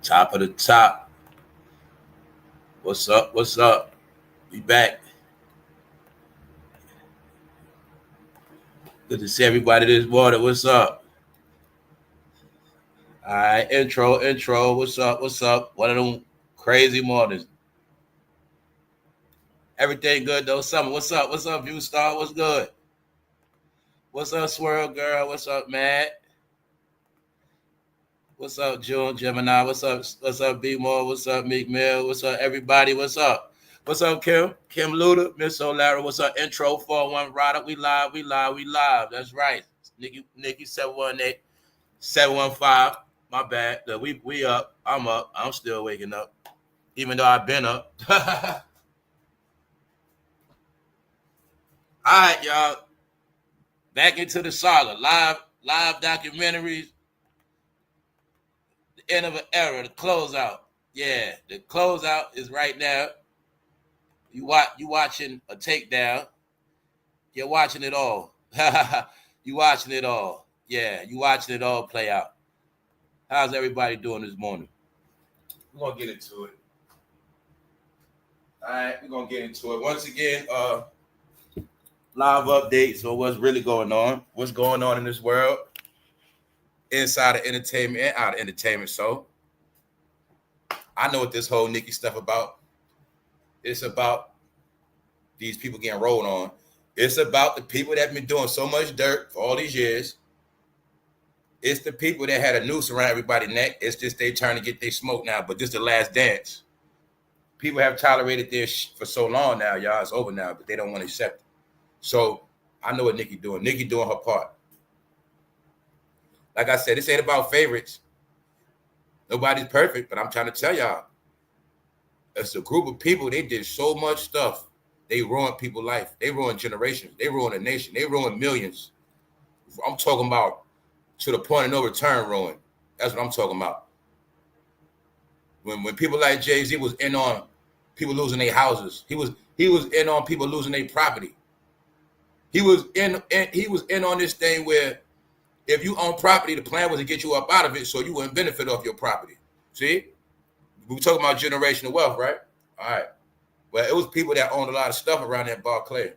Top of the top. What's up? What's up? We back. Good to see everybody this morning. What's up? All right, intro. What's up? What's up? One of them crazy mornings. Everything good though. Summer. What's up? What's up, View Star? What's good? What's up, Swirl Girl? What's up, Matt? What's up, June Gemini? What's up, B More? What's up, Meek Mill? What's up, everybody? What's up? What's up, Kim? Kim Luda, Miss O'Lara. What's up? Intro 41 Rider. We live. That's right. Nikki 718, 715. My bad. We up. I'm up. I'm still waking up. Even though I've been up. All right, y'all. Back into the saga. Live documentaries. End of an era, the closeout. Yeah, the closeout is right now. You watching a takedown. You're watching it all. You watching it all. Yeah, you watching it all play out. How's everybody doing this morning? We're gonna get into it. All right, we're gonna get into it. Once again, live updates on what's really going on. What's going on in this world. Inside of entertainment and out of entertainment. So I know what this whole Nicki stuff about. It's about these people getting rolled on. It's about the people that have been doing so much dirt for all these years. It's the people that had a noose around everybody's neck. It's just they trying to get their smoke now, but this is the last dance. People have tolerated this for so long now, y'all. It's over now, but they don't want to accept it. So I know what Nicki doing. Nicki doing her part. Like I said, this ain't about favorites. Nobody's perfect, but I'm trying to tell y'all. It's a group of people, they did so much stuff. They ruined people's life. They ruined generations. They ruined a nation. They ruined millions. I'm talking about to the point of no return ruin. That's what I'm talking about. When people like Jay-Z was in on people losing their houses. He was in on people losing their property. He was in on this thing where if you own property, the plan was to get you up out of it so you wouldn't benefit off your property. See? We were talking about generational wealth, right? All right. Well, it was people that owned a lot of stuff around that Barclay.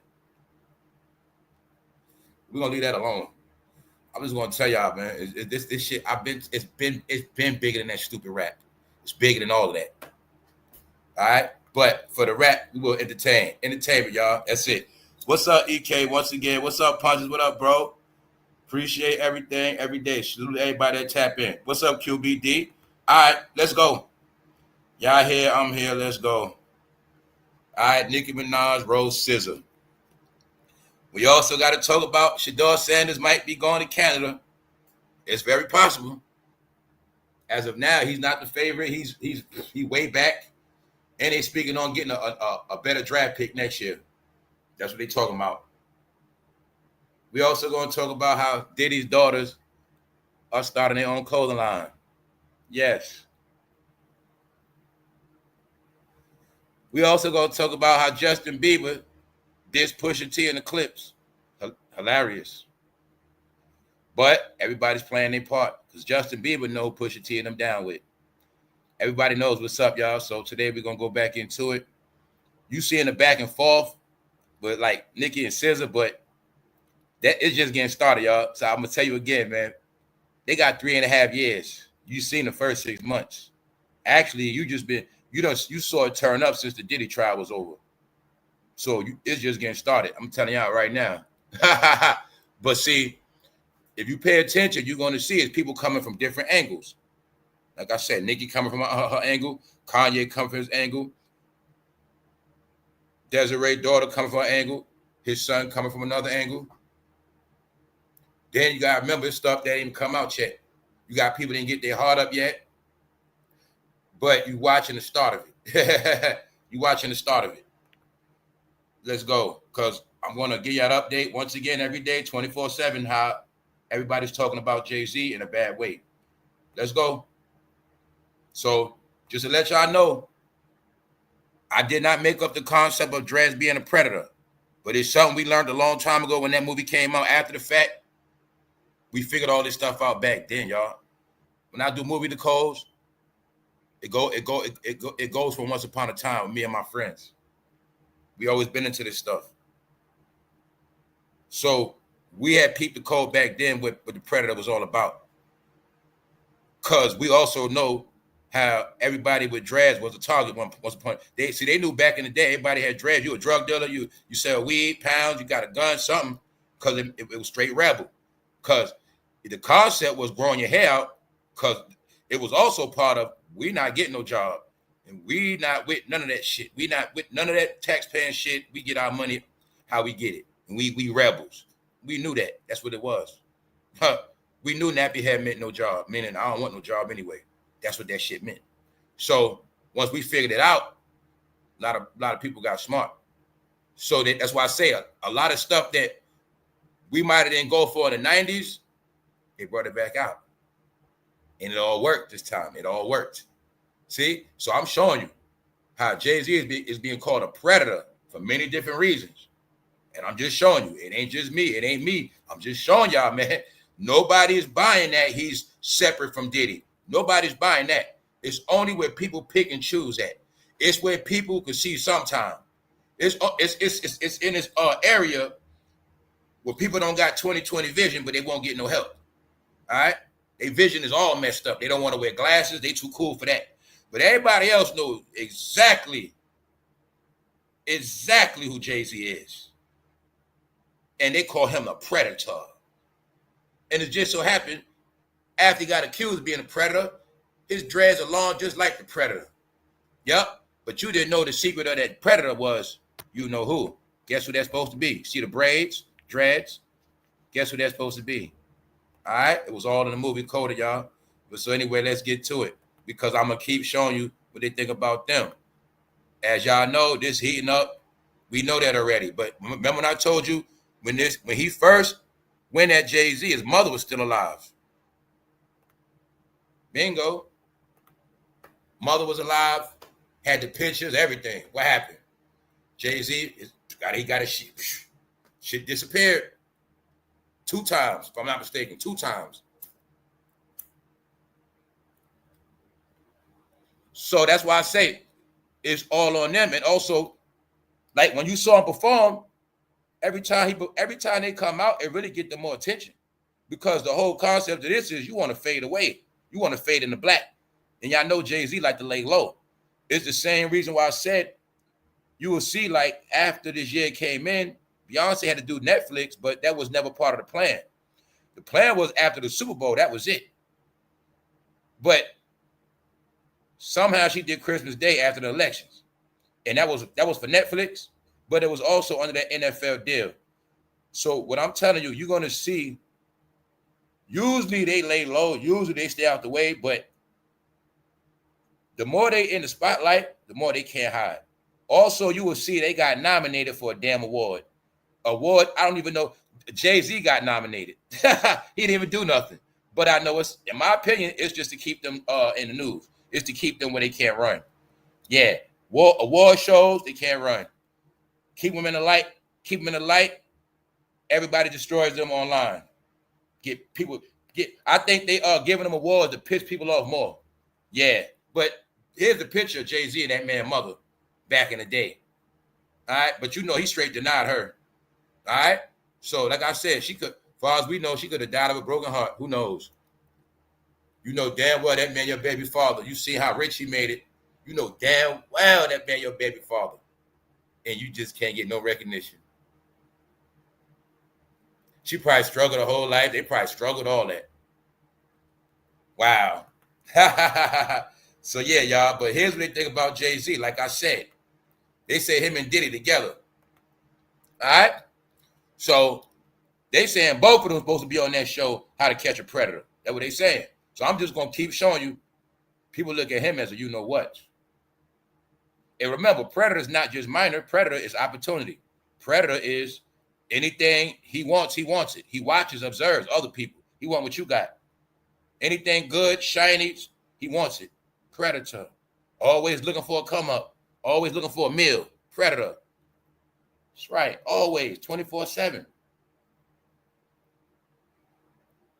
We're gonna leave that alone. I'm just gonna tell y'all, man, this shit, it's been bigger than that stupid rap. It's bigger than all of that. All right. But for the rap, we will entertain. Entertainment, y'all. That's it. What's up, EK? Once again, what's up, Punches? What up, bro? Appreciate everything every day. Salute everybody that tap in. What's up, QBD? All right, let's go. Y'all here, I'm here. Let's go. All right, Nicki Minaj, Rose SZA. We also got to talk about SHEDEURSanders might be going to Canada. It's very possible. As of now, he's not the favorite. He's way back. And they speaking on getting a better draft pick next year. That's what they talking about. We also going to talk about how Diddy's daughters are starting their own clothing line. Yes. We also going to talk about how Justin Bieber dissed Pusha T in the clips. Hilarious. But everybody's playing their part because Justin Bieber knows Pusha T and them down with. Everybody knows what's up, y'all. So today we're going to go back into it. You see in the back and forth, but like Nicki and SZA, but that is just getting started, y'all. So I'm gonna tell you again, man. They got 3.5 years. You seen the first 6 months. Actually, you saw it turn up since the Diddy trial was over. So it's just getting started. I'm telling y'all right now. But see, if you pay attention, you're gonna see it's people coming from different angles. Like I said, Nicki coming from her angle, Kanye coming from his angle, Desiree's daughter coming from her angle, his son coming from another angle. Then you gotta remember stuff that didn't come out yet. You got people that didn't get their heart up yet, but you watching the start of it. You watching the start of it. Let's go, because I'm gonna give you an update once again every day, 24/7, how everybody's talking about Jay-Z in a bad way. Let's go. So just to let y'all know, I did not make up the concept of Dreads being a predator, but it's something we learned a long time ago when that movie came out after the fact. We figured all this stuff out back then, y'all. When I do movie decodes, It goes from once upon a time with me and my friends. We always been into this stuff. So we had peeped the code back then what the Predator was all about. Because we also know how everybody with dreads was a target once upon. They knew back in the day, everybody had dreads. You a drug dealer, you sell weed, pounds, you got a gun, something, because it was straight rebel. Because the concept was growing your hair out, because it was also part of we not getting no job. And we not with none of that shit. We not with none of that taxpaying shit. We get our money how we get it. And we rebels. We knew that. That's what it was. We knew nappy hair meant no job, meaning I don't want no job anyway. That's what that shit meant. So once we figured it out, a lot of people got smart. So that's why I say a lot of stuff that we might have didn't go for in the 90s, they brought it back out. And it all worked this time. It all worked. See? So I'm showing you how Jay-Z is being called a predator for many different reasons. And I'm just showing you. It ain't just me. It ain't me. I'm just showing y'all, man. Nobody is buying that he's separate from Diddy. Nobody's buying that. It's only where people pick and choose at. It's where people can see sometime. It's in this area where people don't got 20/20 vision, but they won't get no help. All right? Their vision is all messed up. They don't want to wear glasses. They too cool for that. But everybody else knows exactly who Jay-Z is. And they call him a predator. And it just so happened, after he got accused of being a predator, his dreads are long just like the predator. Yep. But you didn't know the secret of that predator was, you know who. Guess who that's supposed to be? See the braids, dreads? Guess who that's supposed to be? All right? It was all in the movie Coda, y'all. But so anyway, let's get to it. Because I'm going to keep showing you what they think about them. As y'all know, this heating up. We know that already. But remember when I told you, when he first went at Jay-Z, his mother was still alive. Bingo. Mother was alive, had the pictures, everything. What happened? Jay-Z, he got his shit disappeared. 2 times, if I'm not mistaken, 2 times. So that's why I say it's all on them. And also, like when you saw him perform, every time they come out, it really get them more attention. Because the whole concept of this is you want to fade away. You want to fade into black. And y'all know Jay-Z like to lay low. It's the same reason why I said you will see, like, after this year came in, Beyonce had to do Netflix, but that was never part of the plan. The plan was after the Super Bowl, that was it. But somehow she did Christmas Day after the elections. And that was for Netflix, but it was also under that NFL deal. So what I'm telling you, you're going to see, usually they lay low, usually they stay out the way, but the more they in the spotlight, the more they can't hide. Also, you will see they got nominated for a damn award. I don't even know. Jay-Z got nominated. He didn't even do nothing. But I know it's, in my opinion, it's just to keep them in the news. It's to keep them where they can't run. Yeah. Award shows, they can't run. Keep them in the light. Keep them in the light. Everybody destroys them online. I think they are giving them awards to piss people off more. Yeah. But here's the picture of Jay-Z and that man's mother back in the day. All right. But you know, he straight denied her. All right. So, like I said, she could, as far as we know, she could have died of a broken heart. Who knows? You know damn well that man your baby father. You see how rich he made it. You know damn well that man your baby father. And you just can't get no recognition. She probably struggled her whole life. They probably struggled all that. Wow. So, yeah, y'all. But here's what they think about Jay-Z. Like I said, they say him and Diddy together. All right? So they saying both of them supposed to be on that show, How to Catch a Predator. That's what they saying. So I'm just going to keep showing you. People look at him as a you-know-what. And remember, Predator is not just minor. Predator is opportunity. Predator is anything he wants it. He watches, observes other people. He wants what you got. Anything good, shiny, he wants it. Predator. Always looking for a come-up. Always looking for a meal. Predator. That's right. Always. 24/7.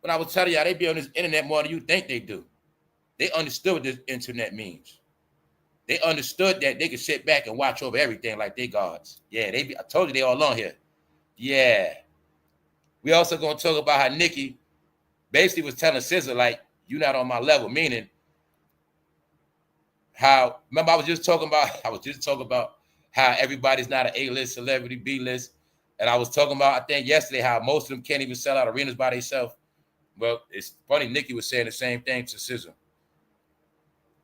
But I was telling y'all, they be on this internet more than you think they do. They understood what this internet means. They understood that they could sit back and watch over everything like they gods. Yeah, I told you they all on here. Yeah. We also gonna talk about how Nicki basically was telling SZA, like, you not on my level, meaning how, remember I was just talking about how everybody's not an A-list celebrity, B-list. And I was talking about, I think yesterday, how most of them can't even sell out arenas by themselves. Well, it's funny, Nicki was saying the same thing to SZA.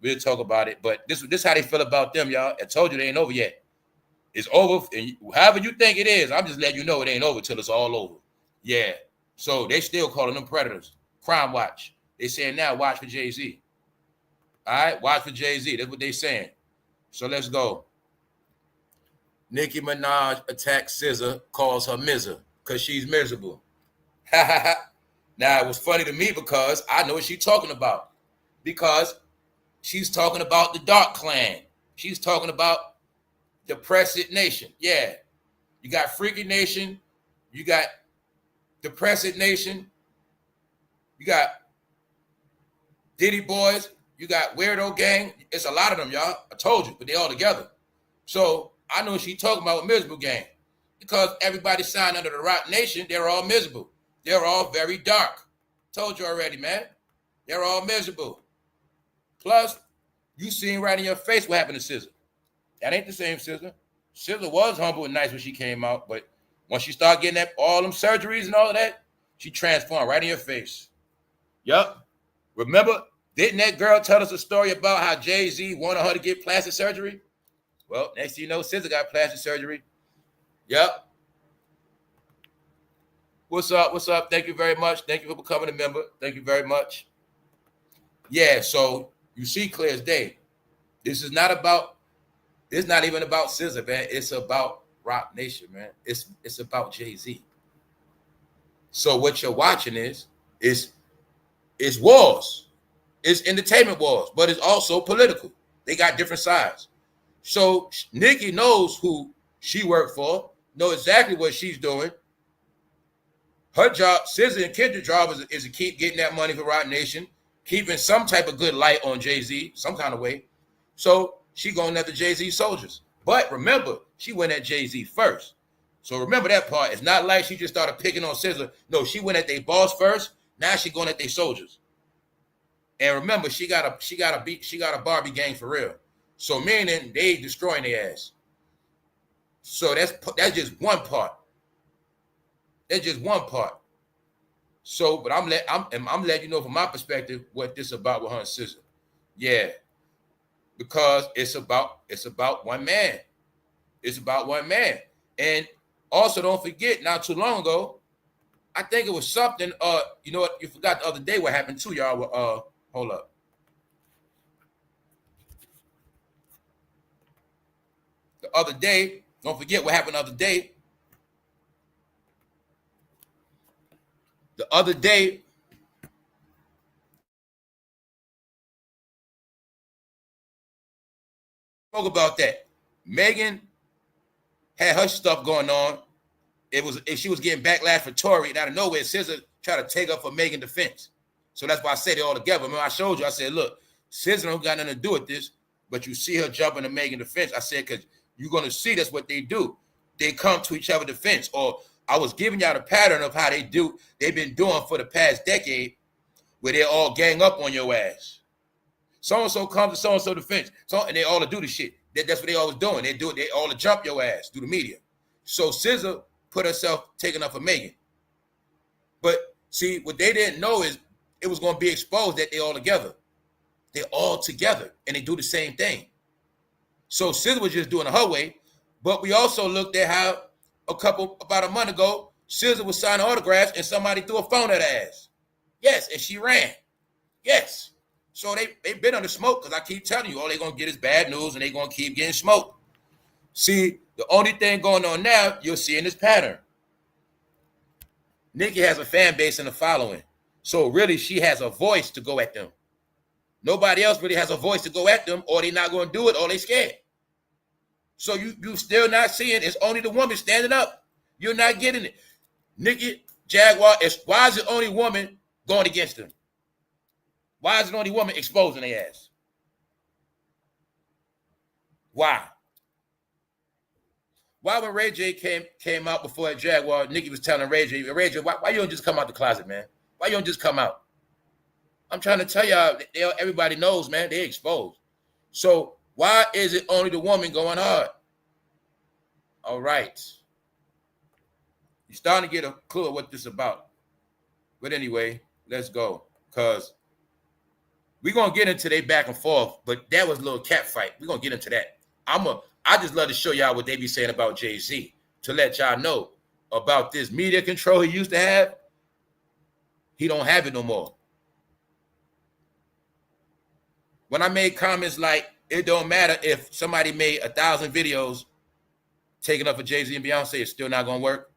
We'll talk about it, but this is how they feel about them, y'all. I told you they ain't over yet. It's over, and however you think it is, I'm just letting you know it ain't over till it's all over. Yeah. So they still calling them predators. Crime watch. They saying now, watch for Jay-Z. All right, watch for Jay-Z. That's what they saying. So let's go. Nicki Minaj attacks SZA, calls her miser because she's miserable. Now, it was funny to me because I know what she's talking about. Because she's talking about the Dark Clan. She's talking about the Depressed Nation. Yeah. You got Freaky Nation. You got Depressed Nation. You got Diddy Boys. You got Weirdo Gang. It's a lot of them, y'all. I told you, but they all together. So I know what she's talking about with Miserable Gang. Because everybody signed under the Rocnation, they're all miserable. They're all very dark. Told you already, man. They're all miserable. Plus, you seen right in your face what happened to SZA. That ain't the same SZA. SZA was humble and nice when she came out, but once she started getting that, all them surgeries and all of that, she transformed right in your face. Yup. Remember, didn't that girl tell us a story about how Jay-Z wanted her to get plastic surgery? Well, next thing you know, SZA got plastic surgery. Yup. What's up? What's up? Thank you very much. Thank you for becoming a member. Thank you very much. Yeah, so you see clear as day. It's not even about SZA, man. It's about Rocnation, man. It's about Jay-Z. So what you're watching is wars. It's entertainment wars, but it's also political. They got different sides. So Nicki knows who she worked for, know exactly what she's doing. Her job, SZA and Kendrick's job is to keep getting that money for Rocnation, keeping some type of good light on Jay-Z, some kind of way. So she going after Jay-Z soldiers. But remember, she went at Jay-Z first. So remember that part. It's not like she just started picking on SZA. No, she went at their boss first. Now she going at their soldiers. And remember, she got a Barbie gang for real. So meaning they destroying their ass. So that's just one part. That's just one part. So, but I'm letting you know from my perspective what this about with her and SZA. Yeah, because it's about one man. It's about one man. And also, don't forget, not too long ago, I think it was something. You know what? You forgot the other day what happened too, y'all. Hold up. The other day, don't forget what happened the other day. The other day, spoke about that. Megan had her stuff going on. She was getting backlash for Tory, and out of nowhere, SZA tried to take up for Megan's defense. So that's why I said it all together. Remember, I showed you. I said, look, SZA don't got nothing to do with this, but you see her jumping to Megan's defense. I said, because you're going to see that's what they do. They come to each other's defense. Or I was giving y'all the pattern of how they've been doing for the past decade, where they all gang up on your ass. So-and-so comes to so-and-so defense. And they all do the shit. That's what they always doing. They all jump your ass through the media. So SZA put herself taking up for Megan. But see, what they didn't know is it was going to be exposed that they all together. They're all together, and they do the same thing. So SZA was just doing it her way. But we also looked at how about a month ago, SZA was signing autographs, and somebody threw a phone at her ass. Yes, and she ran. Yes. So they've been under smoke, because I keep telling you, all they're going to get is bad news, and they're going to keep getting smoked. See, the only thing going on now, you're seeing this pattern. Nicki has a fan base and a following. So really, she has a voice to go at them. Nobody else really has a voice to go at them, or they're not going to do it, or they scared. So you still not seeing, it's only the woman standing up. You're not getting it. Nicki, Jaguar, why is the only woman going against them? Why is it only women exposing their ass? Why? Why when Ray J came out before at Jaguar, Nicki was telling Ray J, why you don't just come out the closet, man? Why you don't just come out? I'm trying to tell y'all, everybody knows, man, they exposed. So why is it only the woman going hard? All right. You're starting to get a clue of what this is about. But anyway, let's go. Because we're going to get into their back and forth, but that was a little cat fight. We're going to get into that. I just love to show y'all what they be saying about Jay-Z to let y'all know about this media control he used to have. He don't have it no more. When I made comments like, it don't matter if somebody made 1,000 videos taking up for Jay-Z and Beyonce, it's still not going to work.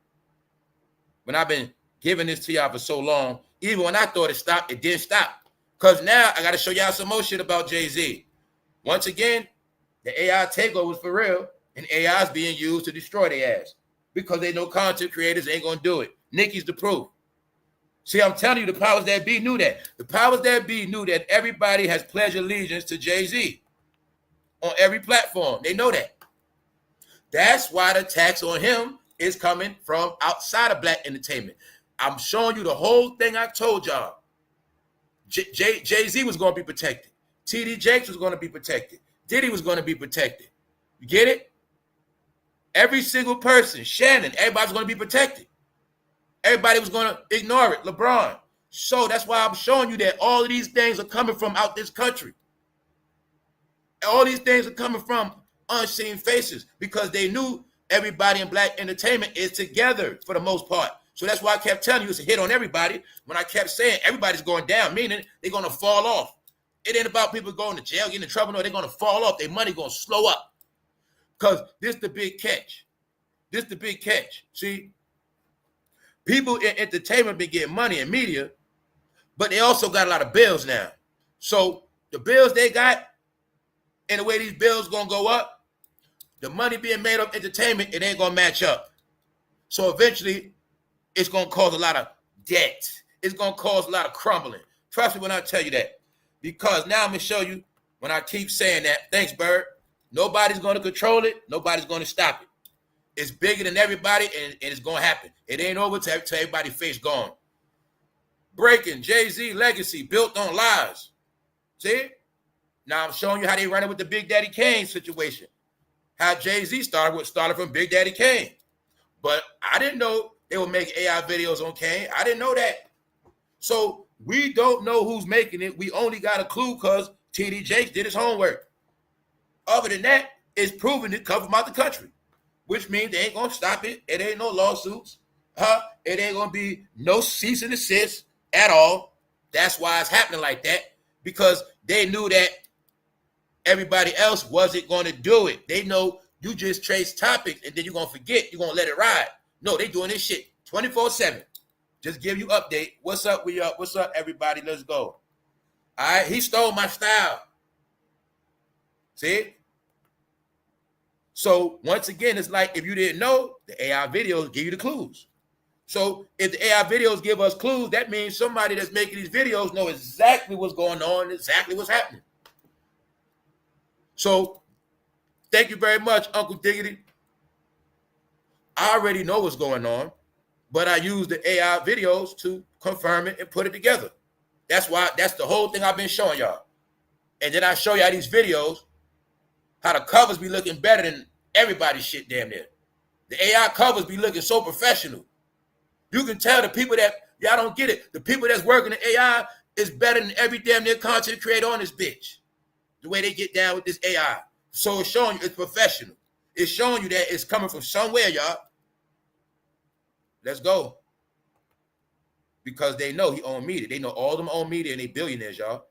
When I've been giving this to y'all for so long, even when I thought it stopped, it didn't stop. Because now I got to show y'all some more shit about Jay-Z. Once again, the AI takeover was for real, and AI is being used to destroy their ass because they know content creators ain't going to do it. Nicki's the proof. See, I'm telling you, the powers that be knew that. The powers that be knew that everybody has pledged allegiance to Jay-Z on every platform. They know that. That's why the tax on him is coming from outside of black entertainment. I'm showing you the whole thing I told y'all. Jay-Z was going to be protected. T.D. Jakes was going to be protected. Diddy was going to be protected. You get it? Every single person, Shannon, everybody's going to be protected. Everybody was going to ignore it. LeBron. So that's why I'm showing you that all of these things are coming from out this country. All these things are coming from unseen faces because they knew everybody in black entertainment is together for the most part. So that's why I kept telling you it's a hit on everybody. When I kept saying everybody's going down, meaning they're going to fall off. It ain't about people going to jail, getting in trouble. No, they're going to fall off. Their money going to slow up. Because this is the big catch. This is the big catch. See, people in entertainment been getting money in media, but they also got a lot of bills now. So the bills they got and the way these bills going to go up, the money being made up entertainment, it ain't going to match up. So eventually, it's going to cause a lot of debt. It's going to cause a lot of crumbling. Trust me when I tell you that. Because now I'm going to show you, when I keep saying that, thanks, Bird, nobody's going to control it. Nobody's going to stop it. It's bigger than everybody, and it's going to happen. It ain't over till everybody's face gone. Breaking, Jay-Z legacy built on lies. See? Now I'm showing you how they run it with the Big Daddy Kane situation. How Jay-Z started from Big Daddy Kane. But I didn't know they would make AI videos on Kane. I didn't know that. So we don't know who's making it. We only got a clue because T.D. Jakes did his homework. Other than that, it's proven it come from out the country, which means they ain't going to stop it. It ain't no lawsuits. It ain't going to be no cease and desist at all. That's why it's happening like that, because they knew that everybody else wasn't going to do it. They know you just trace topics and then you're going to forget. You're going to let it ride. No, they doing this shit 24/7. Just give you update. What's up? What's up, everybody? Let's go. All right. He stole my style. See? So once again, it's like if you didn't know, the AI videos give you the clues. So if the AI videos give us clues, that means somebody that's making these videos know exactly what's going on, exactly what's happening. So thank you very much, Uncle Diggity. I already know what's going on, but I use the AI videos to confirm it and put it together. That's the whole thing I've been showing y'all. And then I show y'all these videos, how the covers be looking better than everybody's shit damn near. The AI covers be looking so professional. You can tell the people that, y'all don't get it, the people that's working in AI is better than every damn near content creator on this bitch. The way they get down with this AI. So it's showing you it's professional. It's showing you that it's coming from somewhere, y'all. Let's go. Because they know he own media. They know all of them own media and they billionaires, y'all.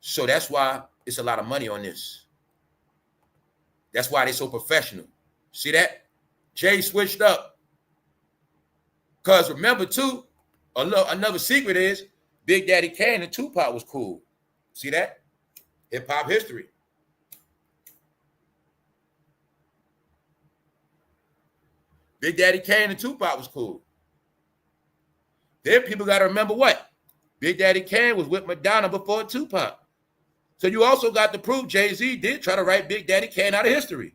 So that's why it's a lot of money on this. That's why they so professional. See that? Jay switched up. Because remember, too, another secret is Big Daddy Kane and Tupac was cool. See that? Hip-hop history. Big Daddy Kane and Tupac was cool. Then people got to remember what? Big Daddy Kane was with Madonna before Tupac. So you also got to prove Jay-Z did try to write Big Daddy Kane out of history.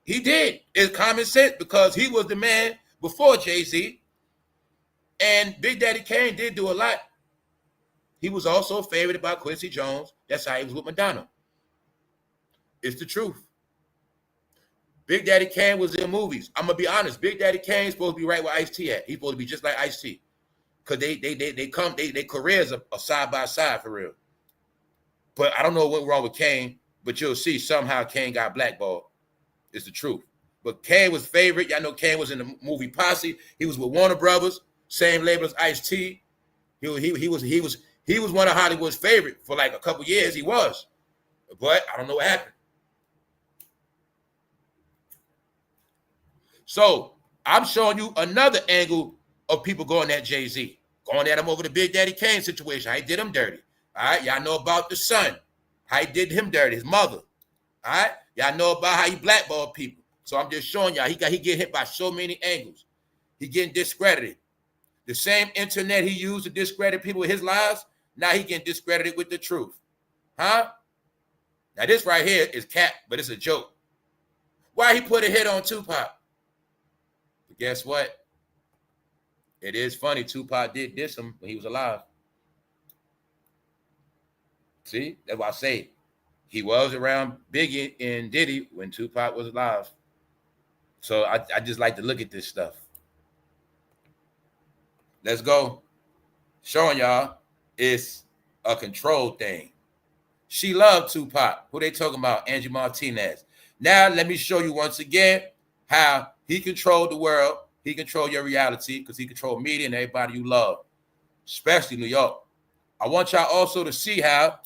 He did. It's common sense because he was the man before Jay-Z. And Big Daddy Kane did do a lot. He was also favored by Quincy Jones. That's how he was with Madonna. It's the truth. Big Daddy Kane was in movies. I'm going to be honest. Big Daddy Kane's supposed to be right where Ice-T at. He's supposed to be just like Ice-T. Because their careers are side by side for real. But I don't know what went wrong with Kane, but you'll see somehow Kane got blackballed. It's the truth. But Kane was favorite. Y'all know Kane was in the movie Posse. He was with Warner Brothers, same label as Ice-T. He was one of Hollywood's favorite for like a couple years. He was. But I don't know what happened. So I'm showing you another angle of people going at Jay-Z, going at him over the Big Daddy Kane situation. How he did him dirty. All right, y'all know about the son, how he did him dirty, his mother. All right, y'all know about how he blackballed people. So I'm just showing y'all he get hit by so many angles. He getting discredited. The same internet he used to discredit people with his lies, now he getting discredited with the truth. Huh? Now this right here is cap, but it's a joke. Why he put a hit on Tupac? But guess what? It is funny. Tupac did diss him when he was alive. See, that's why I say he was around Biggie and Diddy when Tupac was alive. So I just like to look at this stuff. Let's go. Showing y'all it's a control thing. She loved Tupac. Who they talking about? Angie Martinez. Now let me show you once again how he controlled the world. He controlled your reality because he controlled media and everybody you love, especially New York. I want y'all also to see how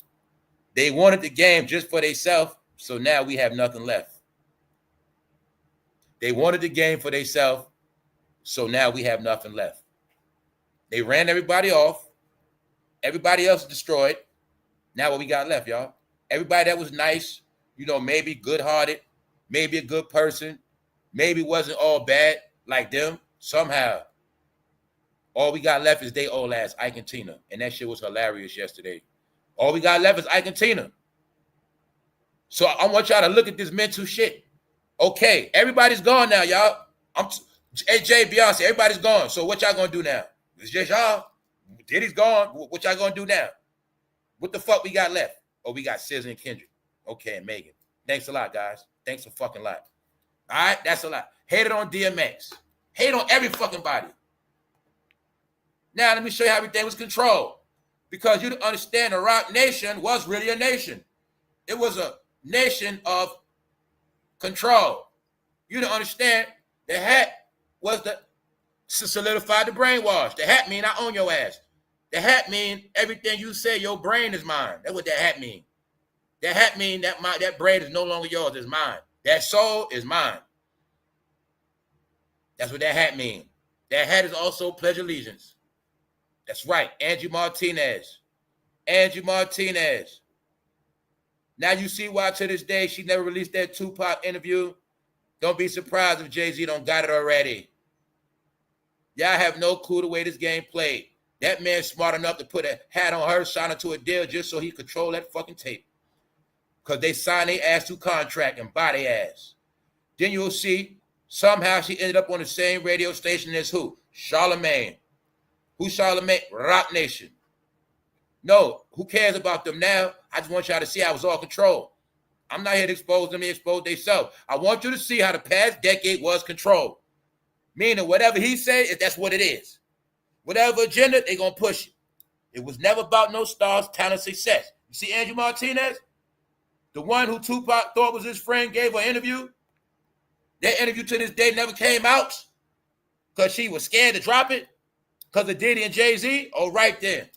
they wanted the game just for themselves, so now we have nothing left. They wanted the game for themselves, so now we have nothing left. They ran everybody off. Everybody else is destroyed. Now what we got left, y'all? Everybody that was nice, maybe good-hearted, maybe a good person, maybe wasn't all bad like them, somehow. All we got left is they old ass, Ike and Tina. And that shit was hilarious yesterday. All we got left is Ike and Tina. So I want y'all to look at this mental shit. Okay, everybody's gone now, y'all. AJ, Beyonce, everybody's gone. So what y'all gonna do now? It's just y'all. Diddy's gone. What y'all gonna do now? What the fuck we got left? Oh, we got SZA and Kendrick. Okay, and Megan. Thanks a lot, guys. Thanks a fucking lot. All right, that's a lot. Hate it on DMX. Hate on every fucking body. Now let me show you how everything was controlled. Because you don't understand, the Rocnation was really a nation. It was a nation of control. You don't understand. The hat was to solidify the brainwash. The hat mean I own your ass. The hat mean everything you say, your brain is mine. That's what that hat mean. That hat mean that brain is no longer yours, it's mine. That soul is mine. That's what that hat mean. That hat is also pledge allegiance. That's right, Angie Martinez. Angie Martinez. Now you see why to this day she never released that Tupac interview. Don't be surprised if Jay-Z don't got it already. Y'all have no clue the way this game played. That man's smart enough to put a hat on her, sign her to a deal just so he control that fucking tape. Because they signed their ass to contract and buy their ass. Then you'll see somehow she ended up on the same radio station as who? Charlemagne. Who's Charlemagne? Rocnation. No, who cares about them now? I just want y'all to see how it was all controlled. I'm not here to expose them, they expose themselves. I want you to see how the past decade was controlled. Meaning whatever he said, that's what it is. Whatever agenda, they going to push it. It was never about no stars, talent, success. You see Angie Martinez? The one who Tupac thought was his friend gave her an interview. That interview to this day never came out because she was scared to drop it because of Diddy and Jay-Z. Oh, right there.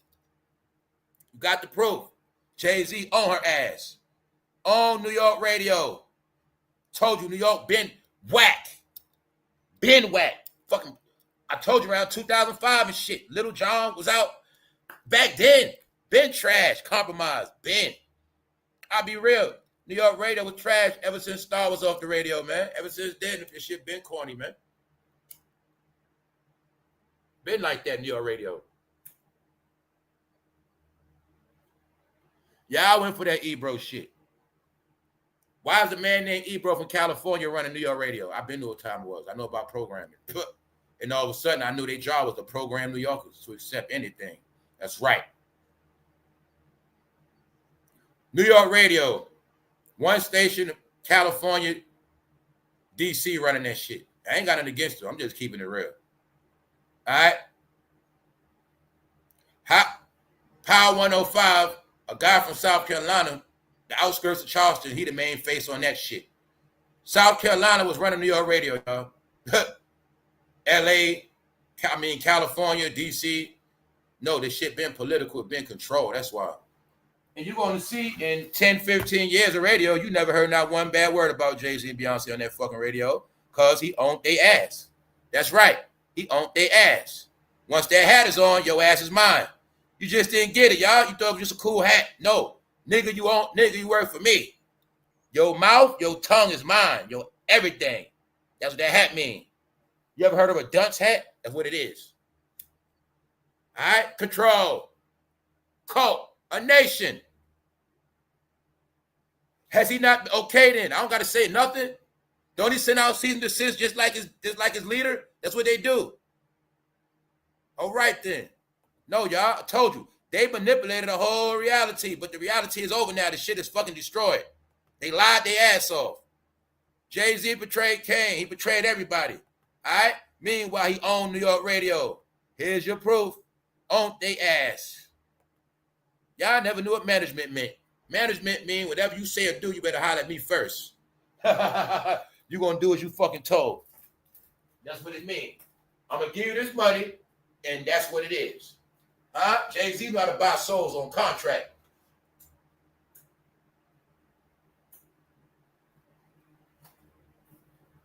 You got the proof. Jay-Z on her ass. On New York radio. Told you New York been whack. Been whack. Fucking, I told you around 2005 and shit. Little John was out back then. Been trash. Compromised. Been. I'll be real. New York radio was trash ever since Star was off the radio, man. Ever since then, this shit been corny, man. Been like that, New York radio. Y'all went for that Ebro shit. Why is a man named Ebro from California running New York radio? I've been to what time it was. I know about programming. And all of a sudden, I knew their job was to program New Yorkers to accept anything. That's right. New York radio, one station, California, DC running that shit. I ain't got nothing against it. I'm just keeping it real. All right? Power 105, a guy from South Carolina, the outskirts of Charleston, he the main face on that shit. South Carolina was running New York radio, y'all. LA, California, DC. No, this shit been political, it been controlled. That's why. And you're going to see in 10, 15 years of radio, you never heard not one bad word about Jay-Z and Beyonce on that fucking radio because he owned their ass. That's right. He owned their ass. Once that hat is on, your ass is mine. You just didn't get it, y'all. You thought it was just a cool hat. No. Nigga, you work for me. Your mouth, your tongue is mine. Your everything. That's what that hat means. You ever heard of a dunce hat? That's what it is. All right? Control. Cult. A nation. Has he not? Okay, then. I don't got to say nothing. Don't he send out cease and desist just like his leader? That's what they do. All right, then. No, y'all. I told you. They manipulated the whole reality, but the reality is over now. The shit is fucking destroyed. They lied their ass off. Jay-Z betrayed Kane. He betrayed everybody. All right? Meanwhile, he owned New York radio. Here's your proof. Owned they ass. Y'all never knew what management meant. Management mean whatever you say or do, you better holler at me first. You're going to do as you fucking told. That's what it means. I'm going to give you this money, and that's what it is. Huh? Jay-Z know how to buy souls on contract.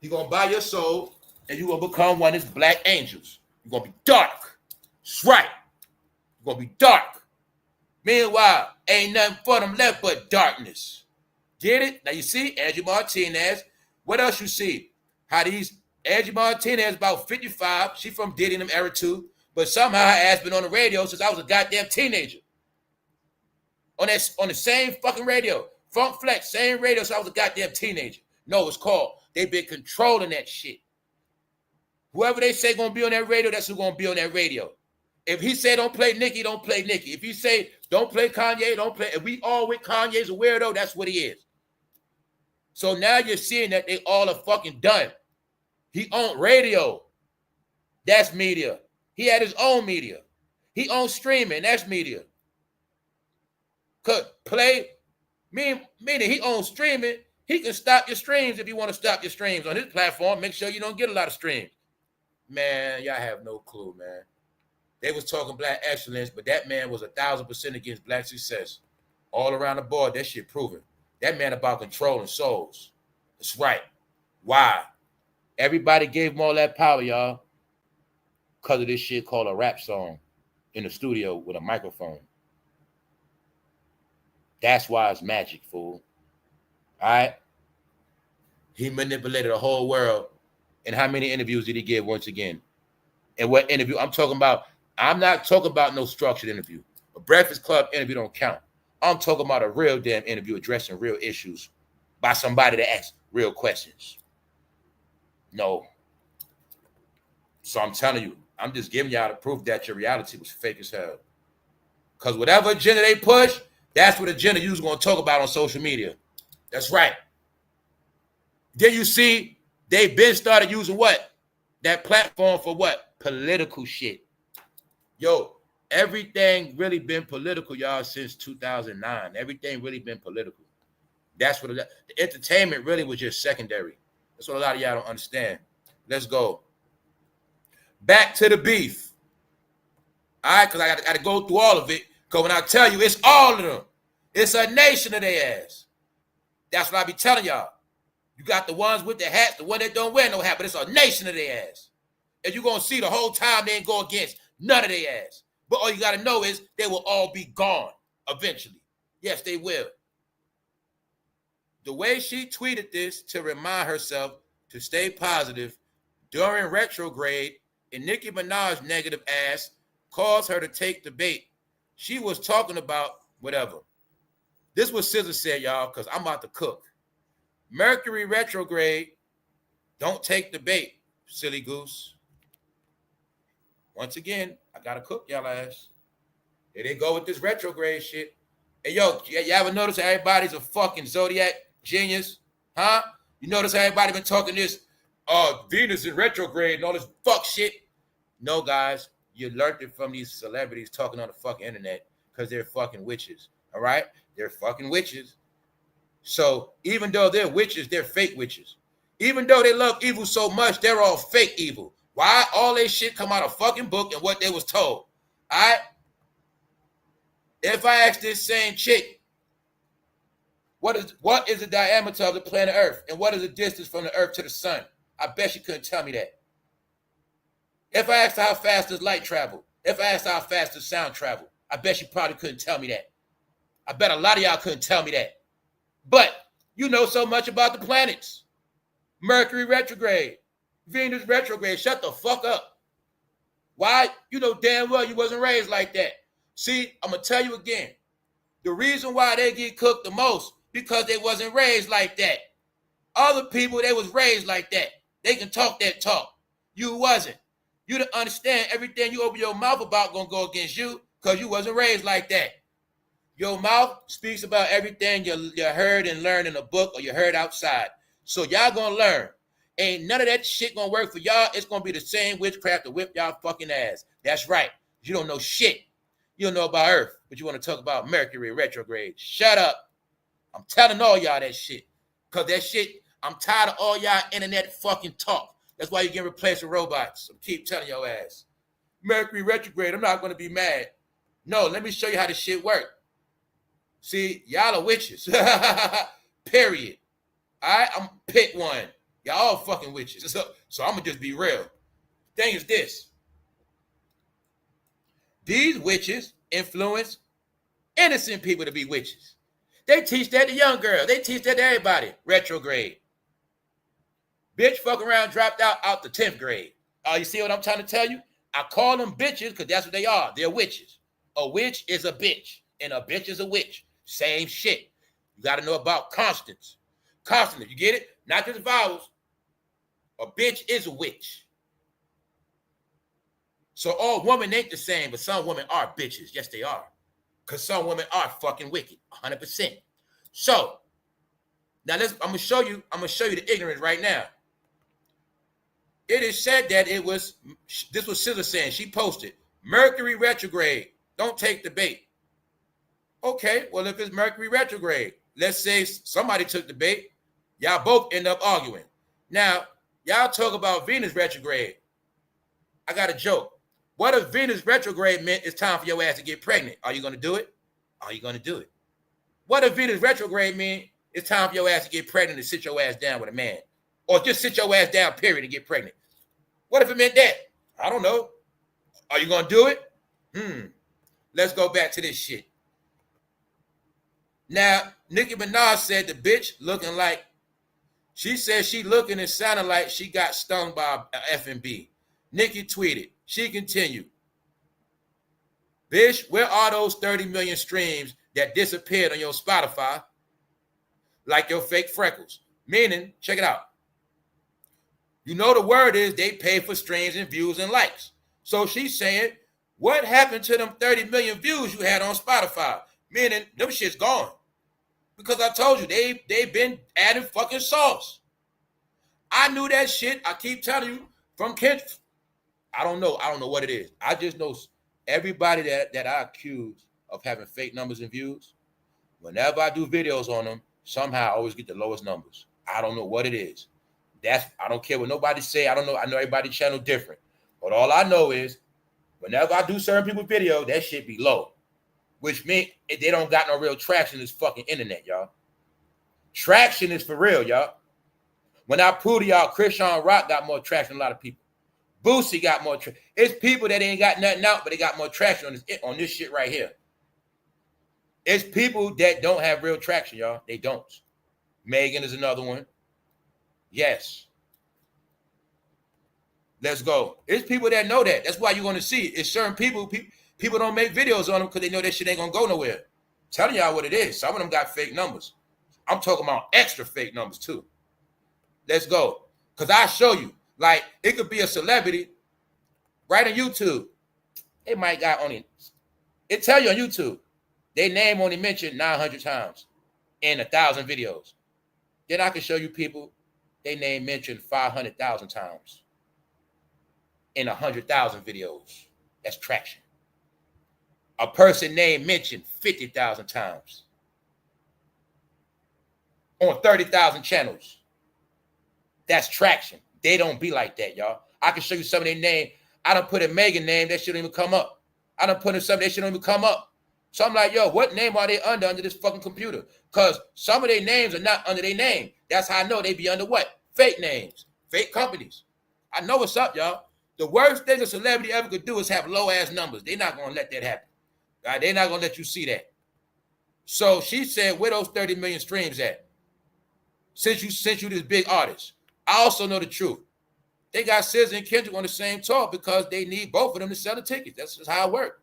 You're going to buy your soul, and you're going to become one of his black angels. You're going to be dark. That's right. You're going to be dark. Meanwhile, ain't nothing for them left but darkness. Get it? Now you see, Angie Martinez. What else you see? How these Angie Martinez about 55. She from Diddy and them era too. But somehow her ass been on the radio since I was a goddamn teenager. On the same fucking radio. Funk Flex, same radio since I was a goddamn teenager. No, it's called. They've been controlling that shit. Whoever they say gonna be on that radio, that's who's gonna be on that radio. If he say don't play Nicki, don't play Nicki. If he say don't play Kanye, don't play. If we all with Kanye's a weirdo, that's what he is. So now you're seeing that they all are fucking done. He owned radio. That's media. He had his own media. He owned streaming. That's media. Could play, meaning he owns streaming. He can stop your streams if you want to stop your streams on his platform. Make sure you don't get a lot of streams. Man, y'all have no clue, man. They was talking black excellence, but that man was 1,000% against black success. All around the board, that shit proven. That man about controlling souls. That's right. Why? Everybody gave him all that power, y'all, because of this shit called a rap song in the studio with a microphone. That's why it's magic, fool. All right? He manipulated the whole world. And how many interviews did he give once again? And what interview? I'm not talking about no structured interview. A Breakfast Club interview don't count. I'm talking about a real damn interview addressing real issues by somebody that asks real questions. No. So I'm telling you, I'm just giving y'all the proof that your reality was fake as hell. Because whatever agenda they push, that's what agenda you're going to talk about on social media. That's right. Then you see, they've been started using what? That platform for what? Political shit. Yo, everything really been political, y'all, since 2009. Everything really been political. That's what the entertainment really was just secondary. That's what a lot of y'all don't understand. Let's go. Back to the beef. All right, because I got to go through all of it. Because when I tell you, it's all of them. It's a nation of their ass. That's what I be telling y'all. You got the ones with the hats, the one that don't wear no hat, but it's a nation of their ass. And you're going to see the whole time they ain't go against none of their ass. But all you got to know is they will all be gone eventually. Yes, they will. The way she tweeted this to remind herself to stay positive during retrograde and Nicki Minaj's negative ass caused her to take the bait. She was talking about whatever. This was SZA said, y'all, because I'm about to cook. Mercury retrograde. Don't take the bait, silly goose. Once again, I gotta cook y'all ass. They didn't go with this retrograde shit. Hey, yo, you ever notice everybody's a fucking zodiac genius? Huh? You notice everybody been talking this, Venus is retrograde and all this fuck shit? No, guys, you learned it from these celebrities talking on the fucking internet because they're fucking witches, all right? They're fucking witches. So even though they're witches, they're fake witches. Even though they love evil so much, they're all fake evil. Why? All this shit come out of fucking book and what they was told, all right? If I ask this same chick, what is the diameter of the planet Earth and what is the distance from the Earth to the sun? I bet she couldn't tell me that. If I asked her how fast does light travel, if I asked her how fast does sound travel, I bet she probably couldn't tell me that. I bet a lot of y'all couldn't tell me that. But you know so much about the planets. Mercury retrograde, Venus retrograde, shut the fuck up. Why? You know damn well you wasn't raised like that. See, I'm going to tell you again. The reason why they get cooked the most, because they wasn't raised like that. Other people, they was raised like that. They can talk that talk. You wasn't. You don't understand everything you open your mouth about going to go against you because you wasn't raised like that. Your mouth speaks about everything you heard and learned in a book or you heard outside. So y'all going to learn. Ain't none of that shit going to work for y'all. It's going to be the same witchcraft to whip y'all fucking ass. That's right. You don't know shit. You don't know about Earth, but you want to talk about Mercury retrograde. Shut up. I'm telling all y'all that shit. Because that shit, I'm tired of all y'all internet fucking talk. That's why you get replaced with robots. I keep telling your ass. Mercury retrograde, I'm not going to be mad. No, let me show you how this shit work. See, y'all are witches. Period. All right, I'm pick one. Y'all all fucking witches. So I'm going to just be real. Thing is this. These witches influence innocent people to be witches. They teach that to young girls. They teach that to everybody. Retrograde. Bitch fuck around, dropped out the 10th grade. You see what I'm trying to tell you? I call them bitches because that's what they are. They're witches. A witch is a bitch, and a bitch is a witch. Same shit. You got to know about constants. Consonants, you get it? Not just vowels. A bitch is a witch. So all women ain't the same, but some women are bitches. Yes, they are. Because some women are fucking wicked, 100%. So, now I'm gonna show you the ignorance right now. It is said that this was SZA saying, she posted, Mercury retrograde, don't take the bait. Okay, well, if it's Mercury retrograde, let's say somebody took the bait, y'all both end up arguing. Now, y'all talk about Venus retrograde. I got a joke. What if Venus retrograde meant it's time for your ass to get pregnant? Are you going to do it? Are you going to do it? What if Venus retrograde mean it's time for your ass to get pregnant and sit your ass down with a man? Or just sit your ass down, period, and get pregnant? What if it meant that? I don't know. Are you going to do it? Let's go back to this shit. Now, Nicki Minaj said the bitch looking like, she said she looking and sounding like she got stung by an F&B. Nicki tweeted, she continued, bitch, where are those 30 million streams that disappeared on your Spotify? Like your fake freckles. Meaning, check it out. You know the word is they pay for streams and views and likes. So she's saying, what happened to them 30 million views you had on Spotify? Meaning, them shit's gone. Because I told you, they've been adding fucking sauce. I knew that shit. I keep telling you from Kendrick. I don't know what it is. I just know everybody that I accuse of having fake numbers and views, whenever I do videos on them, somehow I always get the lowest numbers. I don't know what it is. I don't care what nobody say. I don't know. I know everybody's channel different. But all I know is whenever I do certain people's video, that shit be low. Which means they don't got no real traction in this fucking internet, y'all. Traction is for real, y'all. When I prove to y'all, Christian Rock got more traction than a lot of people. Boosie got more traction. It's people that ain't got nothing out, but they got more traction on this shit right here. It's people that don't have real traction, y'all. They don't. Megan is another one. Yes. Let's go. It's people that know that. That's why you're going to see it. It's certain people don't make videos on them because they know that shit ain't going to go nowhere. Telling y'all what it is. Some of them got fake numbers. I'm talking about extra fake numbers too. Let's go. Because I show you. Like, it could be a celebrity right on YouTube. It might got only, it tell you on YouTube, they name only mentioned 900 times in 1,000 videos. Then I can show you people, they name mentioned 500,000 times in 100,000 videos. That's traction. A person name mentioned 50,000 times on 30,000 channels. That's traction. They don't be like that, y'all. I can show you some of their name. I done put a Megan name, that shouldn't even come up. I done put in something, that shouldn't even come up. So I'm like, yo, what name are they under this fucking computer? Because some of their names are not under their name. That's how I know they be under what? Fake names, fake companies. I know what's up, y'all. The worst thing a celebrity ever could do is have low-ass numbers. They're not going to let that happen. Right? They're not going to let you see that. So she said, where those 30 million streams at? Since you this big artist. I also know the truth. They got SZA and Kendrick on the same tour because they need both of them to sell the tickets. That's just how it works.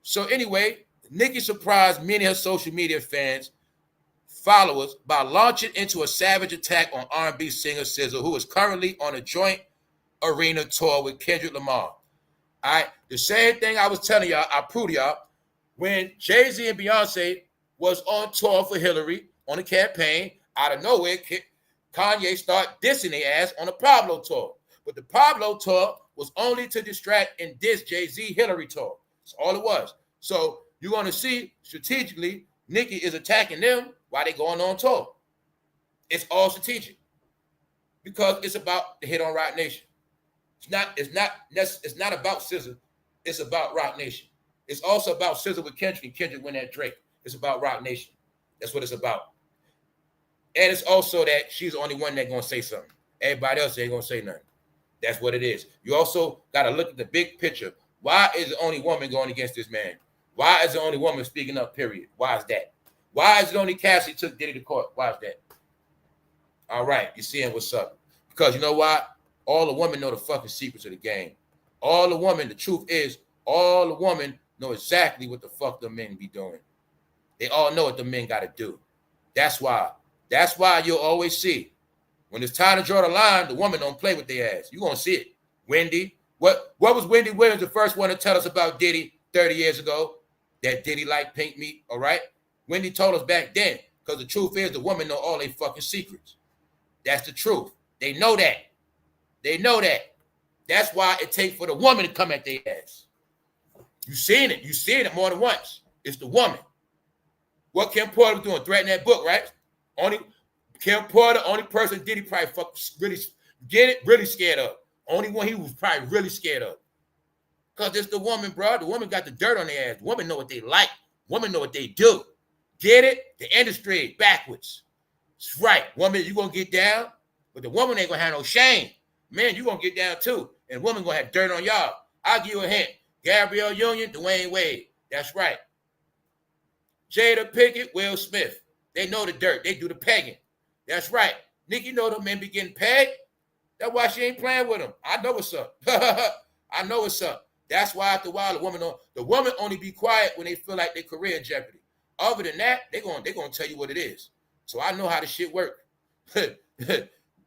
So anyway, Nicki surprised many of her social media fans, followers, by launching into a savage attack on R&B singer SZA, who is currently on a joint arena tour with Kendrick Lamar. All right, the same thing I was telling y'all, I proved y'all, when Jay-Z and Beyonce was on tour for Hillary on a campaign, out of nowhere, Kanye started dissing their ass on the Pablo tour. But the Pablo tour was only to distract and diss Jay-Z Hillary tour. That's all it was. So you're going to see strategically, Nicki is attacking them while they're going on tour. It's all strategic because it's about the hit on Roc Nation. It's not about SZA. It's about Roc Nation. It's also about SZA with Kendrick and Kendrick win that Drake. It's about Roc Nation. That's what it's about. And it's also that she's the only one that's going to say something. Everybody else ain't going to say nothing. That's what it is. You also got to look at the big picture. Why is the only woman going against this man? Why is the only woman speaking up, period? Why is that? Why is it only Cassie took Diddy to court? Why is that? All right, you seeing what's up. Because you know why? All the women know the fucking secrets of the game. All the women, the truth is, all the women know exactly what the fuck the men be doing. They all know what the men got to do. That's why. That's why you'll always see, when it's time to draw the line, the woman don't play with their ass. You're going to see it. Wendy. What was Wendy Williams the first one to tell us about Diddy 30 years ago? That Diddy liked pink meat, all right? Wendy told us back then, because the truth is the women know all their fucking secrets. That's the truth. They know that. They know that. That's why it takes for the woman to come at their ass. You seen it. You seen it more than once. It's the woman. What Kim Porter was doing, threatening that book, right? Only Kim Porter, only person Diddy probably really scared of. Only one he was probably really scared of. Because it's the woman, bro. The woman got the dirt on their ass. The woman know what they like. Woman know what they do. Get it? The industry backwards. It's right. Woman, you going to get down, but the woman ain't going to have no shame. Man, you going to get down too. And woman going to have dirt on y'all. I'll give you a hint. Gabrielle Union, Dwayne Wade. That's right. Jada Pinkett, Will Smith. They know the dirt. They do the pegging. That's right. Nicki know them men be getting pegged. That's why she ain't playing with them. I know what's up. I know what's up. That's why after a while the woman only be quiet when they feel like their career in jeopardy. Other than that, they're gonna tell you what it is. So I know how the shit work.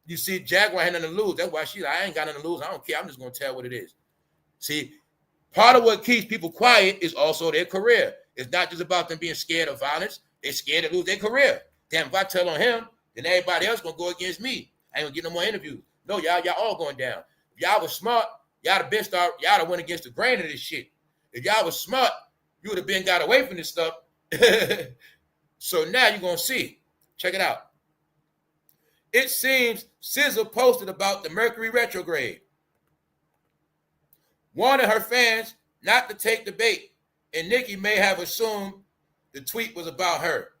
You see, Jaguar had nothing to lose. That's why she like, I ain't got nothing to lose. I don't care. I'm just gonna tell what it is. See, part of what keeps people quiet is also their career. It's not just about them being scared of violence. They're scared to lose their career. Damn, if I tell on him, then everybody else gonna go against me. I ain't gonna get no more interviews. No, y'all all going down. If y'all was smart, y'all the best y'all have went against the grain of this shit. If y'all was smart, you would have been got away from this stuff. So now you're gonna see. Check it out. It seems SZA posted about the Mercury retrograde, warning her fans not to take the bait, and Nicki may have assumed the tweet was about her.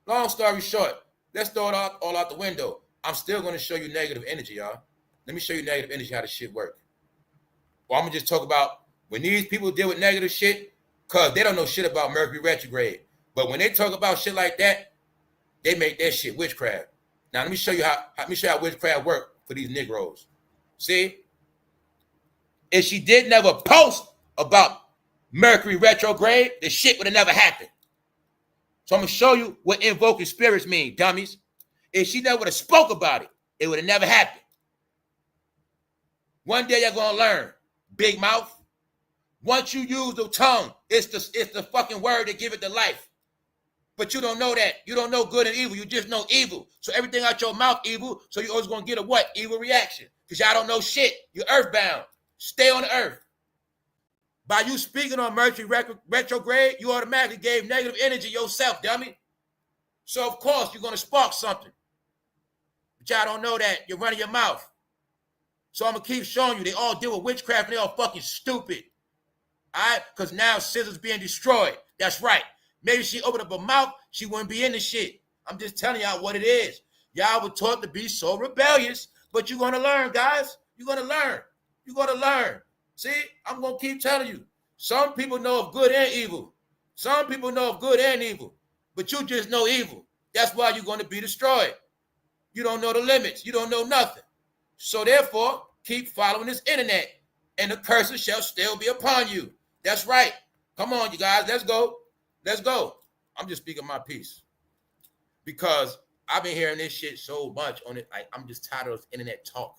Long story short, let's throw it all out the window. I'm still going to show you negative energy, y'all. Let me show you negative energy, how this shit work. Well, I'm going to just talk about when these people deal with negative shit, because they don't know shit about Mercury retrograde. But when they talk about shit like that, they make that shit witchcraft. Now, let me show you how witchcraft work for these Negroes. See? If she did never post about Mercury retrograde, the shit would have never happened. So I'm going to show you what invoking spirits mean, dummies. If she never would have spoke about it, it would have never happened. One day you're going to learn, big mouth. Once you use the tongue, it's the fucking word that give it the life. But you don't know that. You don't know good and evil. You just know evil. So everything out your mouth evil, so you're always going to get a what? Evil reaction. Because y'all don't know shit. You're earthbound. Stay on the earth. By you speaking on Mercury retrograde, you automatically gave negative energy yourself, dummy. So, of course, you're going to spark something. But y'all don't know that. You're running your mouth. So I'm going to keep showing you. They all deal with witchcraft and they all fucking stupid. All right? Because now SZA's being destroyed. That's right. Maybe she opened up her mouth, she wouldn't be in the shit. I'm just telling y'all what it is. Y'all were taught to be so rebellious, but you're going to learn, guys. You're going to learn. You're going to learn. See, I'm going to keep telling you. Some people know of good and evil. Some people know of good and evil, but you just know evil. That's why you're going to be destroyed. You don't know the limits. You don't know nothing. So therefore, keep following this internet, and the curses shall still be upon you. That's right. Come on, you guys. Let's go. Let's go. I'm just speaking my piece because I've been hearing this shit so much on it. I'm just tired of this internet talk.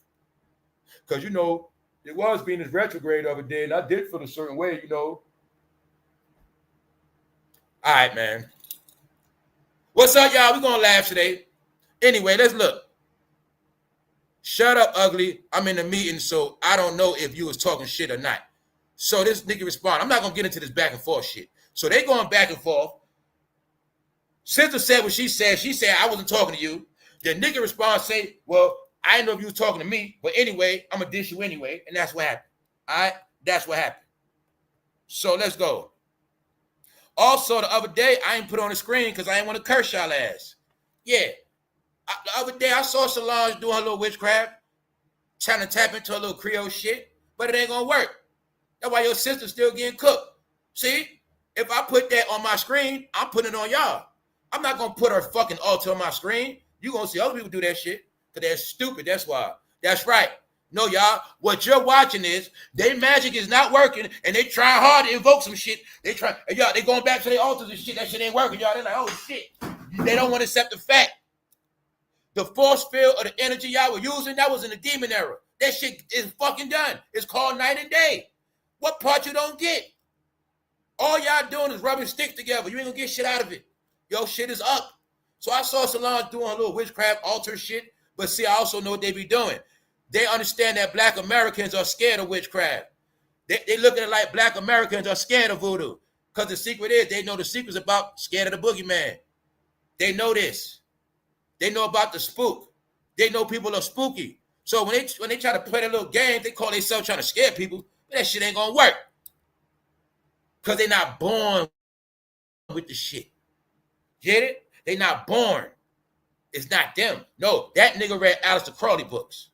Because, you know, it was being this retrograde the other day, and I did feel a certain way, you know. All right, man. What's up, y'all? We're going to laugh today. Anyway, let's look. Shut up, ugly. I'm in a meeting, so I don't know if you was talking shit or not. So this nigga respond. I'm not going to get into this back and forth shit. So they going back and forth. SZA said what she said. She said, I wasn't talking to you. The nigga responds, say, well, I didn't know if you was talking to me, but anyway, I'm going to dish you anyway. And that's what happened. All right? That's what happened. So let's go. Also, the other day, I ain't put on the screen because I didn't want to curse y'all ass. Yeah. The other day, I saw Solange doing her little witchcraft, trying to tap into her little Creole shit, but it ain't going to work. That's why your sister's still getting cooked. See? If I put that on my screen, I'm putting it on y'all. I'm not going to put her fucking altar on my screen. You're going to see other people do that shit because they're stupid. That's why. That's right. No, y'all, what you're watching is their magic is not working and they trying hard to invoke some shit. They going back to their altars and shit. That shit ain't working, y'all. They're like, oh, shit. They don't want to accept the fact. The force field of the energy y'all were using, that was in the demon era. That shit is fucking done. It's called night and day. What part you don't get? All y'all doing is rubbing sticks together. You ain't gonna get shit out of it. Yo, shit is up. So I saw Solange doing a little witchcraft altar shit, but see, I also know what they be doing. They understand that Black Americans are scared of witchcraft. They look at it like Black Americans are scared of voodoo. Because the secret is, they know the secret's about scared of the boogeyman. They know this. They know about the spook. They know people are spooky. So when they try to play a little game, they call themselves trying to scare people. That shit ain't gonna work. Because they're not born with the shit. Get it? They not born. It's not them. No, that nigga read Aleister Crowley books.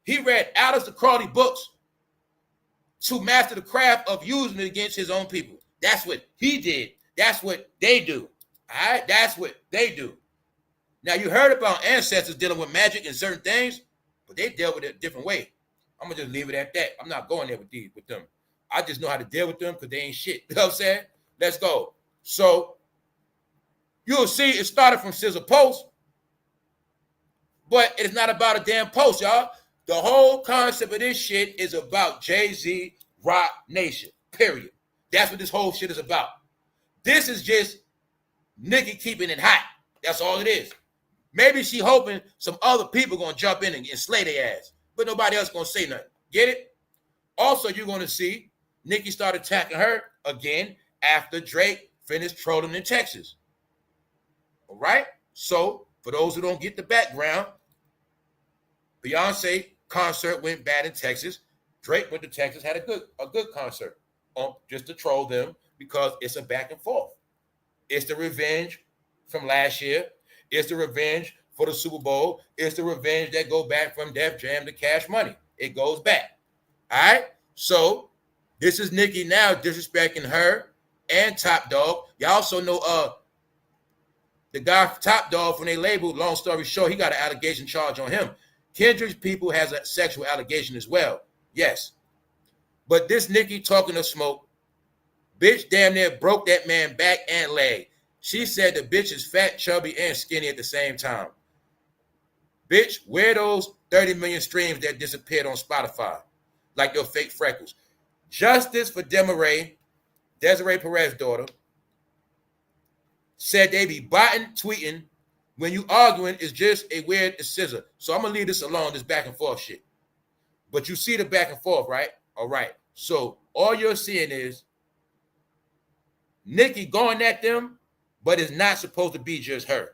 He read Aleister Crowley books to master the craft of using it against his own people. That's what he did. That's what they do. All right? That's what they do. Now, you heard about ancestors dealing with magic and certain things, but they dealt with it a different way. I'm going to just leave it at that. I'm not going there with them. I just know how to deal with them because they ain't shit. You know what I'm saying? Let's go. So, you'll see it started from SZA post, but it's not about a damn post, y'all. The whole concept of this shit is about Jay-Z, Rocnation, period. That's what this whole shit is about. This is just NICKI keeping it hot. That's all it is. Maybe she hoping some other people going to jump in and slay their ass, but nobody else going to say nothing. Get it? Also, you're going to see NICKI start attacking her again after Drake finished trolling in Texas. All right? So, for those who don't get the background, Beyonce concert went bad in Texas. Drake went to Texas, had a good concert just to troll them because it's a back and forth. It's the revenge from last year. It's the revenge for the Super Bowl. It's the revenge that go back from Def Jam to Cash Money. It goes back. All right? So, this is NICKI now disrespecting her and Top Dog. Y'all also know the guy Top Dog from their label, long story short, he got an allegation charge on him. Kendrick's people has a sexual allegation as well. Yes. But this NICKI talking to smoke, bitch damn near broke that man back and leg. She said the bitch is fat, chubby, and skinny at the same time. Bitch, where those 30 million streams that disappeared on Spotify? Like your fake freckles. Justice for Desiree Perez's daughter, said they be botting, tweeting, when you arguing is just a weird SZA. So I'm going to leave this alone, this back and forth shit. But you see the back and forth, right? All right. So all you're seeing is Nicki going at them, but it's not supposed to be just her.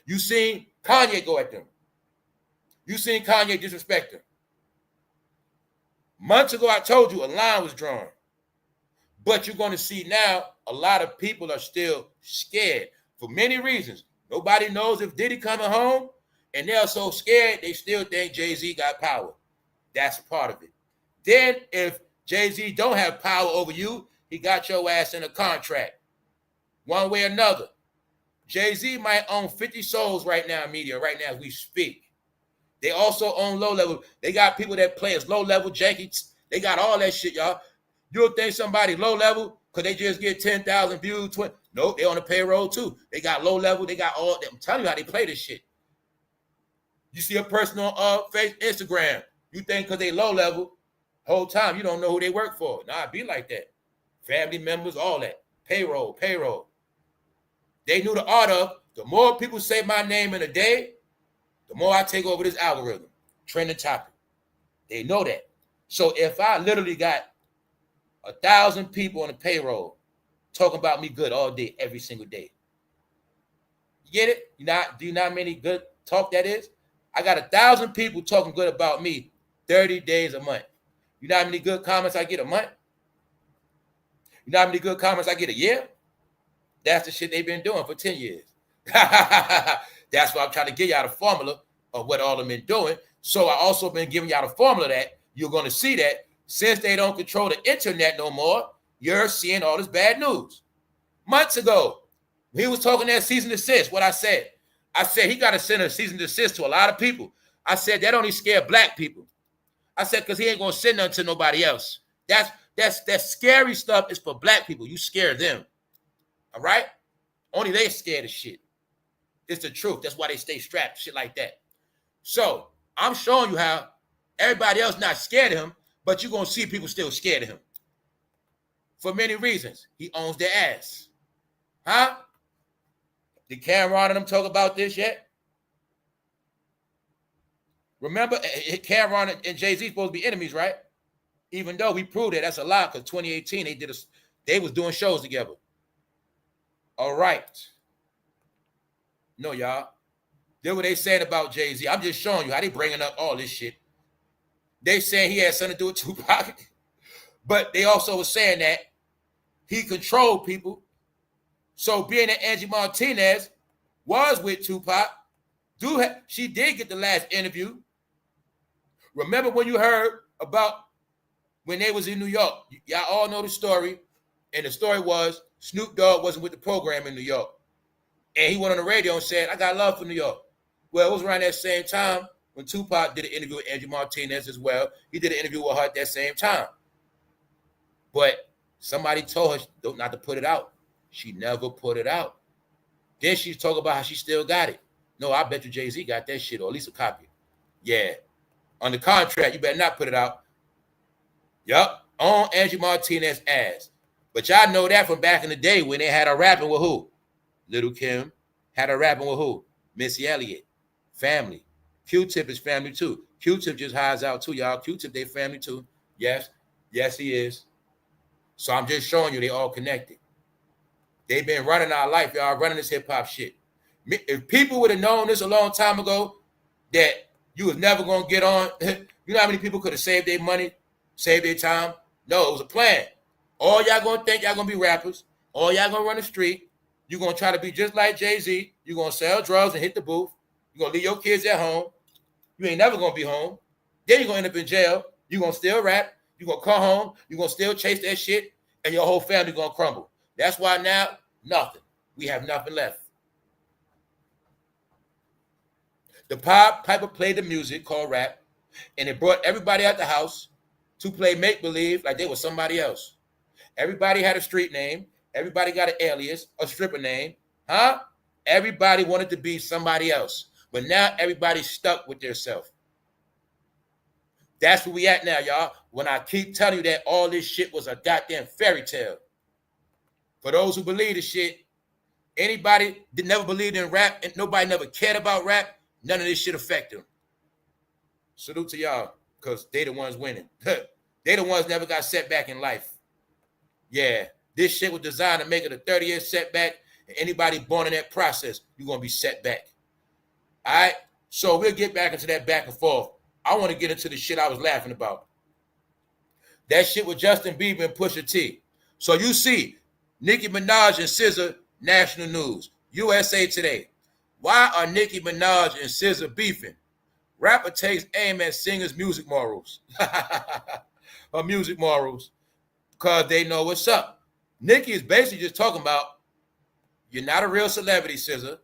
You seen Kanye go at them. You seen Kanye disrespect them. Months ago, I told you a line was drawn. But you're going to see now a lot of people are still scared for many reasons. Nobody knows if Diddy coming home, and they're so scared they still think Jay-Z got power. That's a part of it. Then if Jay-Z don't have power over you, he got your ass in a contract. One way or another. Jay-Z might own 50 souls right now in media, right now as we speak. They also own low level. They got people that play as low level janky. They got all that shit, y'all. You'll think somebody low level because they just get 10,000 views. Nope, they on the payroll too. They got low level. They got all that. I'm telling you how they play this shit. You see a person on Instagram. You think because they low level, whole time you don't know who they work for. Nah, it be like that. Family members, all that. Payroll. They knew the art of, the more people say my name in a day, the more I take over this algorithm. Trending topic. They know that. So if I literally got 1,000 people on the payroll talking about me good all day, every single day. You get it? Do you know how many good talk that is? I got 1,000 people talking good about me 30 days a month. You know how many good comments I get a month? You know how many good comments I get a year? That's the shit they've been doing for 10 years. That's why I'm trying to give y'all the formula of what all of them been doing. So I also been giving y'all the formula that you're going to see that since they don't control the internet no more, you're seeing all this bad news. Months ago, he was talking that cease and desist. What I said he got to send a cease and desist to a lot of people. I said that only scare black people. I said because he ain't going to send nothing to nobody else. That scary stuff is for black people. You scare them. All right? Only they scared of shit. It's the truth. That's why they stay strapped, shit like that. So I'm showing you how everybody else not scared of him, but you're going to see people still scared of him. For many reasons. He owns their ass. Huh? Did Cameron and them talk about this yet? Remember, Cameron and Jay-Z supposed to be enemies, right? Even though we proved that that's a lie, because 2018 they was doing shows together. All right. No, y'all. That's what they saying about Jay-Z. I'm just showing you how they bringing up all this shit. They saying he had something to do with Tupac. But they also was saying that he controlled people. So being that Angie Martinez was with Tupac, she did get the last interview. Remember when you heard about when they was in New York? Y'all all know the story. And the story was Snoop Dogg wasn't with the program in New York. And he went on the radio and said, I got love for New York. Well, it was around that same time when Tupac did an interview with Angie Martinez as well. He did an interview with her at that same time. But somebody told her not to put it out. She never put it out. Then she's talking about how she still got it. No, I bet you Jay-Z got that shit, or at least a copy. Yeah. On the contract, you better not put it out. Yup. On Angie Martinez's ass. But y'all know that from back in the day when they had her rapping with who? Little Kim. Had her rapping with who? Missy Elliott. Family. Q-Tip is family too. Q-Tip just hides out too, y'all. Q-Tip, they family too. Yes. Yes, he is. So I'm just showing you they all connected. They've been running our life, y'all, running this hip-hop shit. If people would have known this a long time ago that you was never going to get on, you know how many people could have saved their money, saved their time? No, it was a plan. All y'all going to think y'all going to be rappers. All y'all going to run the street. You're going to try to be just like Jay-Z. You're going to sell drugs and hit the booth. You're going to leave your kids at home. You ain't never going to be home. Then you're going to end up in jail. You're going to still rap. You're going to come home. You're going to still chase that shit. And your whole family going to crumble. That's why now, nothing. We have nothing left. The Piper played the music called rap, and it brought everybody out the house to play make-believe like they were somebody else. Everybody had a street name. Everybody got an alias, a stripper name, huh? Everybody wanted to be somebody else. But now everybody's stuck with themselves. That's where we at now, y'all. When I keep telling you that all this shit was a goddamn fairy tale. For those who believe the shit, anybody that never believed in rap and nobody never cared about rap, none of this shit affect them. Salute to y'all, because they the ones winning. They the ones never got set back in life. Yeah, this shit was designed to make it a 30-year setback. And anybody born in that process, you're going to be set back. All right? So we'll get back into that back and forth. I want to get into the shit I was laughing about. That shit with Justin Bieber and Pusha T. So you see, Nicki Minaj and SZA, national news. USA Today. Why are Nicki Minaj and SZA beefing? Rapper takes aim at singers' music morals. Her music morals. Because they know what's up. Nicki is basically just talking about, you're not a real celebrity, SZA,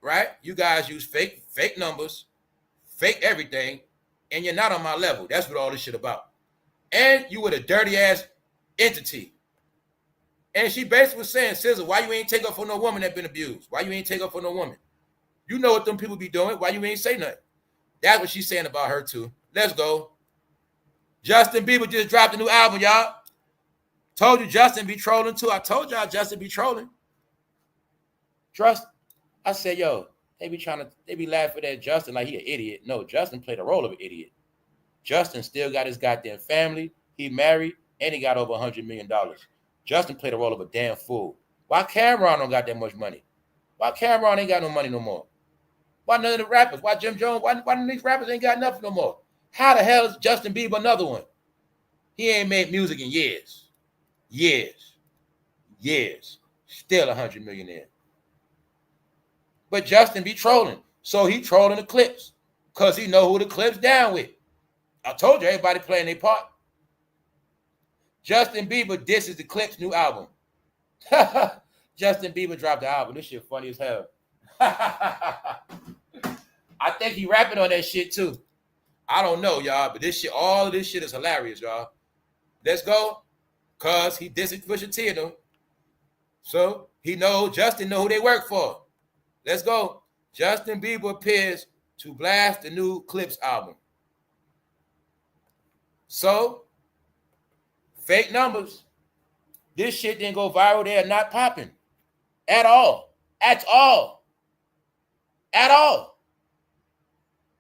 right? You guys use fake numbers, fake everything, and you're not on my level. That's what all this shit about. And you were a dirty ass entity. And she basically was saying, SZA, why you ain't take up for no woman that been abused? Why you ain't take up for no woman? You know what them people be doing. Why you ain't say nothing? That's what she's saying about her too. Let's go. Justin Bieber just dropped a new album, y'all. Told you Justin be trolling too. I told y'all Justin be trolling. Trust. I said, yo, they be laughing at Justin like he an idiot. No, Justin played the role of an idiot. Justin still got his goddamn family. He married, and he got over $100 million. Justin played the role of a damn fool. Why Cameron don't got that much money? Why Cameron ain't got no money no more? Why none of the rappers? Why Jim Jones? Why none of these rappers ain't got nothing no more? How the hell is Justin Bieber another one? He ain't made music in years. Still $100 million in. But Justin be trolling. So he trolling the Clipse. Because he know who the Clipse down with. I told you everybody playing their part. Justin Bieber disses the Clipse new album. Justin Bieber dropped the album. This shit funny as hell. I think he rapping on that shit too. I don't know, y'all, but this shit, all of this shit is hilarious, y'all. Let's go. Cause he dissing Pusha T though. So Justin know who they work for. Let's go. Justin Bieber appears to blast the new Clipse album. So, fake numbers. This shit didn't go viral. They are not popping. At all. At all. At all.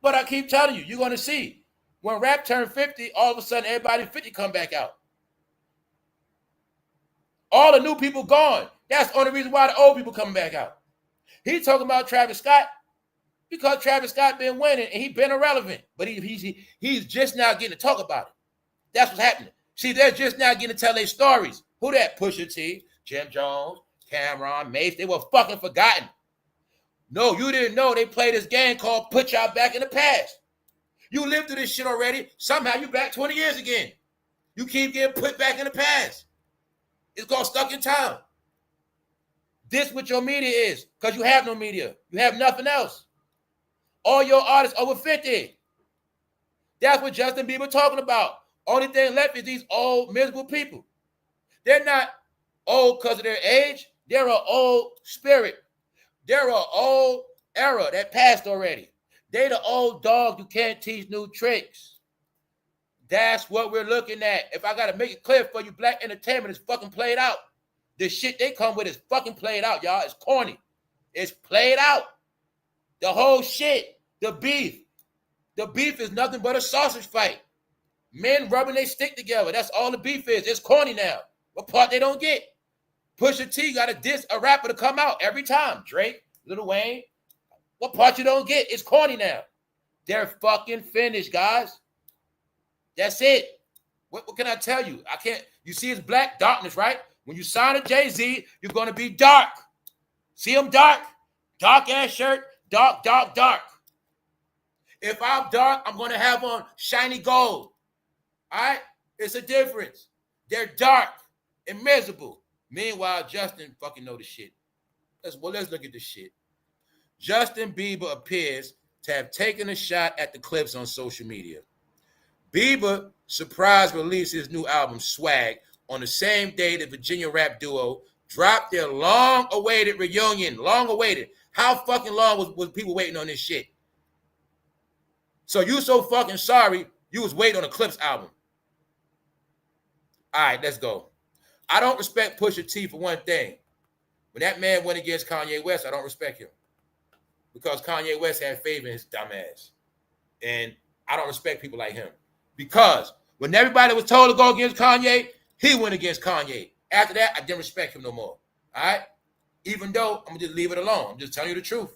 But I keep telling you, you're going to see. When rap turned 50, all of a sudden everybody 50 come back out. All the new people gone. That's the only reason why the old people coming back out. He talking about Travis Scott because Travis Scott been winning and he been irrelevant. But he's just now getting to talk about it. That's what's happening. See, they're just now getting to tell their stories. Who that? Pusha T, Jim Jones, Cameron, Mace. They were fucking forgotten. No, you didn't know they played this game called Put Y'all Back in the Past. You lived through this shit already. Somehow you back 20 years again. You keep getting put back in the past. It's called stuck in time. This what your media is, because you have no media. You have nothing else. All your artists over 50. That's what Justin Bieber talking about. Only thing left is these old, miserable people. They're not old because of their age. They're an old spirit. They're an old era that passed already. They the old dog you can't teach new tricks. That's what we're looking at. If I got to make it clear for you, black entertainment is fucking played out. The shit they come with is fucking played out, y'all. It's corny. It's played out. The whole shit. The beef. The beef is nothing but a sausage fight. Men rubbing their stick together. That's all the beef is. It's corny now. What part they don't get? Pusha T got to diss a rapper to come out every time. Drake, Lil Wayne. What part you don't get? It's corny now. They're fucking finished, guys. That's it. What can I tell you? I can't. You see it's black darkness, right? When you sign a Jay-Z, you're going to be dark. See him dark? Dark ass shirt. Dark, dark, dark. If I'm dark, I'm going to have on shiny gold. All right? It's a difference. They're dark and miserable. Meanwhile, Justin fucking know the shit. Let's look at this shit. Justin Bieber appears to have taken a shot at the Clipse on social media. Bieber surprise released his new album, Swag, on the same day the Virginia rap duo dropped their long-awaited reunion. Long-awaited. How fucking long was people waiting on this shit? So you so fucking sorry you was waiting on a Clipse album. All right, let's go. I don't respect Pusha T for one thing. When that man went against Kanye West, I don't respect him. Because Kanye West had faith in his dumb ass. And I don't respect people like him. Because when everybody was told to go against Kanye, he went against Kanye. After that, I didn't respect him no more. All right? Even though I'm going to just leave it alone. I'm just telling you the truth.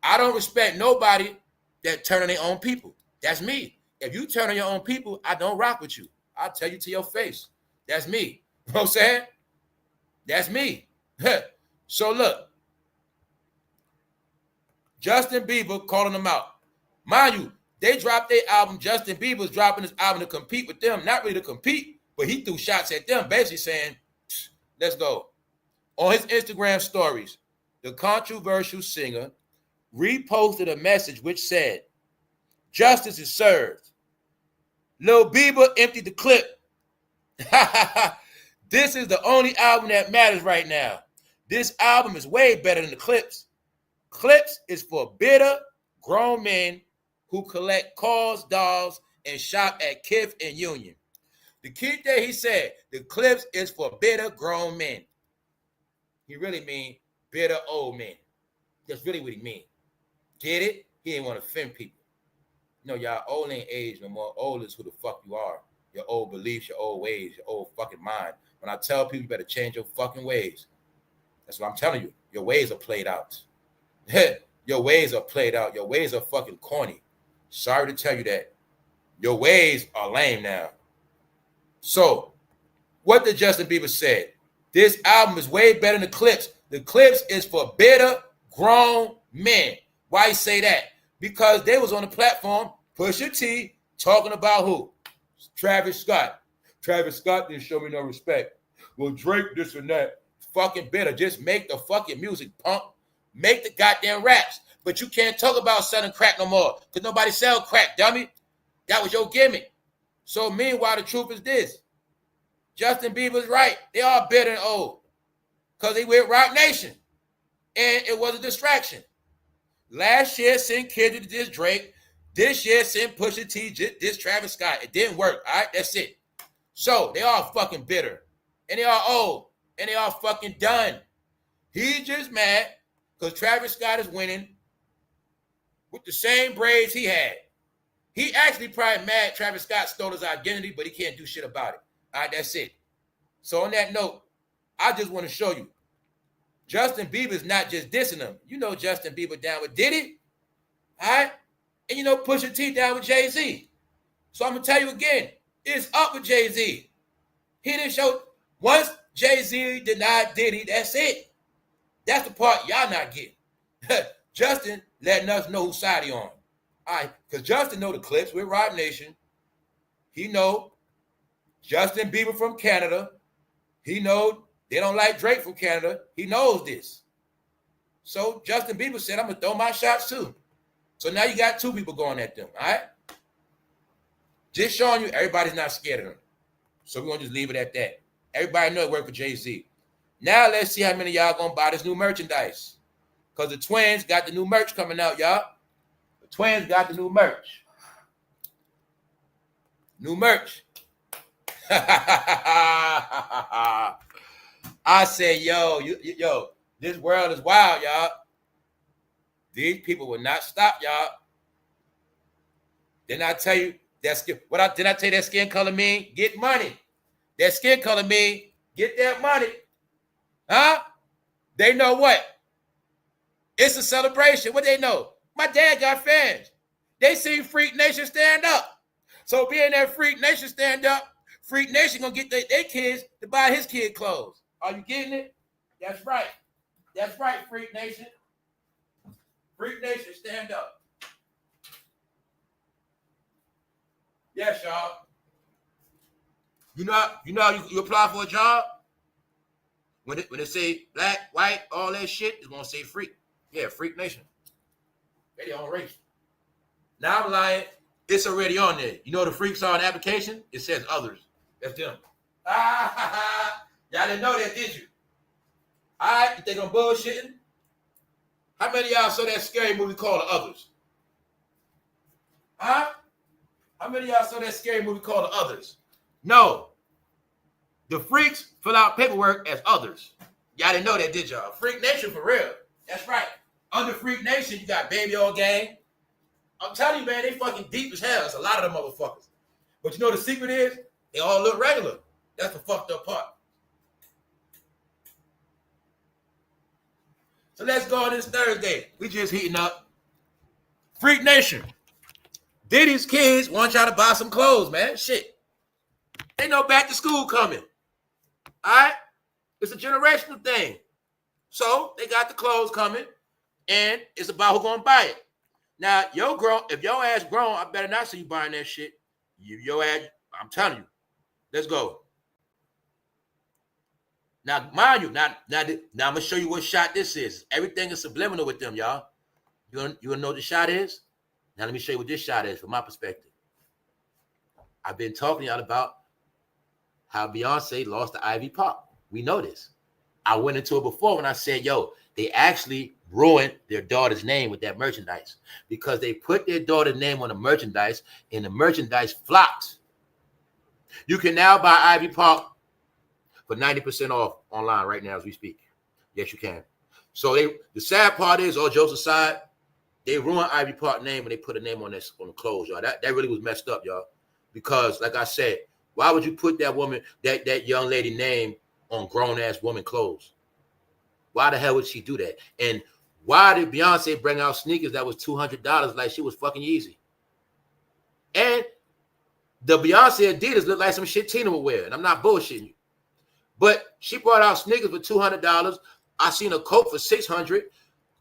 I don't respect nobody that turn on their own people. That's me. If you turn on your own people, I don't rock with you. I'll tell you to your face. That's me. You know what I'm saying? That's me. So look. Justin Bieber calling them out. Mind you, they dropped their album. Justin Bieber's dropping his album to compete with them. Not really to compete, but he threw shots at them, basically saying, let's go. On his Instagram stories, the controversial singer reposted a message which said, justice is served. Lil Bieber emptied the clip. This is the only album that matters right now. This album is way better than the Clipse. Clipse is for bitter, grown men who collect cars, dolls, and shop at Kith and Union. The key thing he said, the Clipse is for bitter, grown men. He really mean bitter old men. That's really what he mean. Get it? He didn't want to offend people. No, y'all old ain't age no more. Old is who the fuck you are. Your old beliefs, your old ways, your old fucking mind. When I tell people you better change your fucking ways, that's what I'm telling you. Your ways are played out. Your ways are played out. Your ways are fucking corny. Sorry to tell you that. Your ways are lame now. So, what did Justin Bieber say? This album is way better than the Clipse. The Clipse is for bitter, grown men. Why say that? Because they was on the platform, Pusha T, talking about who? Travis Scott. Travis Scott didn't show me no respect. Well, Drake, this and that. Fucking bitter. Just make the fucking music, punk. Make the goddamn raps. But you can't talk about selling crack no more. Because nobody sell crack, dummy. That was your gimmick. So meanwhile, the truth is this. Justin Bieber's right. They are bitter and old. Because they with Rocnation. And it was a distraction. Last year, sent Kendrick to diss Drake. This year, sent Pusha T diss Travis Scott. It didn't work. All right, that's it. So they are fucking bitter. And they are old. And they are fucking done. He just mad because Travis Scott is winning with the same braids he had. He actually probably mad Travis Scott stole his identity, but he can't do shit about it. All right, that's it. So on that note, I just want to show you. Justin Bieber's not just dissing him. You know Justin Bieber down with Diddy. All right? And you know Pusha T down with Jay-Z. So I'm going to tell you again, it's up with Jay-Z. He didn't show. Once Jay-Z denied Diddy, that's it. That's the part y'all not getting. Justin letting us know whose side he on. All right, because Justin know the Clipse with Rocnation. He know Justin Bieber from Canada. He know they don't like Drake from Canada. He knows this. So Justin Bieber said, I'm going to throw my shots too. So now you got two people going at them, all right? Just showing you everybody's not scared of them. So we're going to just leave it at that. Everybody know it worked for Jay-Z. Now let's see how many of y'all going to buy this new merchandise. Because the twins got the new merch coming out, y'all. The twins got the new merch. New merch. I say, yo, this world is wild, y'all. These people will not stop, y'all. Didn't I tell you that skin? Did I tell you that skin color mean? Get money. That skin color mean get that money. Huh? They know what? It's a celebration. What they know? My dad got fans. They seen Freak Nation stand up. So being that Freak Nation stand up, Freak Nation gonna get their kids to buy his kid clothes. Are you getting it? That's right. That's right, Freak Nation. Freak Nation, stand up. Yes, y'all. You apply for a job, when it say black, white, all that shit, it's gonna say freak. Yeah, Freak Nation. They on race. Now I'm lying. It's already on there. You know the freaks are on the application? It says others. That's them. Y'all didn't know that, did you? All right, you think I'm bullshitting? How many of y'all saw that scary movie called The Others? Huh? How many of y'all saw that scary movie called The Others? No. The freaks fill out paperwork as others. Y'all didn't know that, did y'all? Freak Nation for real. That's right. Under Freak Nation, you got Baby All Gang. I'm telling you, man, they fucking deep as hell. It's a lot of them motherfuckers. But you know the secret is? They all look regular. That's the fucked up part. So let's go on this Thursday. We just heating up. Freak Nation. Diddy's kids want y'all to buy some clothes, man. Shit. Ain't no back to school coming. All right? It's a generational thing. So they got the clothes coming, and it's about who's going to buy it. Now, if your ass grown, I better not see you buying that shit. Your ass, I'm telling you. Let's go. Now, mind you, now I'm going to show you what shot this is. Everything is subliminal with them, y'all. You want to know what the shot is? Now, let me show you what this shot is from my perspective. I've been talking to y'all about how Beyonce lost to Ivy Park. We know this. I went into it before when I said, yo, they actually ruined their daughter's name with that merchandise because they put their daughter's name on the merchandise and the merchandise flopped. You can now buy Ivy Park for 90% off online right now as we speak. Yes, you can. So the sad part is, all jokes aside, they ruined Ivy Park name when they put a name on this on the clothes, y'all. That really was messed up, y'all. Because, like I said, why would you put that woman, that young lady name on grown-ass woman clothes? Why the hell would she do that? And why did Beyonce bring out sneakers that was $200 like she was fucking easy? And the Beyonce Adidas look like some shit Tina would wear, and I'm not bullshitting you. But she brought out sneakers for $200. I seen a coat for $600.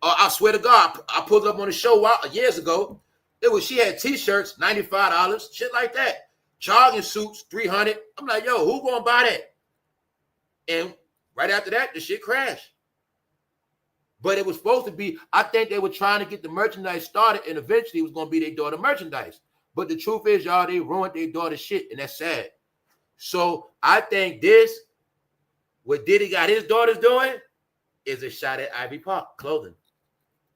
I swear to God, I pulled up on the show years ago. She had t-shirts, $95, shit like that. Jogging suits, $300. I'm like, yo, who gonna buy that? And right after that, the shit crashed. But it was supposed to be, I think they were trying to get the merchandise started, and eventually it was gonna be their daughter merchandise. But the truth is, y'all, they ruined their daughter's shit, and that's sad. So I think what Diddy got his daughters doing, is a shot at Ivy Park clothing.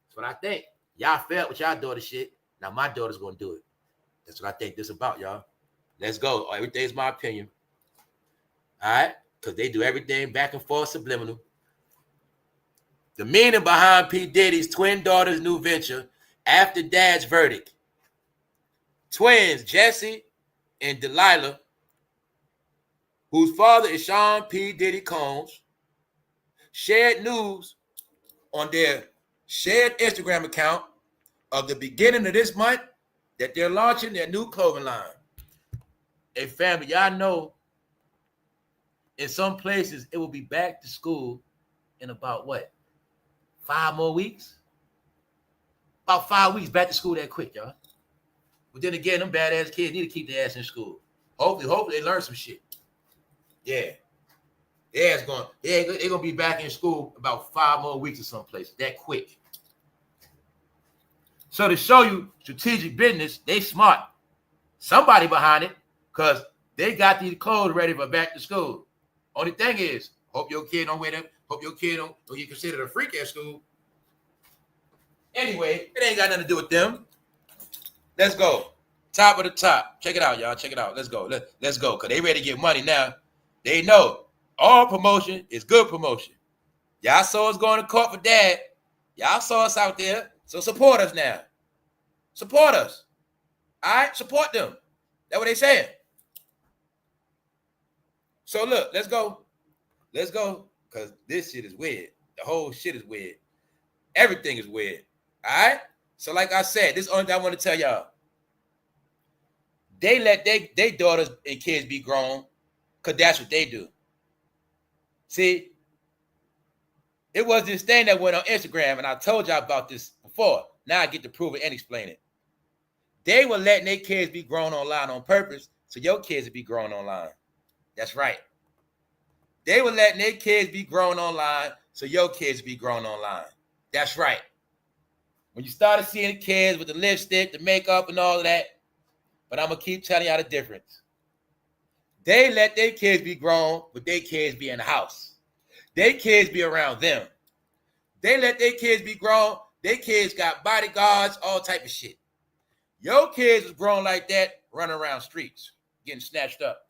That's what I think. Y'all failed with y'all daughter shit. Now my daughter's gonna do it. That's what I think this is about, y'all. Let's go. Everything's my opinion. All right? Because they do everything back and forth subliminal. The meaning behind P. Diddy's twin daughter's new venture after dad's verdict. Twins, Jesse and Delilah, whose father is Sean P. Diddy Combs, shared news on their shared Instagram account of the beginning of this month that they're launching their new clothing line. Hey, family, y'all know in some places it will be back to school in about what? 5 more weeks? About 5 weeks back to school that quick, y'all. But then again, them badass kids need to keep their ass in school. Hopefully they learn some shit. Yeah. They're gonna be back in school about 5 more weeks or someplace. That quick. So to show you strategic business, they smart. Somebody behind it, because they got these clothes ready for back to school. Only thing is, hope your kid don't wear them. Hope your kid don't get considered a freak at school. Anyway, it ain't got nothing to do with them. Let's go. Top of the top. Check it out, y'all. Check it out. Let's go. Let's go. Because they ready to get money now. They know all promotion is good promotion. Y'all saw us going to court for dad. Y'all saw us out there. So support us now. Support us. All right? Support them. That's what they saying. So look, let's go. Let's go. Because this shit is weird. The whole shit is weird. Everything is weird. All right? So like I said, this is the only thing I want to tell y'all. They let their daughters and kids be grown because that's what they do. See, it was this thing that went on Instagram, and I told y'all about this before. Now I get to prove it and explain it. They were letting their kids be grown online on purpose, so your kids would be grown online. That's right. They were letting their kids be grown online, so your kids would be grown online. That's right. When you started seeing the kids with the lipstick, the makeup, and all of that, but I'm going to keep telling y'all the difference. They let their kids be grown, but their kids be in the house. Their kids be around them. They let their kids be grown. Their kids got bodyguards, all type of shit. Your kids was grown like that, running around streets, getting snatched up.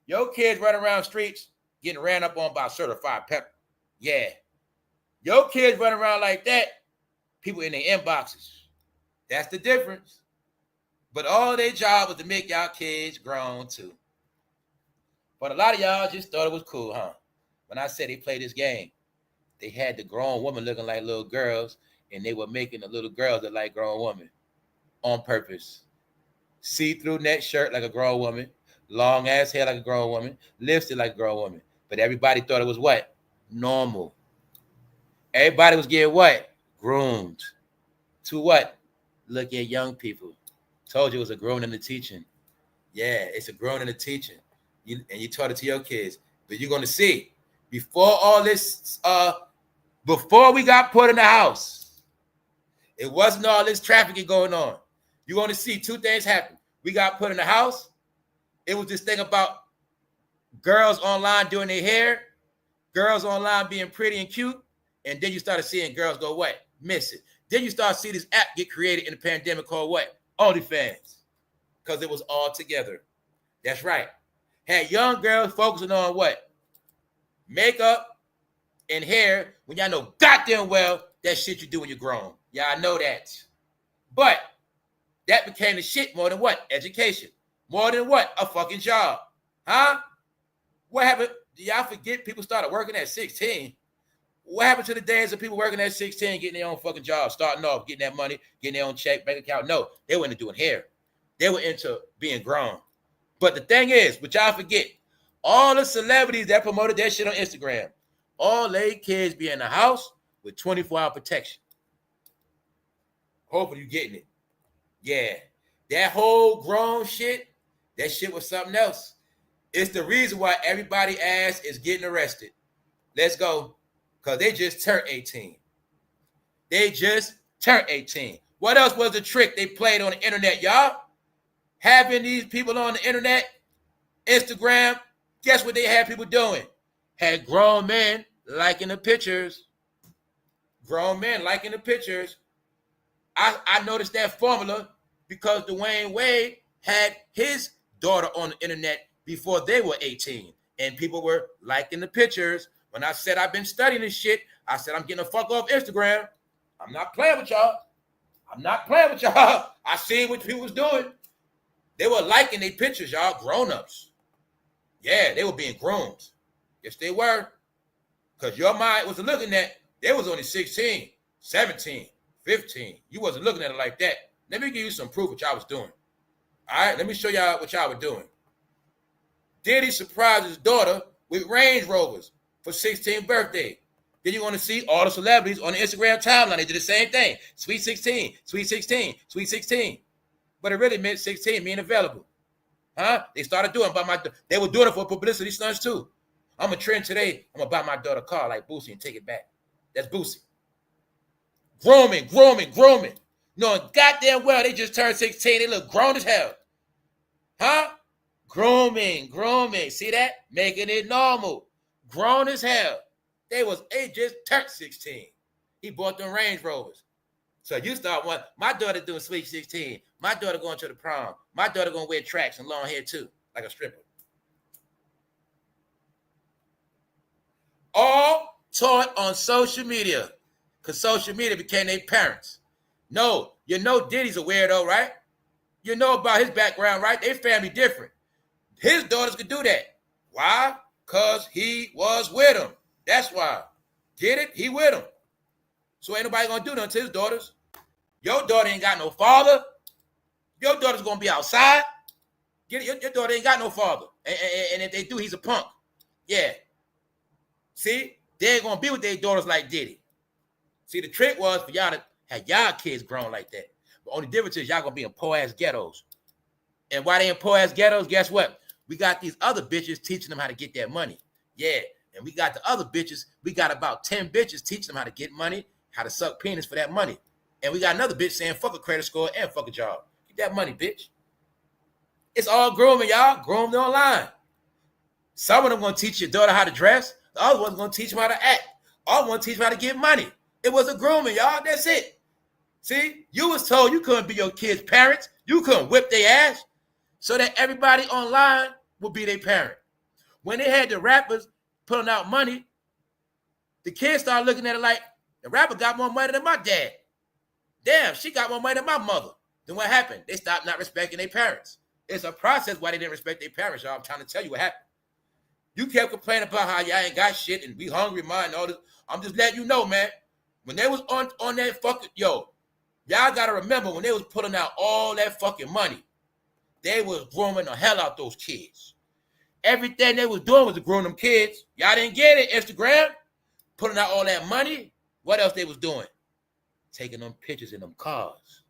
Your kids running around streets, getting ran up on by certified pepper. Yeah. Your kids running around like that, people in their inboxes. That's the difference. But all their job was to make y'all kids grown too. But a lot of y'all just thought it was cool, huh? When I said they played this game, they had the grown woman looking like little girls, and they were making the little girls look like grown women on purpose. See-through net shirt like a grown woman, long ass hair like a grown woman, lipstick like a grown woman. But everybody thought it was what? Normal. Everybody was getting what? Groomed. To what? Look at young people. Told you it was a grown in the teaching. Yeah, it's a grown in the teaching. And you taught it to your kids. But you're going to see, before all this, before we got put in the house, it wasn't all this trafficking going on. You're going to see two things happen. We got put in the house. It was this thing about girls online doing their hair, girls online being pretty and cute, and then you started seeing girls go what? Missing. Then you start seeing this app get created in the pandemic called what? OnlyFans. Because it was all together. That's right. Had young girls focusing on what? Makeup and hair, when y'all know goddamn well that shit you do when you're grown. Y'all know that. But that became the shit more than what? Education. More than what? A fucking job. Huh? What happened? Do y'all forget people started working at 16? What happened to the days of people working at 16, getting their own fucking job, starting off, getting that money, getting their own check, bank account? No, they weren't into doing hair. They were into being grown. But the thing is, but y'all forget, all the celebrities that promoted that shit on Instagram, all they kids be in the house with 24-hour protection. Hopefully you getting it. Yeah. That whole grown shit, that shit was something else. It's the reason why everybody ass is getting arrested. Let's go. Because they just turned 18. They just turned 18. What else was the trick they played on the internet, y'all? Having these people on the internet, Instagram, guess what they had people doing? Had grown men liking the pictures. Grown men liking the pictures. I noticed that formula because Dwayne Wade had his daughter on the internet before they were 18. And people were liking the pictures. When I said I've been studying this shit, I said I'm getting the fuck off Instagram. I'm not playing with y'all. I'm not playing with y'all. I seen what people was doing. They were liking their pictures, y'all, grown-ups. Yeah, they were being groomed. Yes, they were. Because your mind wasn't looking at, they was only 16, 17, 15. You wasn't looking at it like that. Let me give you some proof what y'all was doing. All right, let me show y'all what y'all were doing. Diddy surprised his daughter with Range Rovers for 16th birthday. Then you're going to see all the celebrities on the Instagram timeline. They did the same thing. Sweet 16, sweet 16, sweet 16. But it really meant 16 being available. Huh? They started doing it. They were doing it for publicity stunts too. I'm a trend today. I'm going to buy my daughter a car like Boosie and take it back. That's Boosie. Grooming. Knowing goddamn well they just turned 16. They look grown as hell. Huh? Grooming. See that? Making it normal. Grown as hell. They just turned 16. He bought them Range Rovers. So you start one. My daughter doing Sweet 16. My daughter going to the prom. My daughter going to wear tracks and long hair too, like a stripper. All taught on social media, because social media became their parents. No, you know Diddy's a weirdo, right? You know about his background, right? Their family different. His daughters could do that. Why? Because he was with them. That's why. Get it? He with them. So ain't nobody going to do nothing to his daughters. Your daughter ain't got no father. Your daughter's going to be outside. Get it? Your daughter ain't got no father. And if they do, he's a punk. Yeah. See? They ain't going to be with their daughters like Diddy. See, the trick was for y'all to have y'all kids grown like that. The only difference is y'all going to be in poor-ass ghettos. And why they in poor-ass ghettos, guess what? We got these other bitches teaching them how to get that money. Yeah. And we got the other bitches. We got about 10 bitches teaching them how to get money, how to suck penis for that money. And we got another bitch saying fuck a credit score and fuck a job. Get that money, bitch. It's all grooming, y'all. Groomed online. Some of them going to teach your daughter how to dress. The other one's gonna teach them how to act. All one teach them how to get money. It was a grooming, y'all. That's it. See, you was told you couldn't be your kids' parents. You couldn't whip their ass so that everybody online would be their parent. When they had the rappers putting out money, the kids started looking at it like, the rapper got more money than my dad. Damn, she got more money than my mother. Then what happened? They stopped not respecting their parents. It's a process why they didn't respect their parents, y'all. I'm trying to tell you what happened. You kept complaining about how y'all ain't got shit and we hungry, man, and all this. I'm just letting you know, man. When they was on that fucking, y'all gotta remember when they was putting out all that fucking money, they was grooming the hell out those kids. Everything they was doing was to groom them kids. Y'all didn't get it. Instagram, putting out all that money. What else they was doing? Taking them pictures in them cars.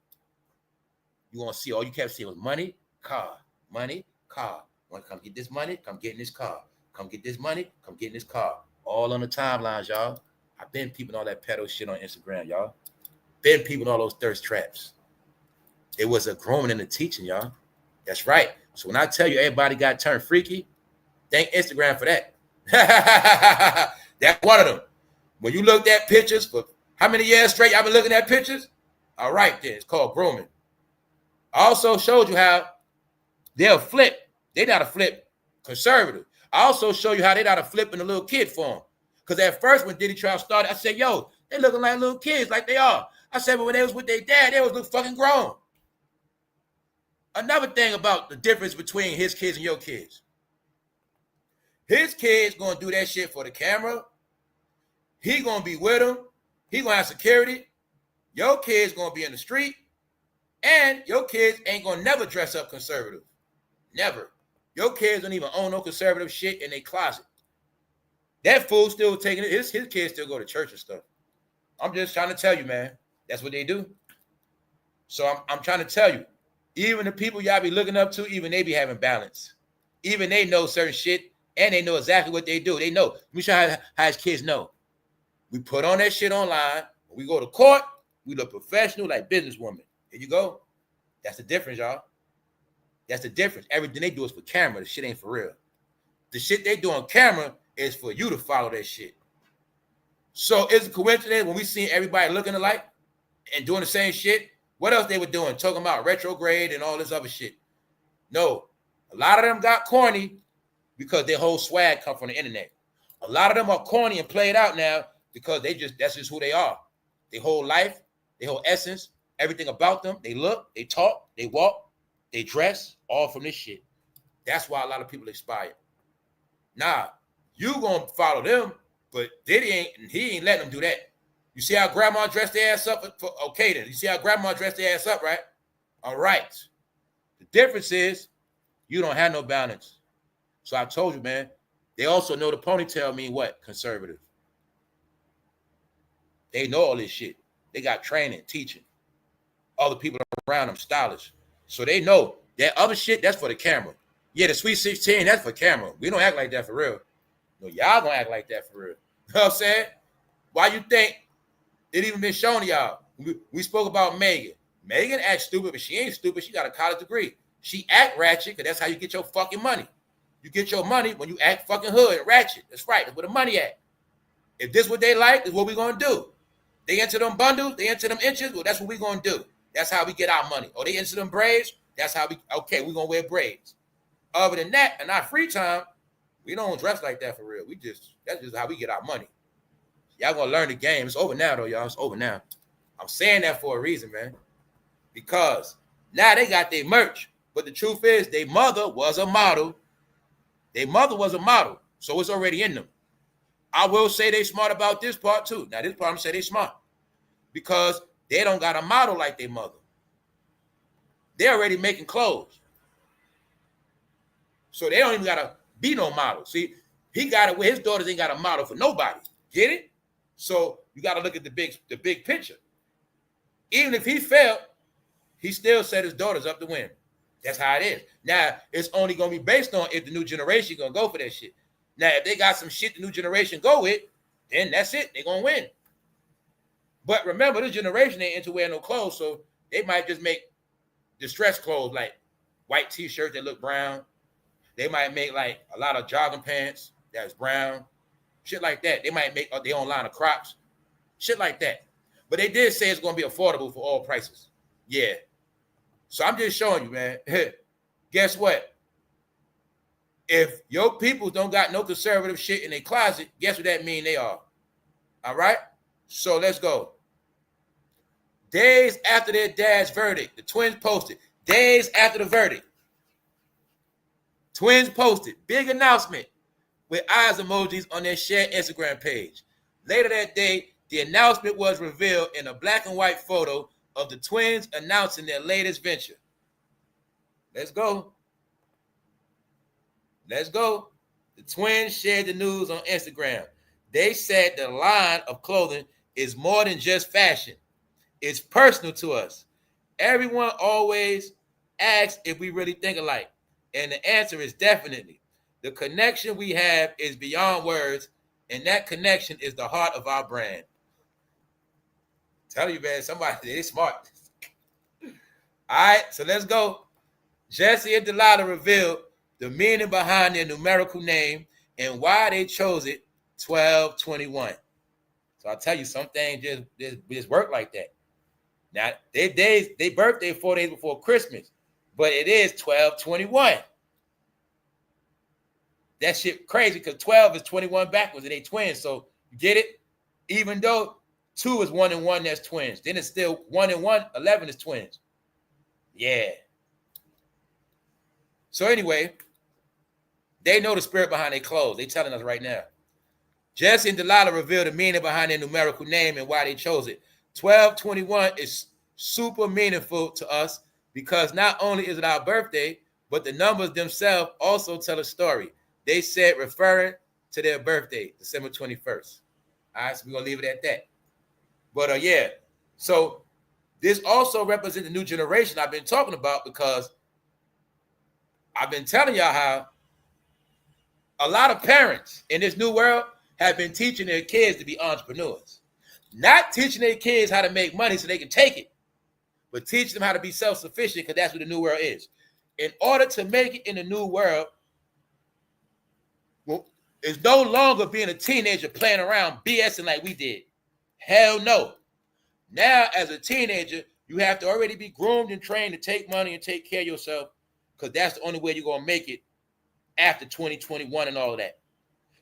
You want to see all you kept seeing was money, car, money, car. Want to come get this money? Come get in this car. Come get this money? Come get in this car. All on the timelines, y'all. I've been peeping all that pedo shit on Instagram, y'all. Been peeping all those thirst traps. It was a grooming and a teaching, y'all. That's right. So when I tell you everybody got turned freaky, thank Instagram for that. That's one of them. When you looked at pictures for how many years straight y'all been looking at pictures? All right, then. It's called grooming. I also showed you how they'll flip. They not a flip conservative. I also show you how they not a flip in the little kid form. Because at first when Diddy trial started, I said, yo, they looking like little kids like they are. I said, but when they was with their dad, they was look fucking grown. Another thing about the difference between his kids and your kids. His kids going to do that shit for the camera. He going to be with them. He going to have security. Your kids going to be in the street. And your kids ain't going to never dress up conservative. Never. Your kids don't even own no conservative shit in their closet. That fool still taking it. His kids still go to church and stuff. I'm just trying to tell you, man. That's what they do. So I'm trying to tell you, even the people y'all be looking up to, even they be having balance. Even they know certain shit, and they know exactly what they do. They know. Let me show you how his kids know. We put on that shit online. When we go to court, we look professional like businesswomen. Here you go. That's the difference, y'all. That's the difference. Everything they do is for camera. The shit ain't for real. The shit they do on camera is for you to follow that shit. So it's a coincidence when we see everybody looking alike and doing the same shit. What else they were doing? Talking about retrograde and all this other shit. No. A lot of them got corny because their whole swag come from the internet. A lot of them are corny and played out now because that's just who they are. Their whole life, their whole essence, everything about them, they look, they talk, they walk, they dress, all from this shit. That's why a lot of people expire. Nah, you gonna follow them, but Diddy ain't letting them do that. You see how grandma dressed their ass up? Okay then, you see how grandma dressed their ass up, right? All right. The difference is you don't have no balance. So I told you, man, they also know the ponytail mean what? Conservative. They know all this shit. They got training, teaching. Other people around them, stylish. So they know that other shit, that's for the camera. Yeah, the Sweet 16, that's for camera. We don't act like that for real. No, y'all gonna act like that for real. You know what I'm saying? Why you think it even been shown to y'all? We spoke about Megan. Megan acts stupid, but she ain't stupid. She got a college degree. She act ratchet because that's how you get your fucking money. You get your money when you act fucking hood and ratchet. That's right. That's where the money at. If this what they like, is what we gonna do. They into them bundles, they into them inches, well, that's what we gonna do. That's how we get our money. Or they into them braids, that's how we're gonna wear braids. Other than that, in our free time, we don't dress like that for real. That's just how we get our money. Y'all gonna learn the game. It's over now, though, y'all. It's over now. I'm saying that for a reason, man. Because now they got their merch. But the truth is, their mother was a model. Their mother was a model. So it's already in them. I will say they smart about this part, too. Now, this part, I'm gonna say they smart. Because they don't got a model like their mother. They're already making clothes. So they don't even gotta be no model. See, he got it where his daughters ain't got a model for nobody. Get it? So you got to look at the big picture. Even if he failed, he still set his daughters up to win. That's how it is. Now, it's only going to be based on if the new generation going to go for that shit. Now, if they got some shit the new generation go with, then that's it. They're going to win. But remember, this generation ain't into wearing no clothes, so they might just make distressed clothes like white T-shirts that look brown. They might make like a lot of jogging pants that's brown, Shit like that. They might make their own line of crops. Shit like that. But they did say it's going to be affordable for all prices. Yeah. So I'm just showing you, man. Guess what? If your people don't got no conservative shit in their closet, guess what that mean they are? All right? So let's go. Days after their dad's verdict, the twins posted. Days after the verdict. Twins posted. Big announcement with eyes emojis on their shared Instagram page. Later that day, the announcement was revealed in a black and white photo of the twins announcing their latest venture. Let's go. Let's go. The twins shared the news on Instagram. They said the line of clothing is more than just fashion. It's personal to us. Everyone always asks if we really think alike. And the answer is definitely. The connection we have is beyond words, and that connection is the heart of our brand. Tell you, man, somebody, they smart. All right, so let's go. Jesse and Delilah revealed the meaning behind their numerical name and why they chose it 1221. So I'll tell you, some things just work like that. Now, they birthday 4 days before Christmas, but it is 1221. That shit crazy because 12 is 21 backwards and they twins. So you get it? Even though 2 is 1 and 1, that's twins. Then it's still 1 and 1, 11 is twins. Yeah. So anyway, they know the spirit behind their clothes. They telling us right now. Jesse and Delilah revealed the meaning behind their numerical name and why they chose it. 1221 is super meaningful to us because not only is it our birthday, but the numbers themselves also tell a story. They said referring to their birthday, December 21st. All right, so we're going to leave it at that. But yeah, so this also represents the new generation I've been talking about because I've been telling y'all how a lot of parents in this new world have been teaching their kids to be entrepreneurs. Not teaching their kids how to make money so they can take it, but teach them how to be self-sufficient because that's what the new world is. In order to make it in the new world, well, it's no longer being a teenager playing around BSing like we did. Hell no. Now, as a teenager, you have to already be groomed and trained to take money and take care of yourself because that's the only way you're going to make it after 2021 and all of that.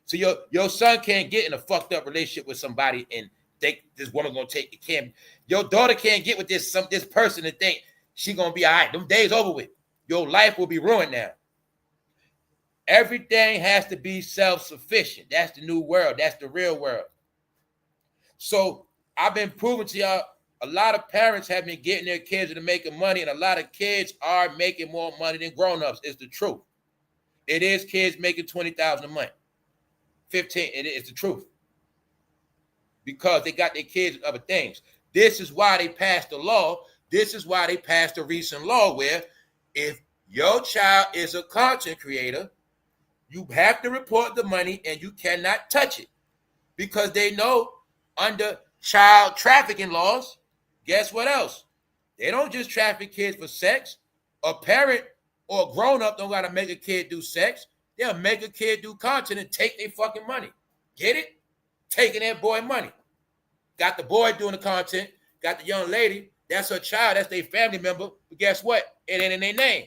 So your son can't get in a fucked up relationship with somebody and think this woman going to take the care. Your daughter can't get with this person and think she going to be all right. Them days over with. Your life will be ruined now. Everything has to be self-sufficient. That's the new world. That's the real world. So I've been proving to y'all, a lot of parents have been getting their kids into making money, and a lot of kids are making more money than grown-ups. It's the truth. It is kids making $20,000 a month. 15, it's the truth. Because they got their kids with other things. This is why they passed the law. This is why they passed a recent law where if your child is a content creator, you have to report the money and you cannot touch it. Because they know under child trafficking laws, guess what else? They don't just traffic kids for sex. A parent or a grown-up don't got to make a kid do sex. They'll make a kid do content and take their fucking money. Get it? Taking that boy money. Got the boy doing the content. Got the young lady. That's her child. That's their family member. But guess what? It ain't in their name.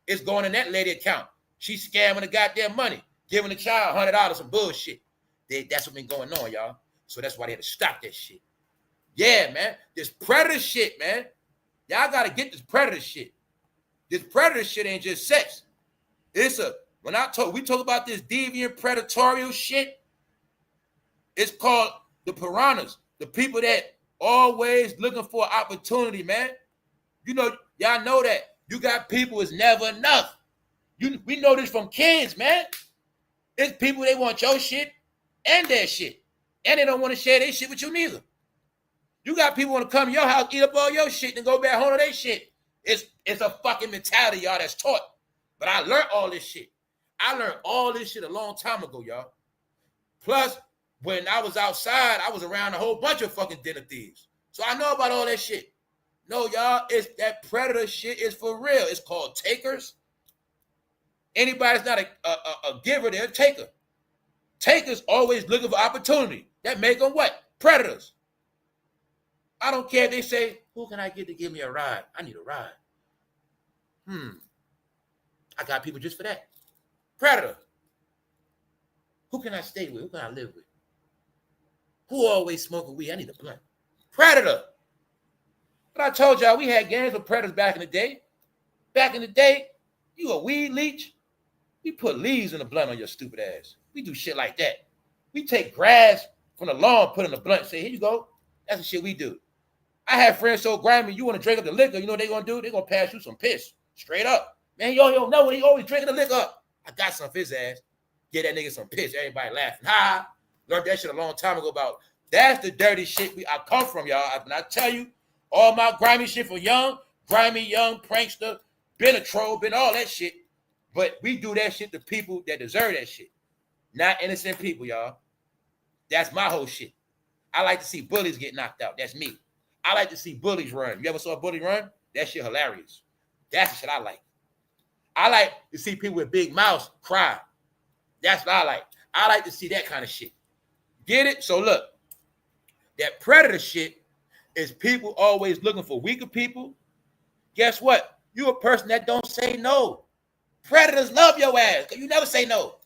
It's going in that lady account. She's scamming the goddamn money. Giving the child $100 some bullshit. That's what been going on, y'all. So that's why they had to stop that shit. Yeah, man. This predator shit, man. Y'all got to get this predator shit. This predator shit ain't just sex. We talk about this deviant predatorial shit, it's called the piranhas. The people that always looking for opportunity, man. You know, y'all know that. You got people, it's never enough. We know this from kids, man. It's people, they want your shit and their shit. And they don't want to share their shit with you neither. You got people want to come to your house, eat up all your shit, and go back home to their shit. It's a fucking mentality, y'all, that's taught. But I learned all this shit. I learned all this shit a long time ago, y'all. Plus, when I was outside, I was around a whole bunch of fucking dinner thieves. So I know about all that shit. No, y'all, it's that predator shit is for real. It's called takers. Anybody's not a giver, they're a taker. Takers always looking for opportunity. That make them what? Predators. I don't care if they say, who can I get to give me a ride? I need a ride. I got people just for that. Predator. Who can I stay with? Who can I live with? Who always smoking weed? I need a blunt. Predator. But I told y'all we had gangs of predators back in the day. Back in the day, you a weed leech? We put leaves in the blunt on your stupid ass. We do shit like that. We take grass from the lawn, put in the blunt, say, here you go. That's the shit we do. I have friends so grimy, you want to drink up the liquor, you know what they gonna do? They gonna pass you some piss. Straight up. Man, yo, no, he always drinking the liquor up. I got some for his ass. Get that nigga some piss. Everybody laughing. Ha! Learned that shit a long time ago about. That's the dirty shit I come from, y'all. When I tell you, all my grimy shit from grimy young prankster, been a troll, been all that shit. But we do that shit to people that deserve that shit. Not innocent people, y'all. That's my whole shit. I like to see bullies get knocked out. That's me. I like to see bullies run. You ever saw a bully run? That shit hilarious. That's the shit I like. I like to see people with big mouths cry. That's what I like. I like to see that kind of shit. Get it? So look, that predator shit is people always looking for weaker people. Guess what? You a person that don't say no. Predators love your ass because you never say no.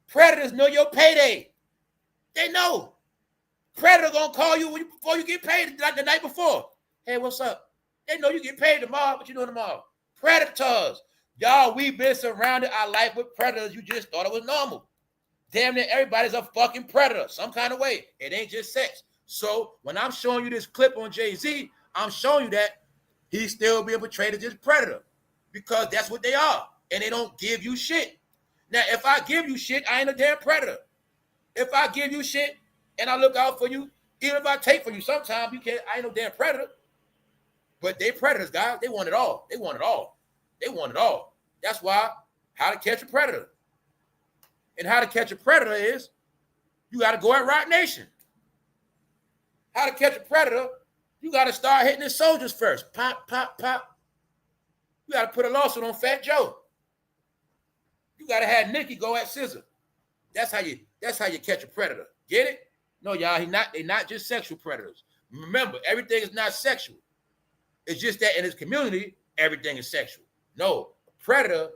Predators know your payday. They know. Predator gonna call you before you get paid like the night before. Hey, what's up? They know you get paid tomorrow. What you doing tomorrow? Predators. Y'all, we've been surrounded our life with predators. You just thought it was normal. Damn near everybody's a fucking predator some kind of way. It ain't just sex. So when I'm showing you this clip on Jay-Z, I'm showing you that he's still being portrayed as just predator because that's what they are. And they don't give you shit. Now, if I give you shit, I ain't a damn predator. If I give you shit and I look out for you, even if I take from you, sometimes you can't, I ain't no damn predator. But they predators, guys. They want it all. They want it all. They want it all. That's why How to Catch a Predator. And How to Catch a Predator is you got to go at Rocnation. How to Catch a Predator, you got to start hitting the soldiers first. Pop, pop, pop. You got to put a lawsuit on fatjoe. You got to have NICKI go at SZA. That's how you catch a predator. Get it? No, y'all, they're not just sexual predators. Remember, everything is not sexual. It's just that in his community, everything is sexual. No, a predator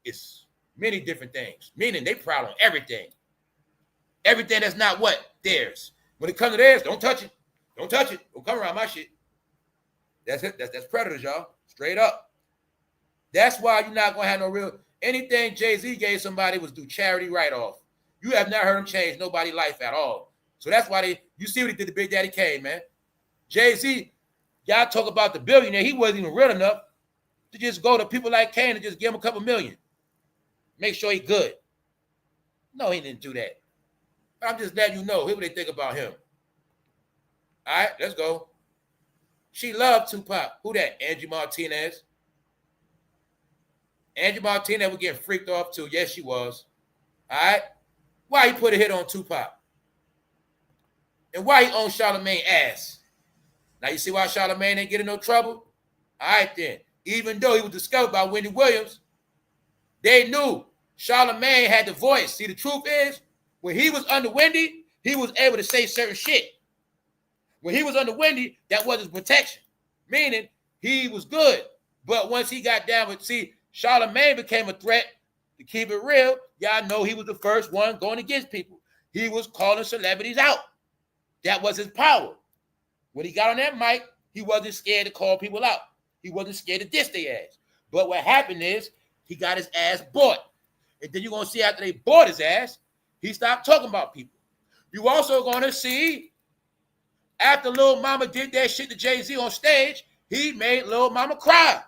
is many different things, meaning they prowl on everything. Everything that's not what? Theirs. When it comes to theirs, don't touch it. Don't touch it. Don't come around my shit. That's it. That's predators, y'all. Straight up. That's why you're not going to have no real... Anything Jay-Z gave somebody was do charity write-off. You have not heard him change nobody's life at all. So that's why you see what he did to Big Daddy Kane, man. Jay-Z, y'all talk about the billionaire. He wasn't even real enough to just go to people like Kane and just give him a couple million. Make sure he good. No, he didn't do that. I'm just letting you know. Here's what they think about him. All right, let's go. She loved Tupac. Who that? Angie Martinez. Angie Martinez was getting freaked off too. Yes, she was. All right. Why he put a hit on Tupac? And why he owned Charlamagne ass? Now you see why Charlamagne ain't getting no trouble? All right then. Even though he was discovered by Wendy Williams, they knew Charlamagne had the voice. See, the truth is, when he was under Wendy, he was able to say certain shit. When he was under Wendy, that was his protection. Meaning, he was good. But once he got down with, see, Charlamagne became a threat. To keep it real, y'all know he was the first one going against people. He was calling celebrities out. That was his power. When he got on that mic, he wasn't scared to call people out. He wasn't scared to diss their ass. But what happened is, he got his ass bought. And then you're going to see after they bought his ass, he stopped talking about people. You also going to see, after Lil Mama did that shit to Jay-Z on stage, he made Lil Mama cry.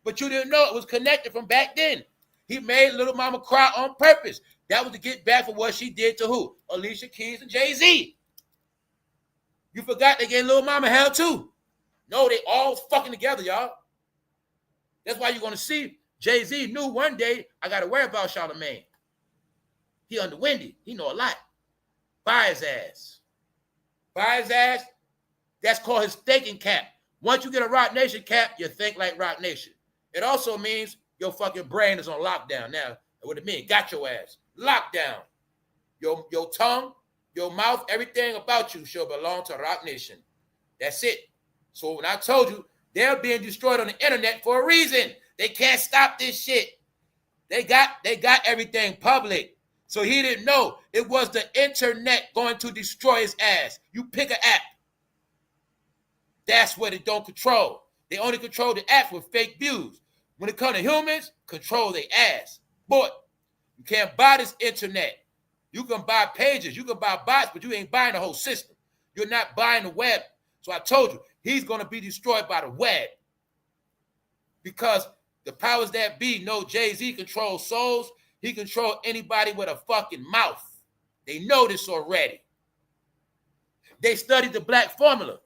But you didn't know it was connected from back then. He made Lil Mama cry on purpose. That was to get back for what she did to who? Alicia Keys and Jay-Z. You forgot they gave Lil Mama hell too. No, they all fucking together, y'all. That's why you're going to see Jay-Z knew one day I got to worry about Charlamagne. He under Wendy. He know a lot. Buy his ass. Buy his ass. That's called his thinking cap. Once you get a Rocnation cap, you think like Rocnation. It also means your fucking brain is on lockdown. Now, what it mean? Got your ass. Lockdown. your tongue, your mouth, everything about you shall belong to Roc Nation. That's it. So when I told you, they're being destroyed on the internet for a reason. They can't stop this shit. They got everything public. So he didn't know it was the internet going to destroy his ass. You pick an app. That's what they don't control. They only control the apps with fake views. When it comes to humans, control their ass. Boy, you can't buy this internet. You can buy pages, you can buy bots, but you ain't buying the whole system. You're not buying the web. So I told you, he's going to be destroyed by the web. Because the powers that be know Jay-Z controls souls. He controls anybody with a fucking mouth. They know this already. They studied the black formula.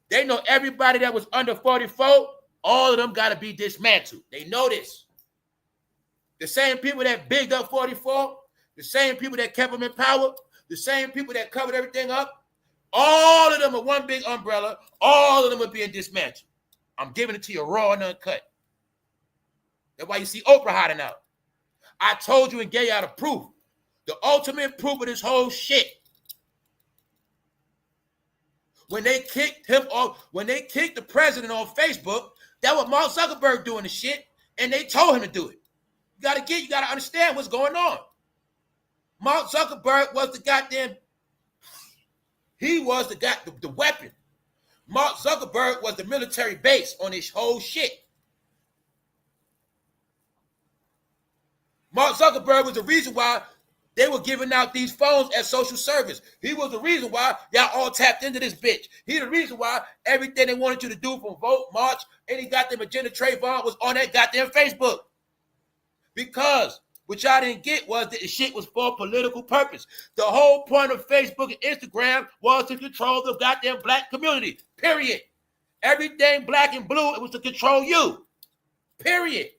They know everybody that was under 44, all of them got to be dismantled. They know this. The same people that bigged up 44, the same people that kept them in power, the same people that covered everything up, all of them are one big umbrella. All of them are being dismantled. I'm giving it to you raw and uncut. That's why you see Oprah hiding out. I told you and gave y'all the proof. The ultimate proof of this whole shit. When they kicked him off, when they kicked the president on Facebook, that was Mark Zuckerberg doing the shit, and they told him to do it. You gotta understand what's going on. Mark Zuckerberg was the goddamn, he was the weapon. Mark Zuckerberg was the military base on this whole shit. Mark Zuckerberg was the reason why they were giving out these phones as social service. He was the reason why y'all all tapped into this bitch. He the reason why everything they wanted you to do from vote, march, any goddamn agenda, Trayvon was on that goddamn Facebook. Because what y'all didn't get was that the shit was for political purpose. The whole point of Facebook and Instagram was to control the goddamn black community. Period. Everything black and blue, it was to control you. Period.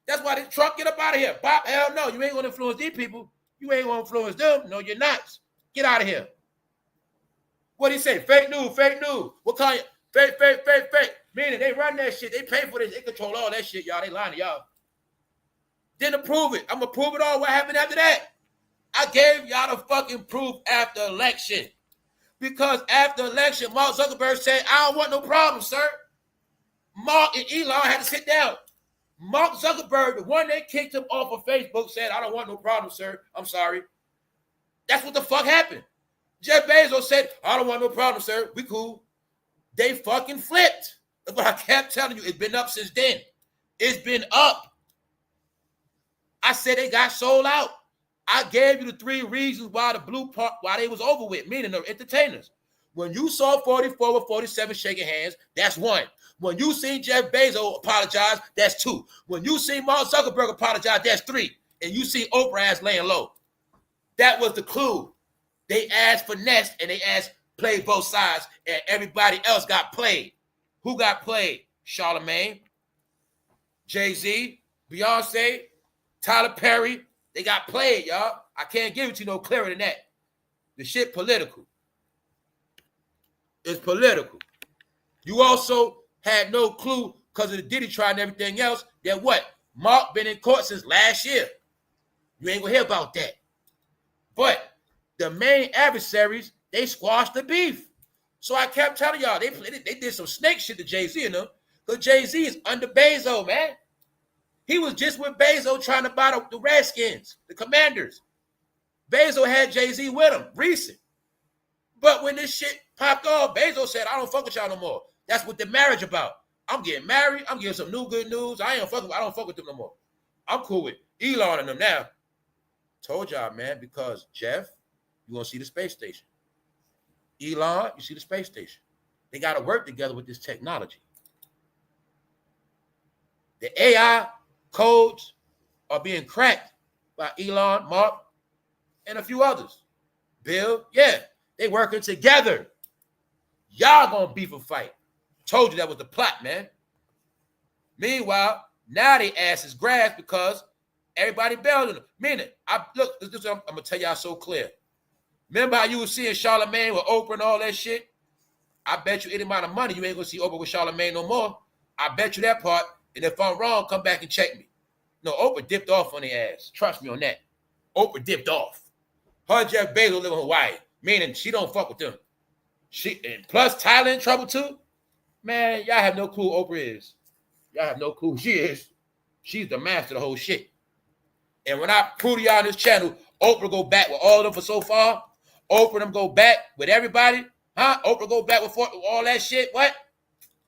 That's why this Trump get up out of here. Bob, hell no, you ain't gonna influence these people. You ain't gonna influence them. No, you're not. Get out of here. What he say? Fake news, fake news. What kind of fake? Meaning they run that shit. They pay for this. They control all that shit, y'all. They lying to y'all. Didn't approve it. I'm gonna prove it all. What happened after that? I gave y'all the fucking proof after election. Because after election, Mark Zuckerberg said, I don't want no problem, sir. Mark and Elon had to sit down. Mark Zuckerberg, the one that kicked him off of Facebook, said, I don't want no problem, sir. I'm sorry. That's what the fuck happened. Jeff Bezos said, I don't want no problem, sir. We cool. They fucking flipped. That's what I kept telling you. It's been up since then. It's been up. I said they got sold out. I gave you the 3 reasons why the blue part, why they was over with, meaning the entertainers. When you saw 44 or 47 shaking hands, that's 1. When you seen Jeff Bezos apologize, that's 2. When you see Mark Zuckerberg apologize, that's 3. And you see Oprah ass laying low. That was the clue. They asked finesse and they asked play both sides, and everybody else got played. Who got played? Charlamagne, Jay-Z, Beyonce, Tylerperry. They got played, y'all. I can't give it to you no clearer than that. The shit political. It's political. You also had no clue because of the Diddy trial and everything else that what? Mark been in court since last year. You ain't gonna hear about that. But the main adversaries, they squashed the beef. So I kept telling y'all, they did some snake shit to Jay-Z and them because Jay-Z is under Bezos, man. He was just with Bezos trying to buy the Redskins, the Commanders. Bezos had Jay-Z with him, recent. But when this shit popped off, Bezos said, I don't fuck with y'all no more. That's what the marriage about. I'm getting married. I'm getting some new good news. I don't fuck with them no more. I'm cool with Elon and them now. Told y'all, man, because Jeff, you gonna see the space station. Elon, you see the space station. They got to work together with this technology. The AI codes are being cracked by Elon, Mark, and a few others. Bill, yeah, they working together. Y'all gonna beef a fight. Told you that was the plot, man. Meanwhile, now they ass is grass because everybody bailed on them. Meaning, I'm gonna tell y'all so clear. Remember how you were seeing Charlamagne with Oprah and all that shit? I bet you any amount of money you ain't gonna see Oprah with Charlamagne no more. I bet you that part. And if I'm wrong, come back and check me. No, Oprah dipped off on the ass. Trust me on that. Oprah dipped off. Her and Jeff Bezos live in Hawaii, meaning she don't fuck with them. And plus Tyler in trouble too. Man, y'all have no clue who Oprah is. Y'all have no clue who she is. She's the master of the whole shit. And when I prove to y'all on this channel, Oprah go back with all of them for so far. Oprah them go back with everybody. Huh? Oprah go back with all that shit. What?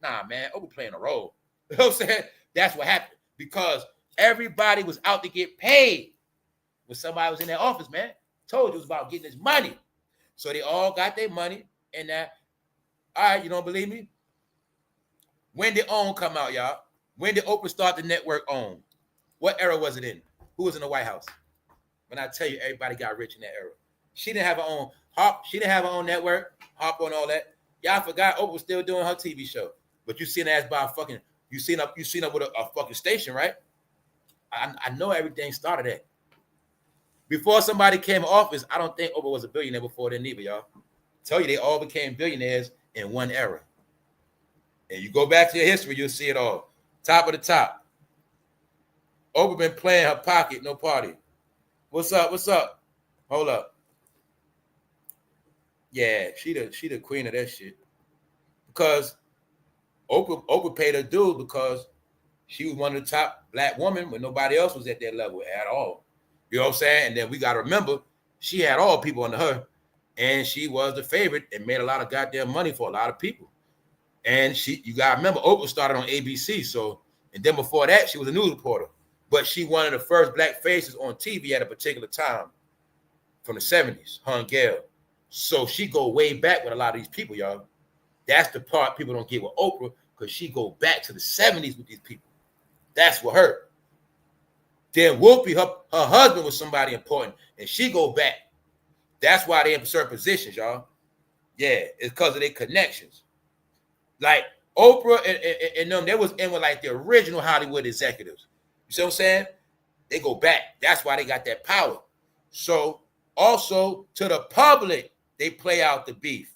Nah, man. Oprah playing a role. You know what I'm saying? That's what happened. Because everybody was out to get paid when somebody was in their office, man. Told you it was about getting his money. So they all got their money. And that, all right, you don't believe me? When did OWN come out, y'all? When did Oprah start the network OWN? What era was it in? Who was in the White House? When I tell you everybody got rich in that era. She didn't have her own Hop. She didn't have her own network. Hop on all that. Y'all forgot Oprah was still doing her TV show. But you seen her as by a fucking, you seen her with a fucking station, right? I know everything started at. Before somebody came to office, I don't think Oprah was a billionaire before then either, y'all. Tell you they all became billionaires in one era. And you go back to your history, you'll see it all. Top of the top. Oprah been playing her pocket, no party. What's up? What's up? Hold up. Yeah, she the queen of that shit. Because Oprah paid her due because she was one of the top black women when nobody else was at that level at all. You know what I'm saying? And then we got to remember, she had all people under her. And she was the favorite and made a lot of goddamn money for a lot of people. And you got to remember, Oprah started on ABC. So, and then before that, she was a news reporter. But she one of the first black faces on TV at a particular time from the 70s, her and Gail. So she go way back with a lot of these people, y'all. That's the part people don't get with Oprah, because she go back to the 70s with these people. That's what hurt. Then Whoopi, her husband was somebody important, and she go back. That's why they in certain positions, y'all. Yeah, it's because of their connections. Like Oprah and them, they was in with like the original Hollywood executives. You see what I'm saying? They go back. That's why they got that power. So also to the public, they play out the beef.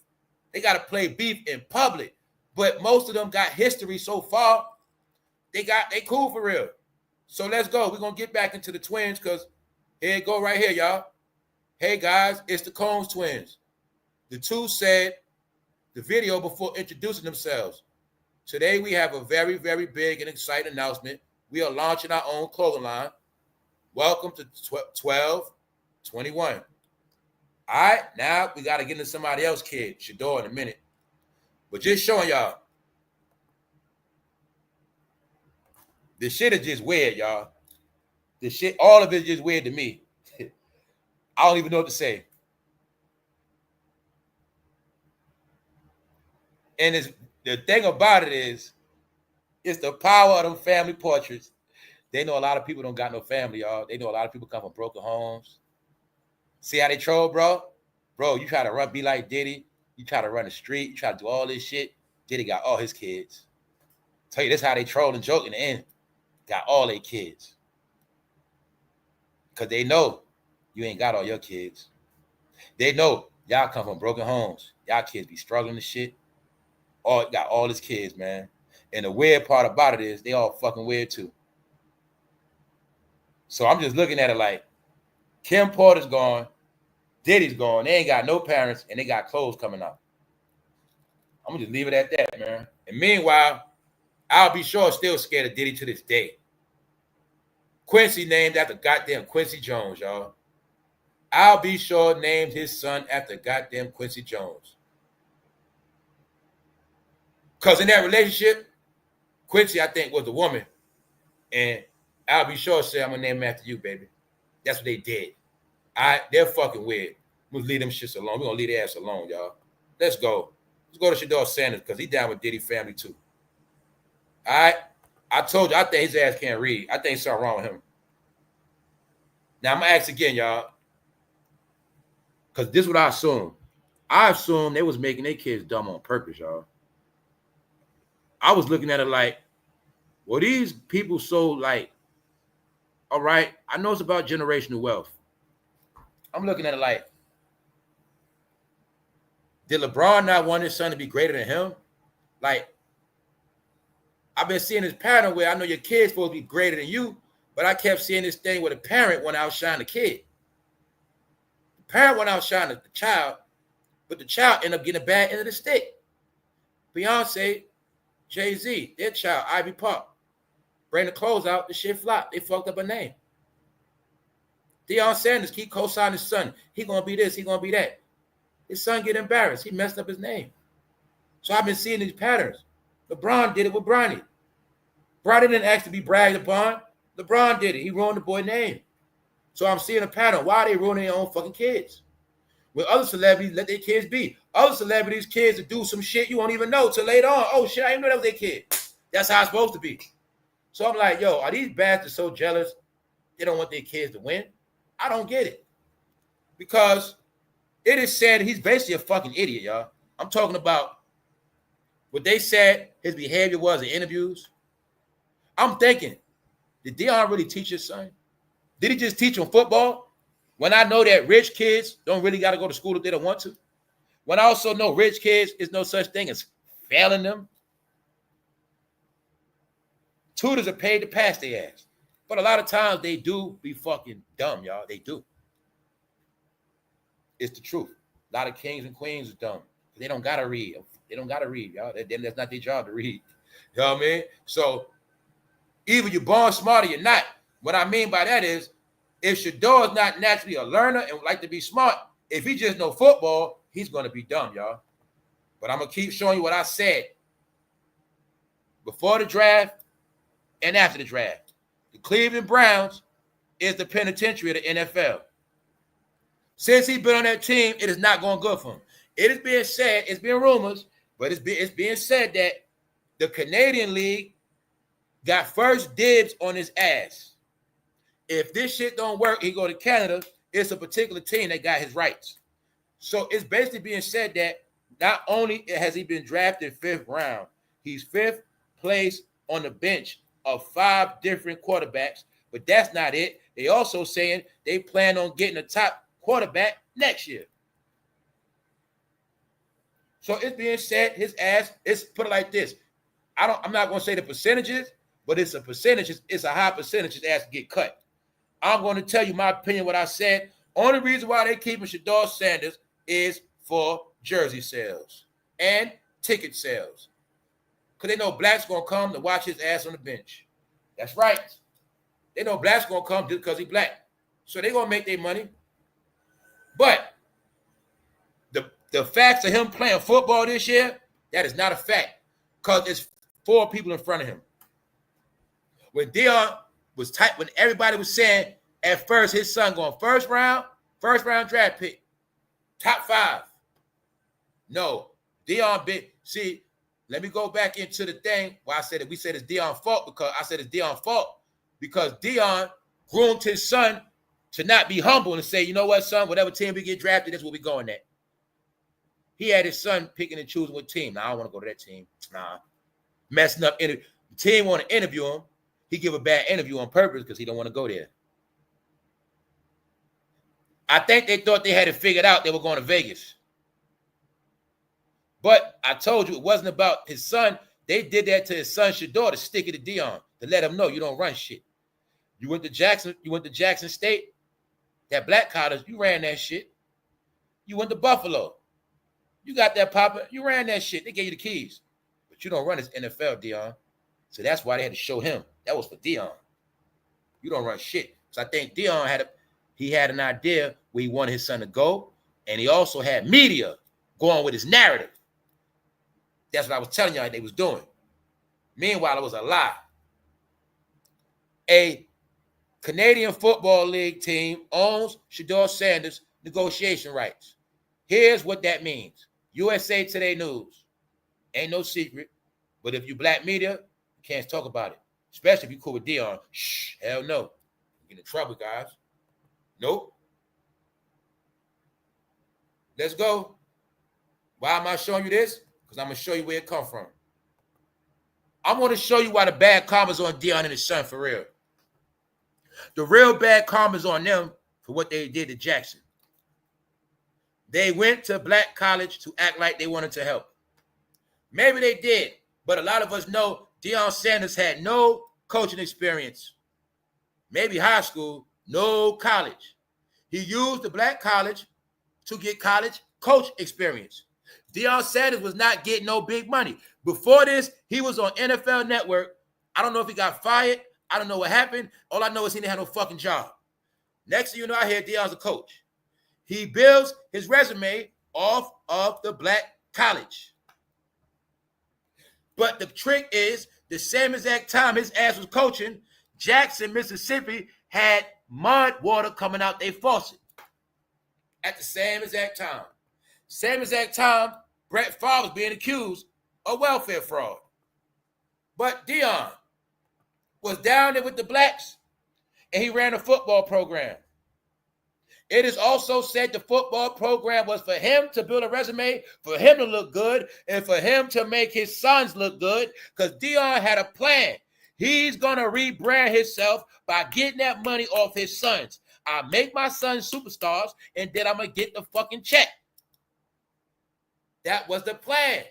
They got to play beef in public. But most of them got history so far. They cool for real. So let's go. We're going to get back into the twins because here it go right here, y'all. Hey, guys, it's the Combs twins. The two said the video before introducing themselves. Today, we have a very, very big and exciting announcement. We are launching our own clothing line. Welcome to 1221. All right, now we got to get into somebody else's kid, SHEDEUR, in a minute. But just showing y'all. This shit is just weird, y'all. This shit, all of it is just weird to me. I don't even know what to say. And the thing about it is, it's the power of them family portraits. They know a lot of people don't got no family, y'all. They know a lot of people come from broken homes. See how they troll, bro? Bro, you try to be like Diddy. You try to run the street. You try to do all this shit. Diddy got all his kids. Tell you, this how they troll and joke in the end. Got all their kids. Because they know you ain't got all your kids. They know y'all come from broken homes. Y'all kids be struggling and shit. Got all his kids, man. And the weird part about it is they all fucking weird too. So I'm just looking at it like Kim Porter's gone, Diddy's gone. They ain't got no parents and they got clothes coming out. I'm gonna just leave it at that, man. And meanwhile, I'll Be Sure still scared of Diddy to this day. Quincy named after goddamn Quincy Jones, y'all. I'll Be Sure named his son after goddamn Quincy Jones. Because in that relationship, Quincy, I think, was the woman. And I'll Be Sure said, I'm going to name him after you, baby. That's what they did. They're fucking weird. We'll leave them shits alone. We're going to leave their ass alone, y'all. Let's go. Let's go to Shedeursanders because he down with Diddy family too. All right? I told you, I think his ass can't read. I think something wrong with him. Now, I'm going to ask again, y'all. Because this is what I assume. I assume they was making their kids dumb on purpose, y'all. I was looking at it like, well, these people so like, all right, I know it's about generational wealth. I'm looking at it like, did LeBron not want his son to be greater than him? Like, I've been seeing this pattern where I know your kid's supposed to be greater than you, but I kept seeing this thing where the parent want to outshine the kid. The parent went out shouting at the child, but the child ended up getting a bad end of the stick. Beyonce, Jay-Z, their child, Ivy Park, bring the clothes out, the shit flopped. They fucked up her name. Deionsanders keep co-signing his son. He gonna be this, he gonna be that. His son get embarrassed. He messed up his name. So I've been seeing these patterns. LeBron did it with Bronny. Bronny didn't ask to be bragged upon. LeBron did it. He ruined the boy's name. So I'm seeing a pattern. Why are they ruining their own fucking kids? When other celebrities let their kids be. Other celebrities' kids to do some shit you won't even know till later on. Oh shit, I didn't know that was their kid. That's how it's supposed to be. So I'm like, yo, are these bastards so jealous they don't want their kids to win? I don't get it. Because it is said he's basically a fucking idiot, y'all. I'm talking about what they said his behavior was in interviews. I'm thinking, did Deion really teach his son? Did he just teach him football? When I know that rich kids don't really got to go to school if they don't want to. When I also know rich kids, there's no such thing as failing them. Tutors are paid to pass their ass. But a lot of times they do be fucking dumb, y'all. They do. It's the truth. A lot of kings and queens are dumb. They don't got to read. They don't got to read, y'all. That's not their job to read. You know what I mean? So either you're born smart or you're not. What I mean by that is, if Shedeur is not naturally a learner and would like to be smart, if he just know football, he's going to be dumb, y'all. But I'm going to keep showing you what I said before the draft and after the draft. The Cleveland Browns is the penitentiary of the NFL. Since he's been on that team, it is not going good for him. It is being said, it's been rumors, but it's being said that the Canadian League got first dibs on his ass. If this shit don't work, he go to Canada. It's a particular team that got his rights. So it's basically being said that not only has he been drafted 5th round, he's 5th place on the bench of 5 different quarterbacks. But that's not it. They also saying they plan on getting a top quarterback next year. So it's being said his ass, it's put it like this. I'm not going to say the percentages, but it's a percentage. It's a high percentage his ass get cut. I'm going to tell you my opinion, what I said. Only reason why they keeping Shedeursanders is for jersey sales and ticket sales. Because they know blacks going to come to watch his ass on the bench. That's right. They know blacks going to come just because he's black. So they're going to make their money. But the facts of him playing football this year, that is not a fact. Because it's 4 people in front of him. When Deion was tight, when everybody was saying at first his son going first round draft pick, top 5. No, Deion big. See, let me go back into the thing where I said that we said it's Deion's fault, because I said it's Deion's fault because Deion groomed his son to not be humble and say, you know what, son, whatever team we get drafted, that's what we going at. He had his son picking and choosing what team. Nah, I don't want to go to that team. Nah, messing up. The team want to interview him. He give a bad interview on purpose because he don't want to go there. I think they thought they had it figured out. They were going to Vegas. But I told you it wasn't about his son. They did that to his son Shedeur to stick it to Deion, to let him know you don't run shit. You went to Jackson State, that black college, you ran that shit. You went to Buffalo. You got that papa, you ran that shit. They gave you the keys. But you don't run this NFL, Deion. So that's why they had to show him. That was for Deion. You don't run shit. So I think Deion had an idea where he wanted his son to go, and he also had media going with his narrative. That's what I was telling y'all they was doing. Meanwhile, it was a lie. A Canadian Football League team owns Shedeursanders negotiation rights. Here's what that means. USA Today News. Ain't no secret. But if you black media, you can't talk about it. Especially if you cool with Deion. Shh, hell no. You get in trouble, guys. Nope. Let's go. Why am I showing you this? Because I'm going to show you where it come from. I'm going to show you why the bad karma's on Deion and his son for real. The real bad karma's on them for what they did to Jackson. They went to black college to act like they wanted to help. Maybe they did, but a lot of us know Deionsanders had no coaching experience. Maybe high school, no college. He used the black college to get college coach experience. Deionsanders was not getting no big money. Before this, he was on NFL Network. I don't know if he got fired. I don't know what happened. All I know is he didn't have no fucking job. Next thing you know, I hear Deion's a coach. He builds his resume off of the black college. But the trick is, the same exact time his ass was coaching, Jackson, Mississippi had mud water coming out their faucet. At the same exact time. Same exact time, Brett Favre was being accused of welfare fraud. But Deion was down there with the blacks, and he ran a football program. It is also said the football program was for him to build a resume, for him to look good, and for him to make his sons look good, because Deion had a plan. He's going to rebrand himself by getting that money off his sons. I make my sons superstars, and then I'm going to get the fucking check. That was the plan.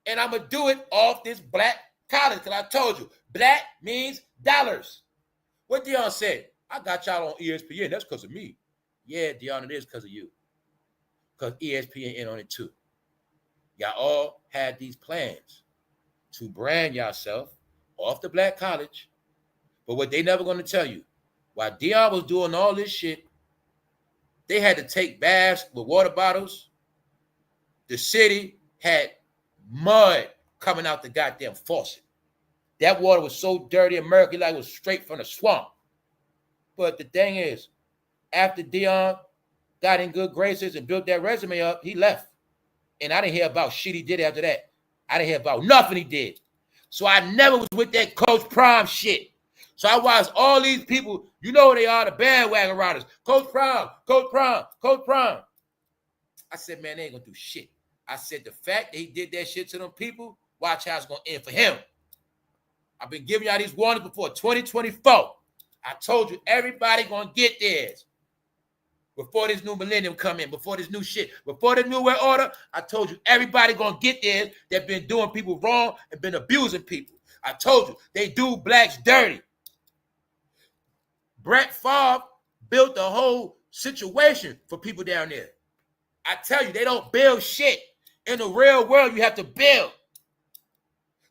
And I'm going to do it off this black college, because I told you, black means dollars. What Deion said, I got y'all on ESPN. That's because of me. Yeah, Deion, it is because of you. Because ESPN in on it too. Y'all all had these plans to brand yourself off the black college. But what they never going to tell you, while Deion was doing all this shit, they had to take baths with water bottles. The city had mud coming out the goddamn faucet. That water was so dirty and murky like it was straight from the swamp. But the thing is, after Deion got in good graces and built that resume up, he left. And I didn't hear about shit he did after that. I didn't hear about nothing he did. So I never was with that Coach Prime shit. So I watched all these people, you know who they are, the bandwagon riders. Coach Prime, Coach Prime, Coach Prime. I said, man, they ain't going to do shit. I said, the fact that he did that shit to them people, watch how it's going to end for him. I've been giving y'all these warnings before 2024. I told you everybody going to get theirs. Before this new millennium come in, before this new shit, before the new world order, I told you everybody gonna get there that been doing people wrong and been abusing people. I told you they do blacks dirty. Brett Favre built the whole situation for people down there. I tell you, they don't build shit. In the real world, you have to build.